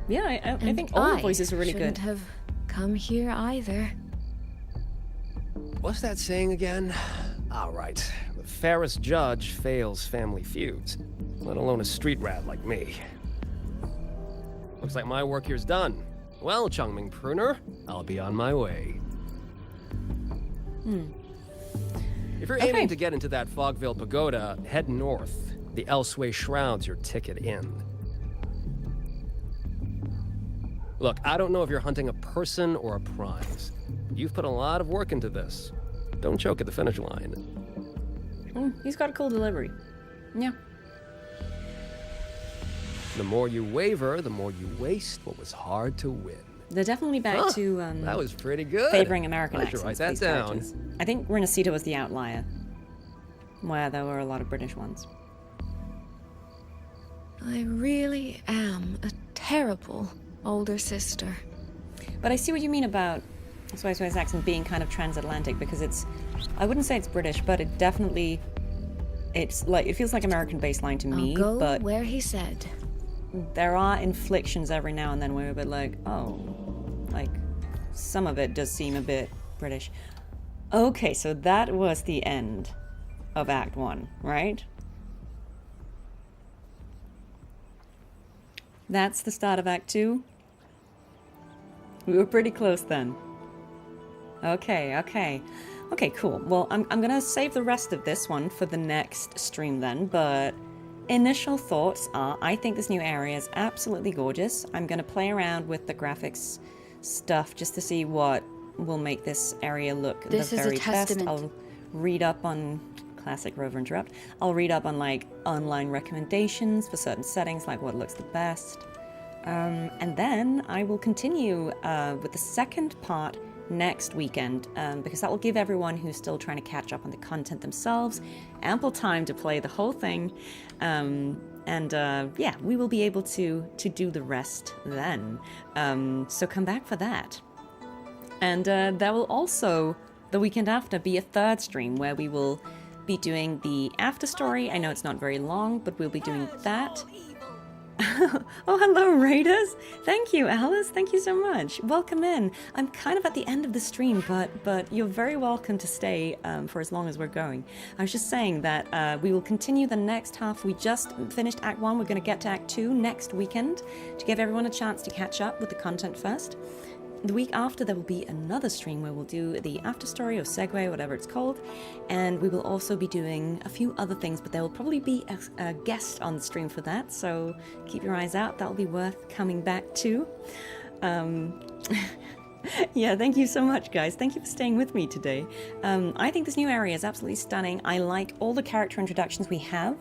Yeah, I think all the voices are really shouldn't good. have come here either. What's that saying again? All right. The fairest judge fails family feuds, let alone a street rat like me. Looks like my work here's done. Well, Chongming Pruner, I'll be on my way. If you're aiming to get into that Fogville Pagoda, head north. The Elseway Shroud's your ticket in. Look, I don't know if you're hunting a person or a prize. You've put a lot of work into this. Don't choke at the finish line. He's got a cool delivery. Yeah. The more you waver, the more you waste what was hard to win. They're definitely back to that was pretty good. favoring American I should accents. write that these down. characters. I think Renacita was the outlier, where there were a lot of British ones. I really am a terrible older sister. But I see what you mean about Sway Sway's accent being kind of transatlantic, because it's, I wouldn't say it's British, but it definitely, it's like, it feels like American baseline to me, I'll go but where he said. there are inflections every now and then where we're a bit like, oh, like, some of it does seem a bit British. Okay, so that was the end of Act 1, right? That's the start of Act 2? We were pretty close then. Okay, okay. Okay, cool. Well, I'm gonna save the rest of this one for the next stream then, but initial thoughts are, I think this new area is absolutely gorgeous. I'm gonna play around with the graphics stuff just to see what will make this area look This the is a very best. testament. I'll read up on classic Rover Interrupt. I'll read up on like online recommendations for certain settings, like what looks the best. And then I will continue with the second part next weekend, because that will give everyone who's still trying to catch up on the content themselves ample time to play the whole thing. Yeah, we will be able to do the rest then. So come back for that. And there will also, the weekend after, be a third stream where we will be doing the after story. I know it's not very long, but we'll be doing that. Oh, hello, Raiders. Thank you, Alice. Thank you so much. Welcome in. I'm kind of at the end of the stream, but you're very welcome to stay for as long as we're going. I was just saying that we will continue the next half. We just finished Act 1. We're going to get to Act 2 next weekend to give everyone a chance to catch up with the content first. The week after, there will be another stream where we'll do the after story or segue, whatever it's called, and we will also be doing a few other things, but there will probably be a guest on the stream for that, so keep your eyes out. That'll be worth coming back to. Yeah, thank you so much, guys. Thank you for staying with me today. I think this new area is absolutely stunning. I like all the character introductions we have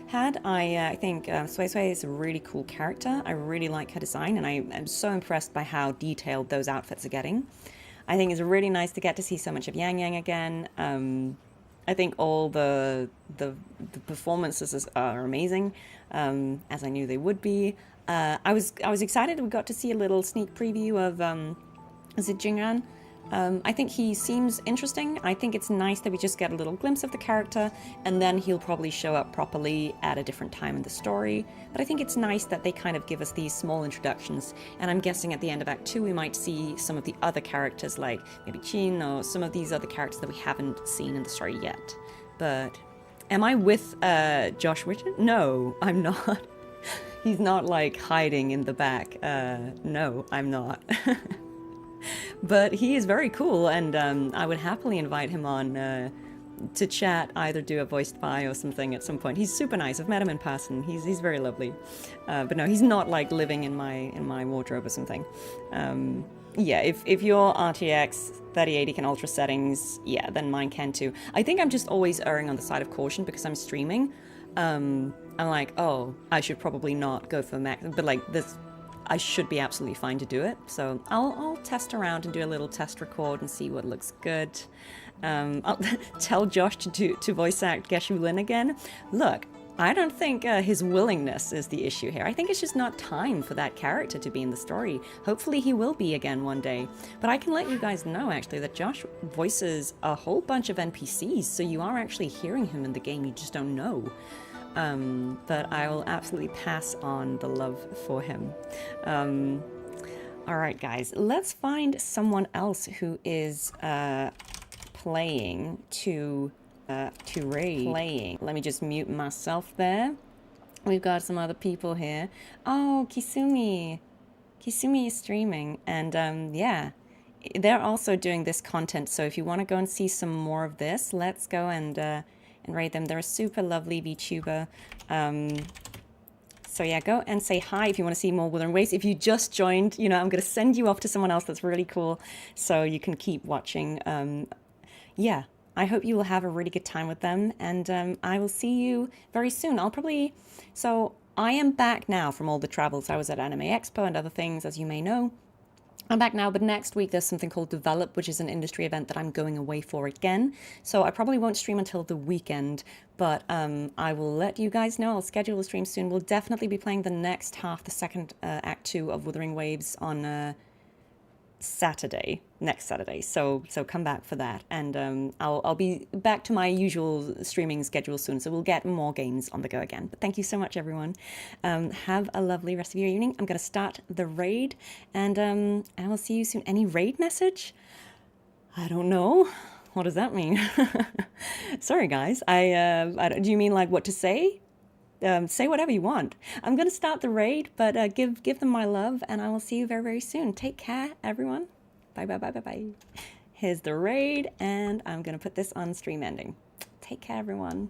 had. I think Sway Sway is a really cool character. I really like her design, and I am so impressed by how detailed those outfits are getting. I think it's really nice to get to see so much of Yang Yang again. I think all the performances are amazing, as I knew they would be. I was excited we got to see a little sneak preview of is it Jing'an? I think he seems interesting. I think it's nice that we just get a little glimpse of the character, and then he'll probably show up properly at a different time in the story. But I think it's nice that they kind of give us these small introductions, and I'm guessing at the end of Act 2 we might see some of the other characters, like maybe Qin or some of these other characters that we haven't seen in the story yet. But am I with Josh Witcher? No, I'm not. He's not like hiding in the back. No, I'm not. But he is very cool, and I would happily invite him on to chat, either do a voiced by or something at some point. He's super nice. I've met him in person. He's very lovely. But no, he's not like living in my wardrobe or something. Yeah, if your RTX 3080 can ultra settings, yeah, then mine can too. I think I'm just always erring on the side of caution because I'm streaming. I'm like, oh, I should probably not go for max, but like this, I should be absolutely fine to do it. So I'll test around and do a little test record and see what looks good. I'll tell Josh to voice act Geshu Lin again. Look, I don't think his willingness is the issue here. I think it's just not time for that character to be in the story. Hopefully he will be again one day. But I can let you guys know actually that Josh voices a whole bunch of NPCs, so you are actually hearing him in the game, you just don't know. but I will absolutely pass on the love for him. All right, guys, let's find someone else who is playing to raid. Let me just mute myself there. We've got some other people here. Oh, Kisumi. Kisumi is streaming, and yeah, they're also doing this content. So if you want to go and see some more of this, let's go and raid them. They're a super lovely VTuber. So yeah, go and say hi if you want to see more Wuthering Waves. If you just joined, you know, I'm going to send you off to someone else that's really cool, so you can keep watching. Yeah, I hope you will have a really good time with them, and I will see you very soon. So I am back now from all the travels. I was at Anime Expo and other things, as you may know. I'm back now, but next week there's something called Develop, which is an industry event that I'm going away for again. So I probably won't stream until the weekend, but I will let you guys know. I'll schedule a stream soon. We'll definitely be playing the next half, the second Act 2 of Wuthering Waves on next Saturday. So come back for that, and I'll be back to my usual streaming schedule soon. So we'll get more games on the go again. But thank you so much, everyone. Have a lovely rest of your evening. I'm gonna start the raid, and I will see you soon. Any raid message? I don't know. What does that mean? Sorry, guys. Do you mean like what to say? Say whatever you want. I'm going to start the raid, but give them my love, and I will see you very, very soon. Take care, everyone. Bye, bye, bye, bye, bye. Here's the raid, and I'm going to put this on stream ending. Take care, everyone.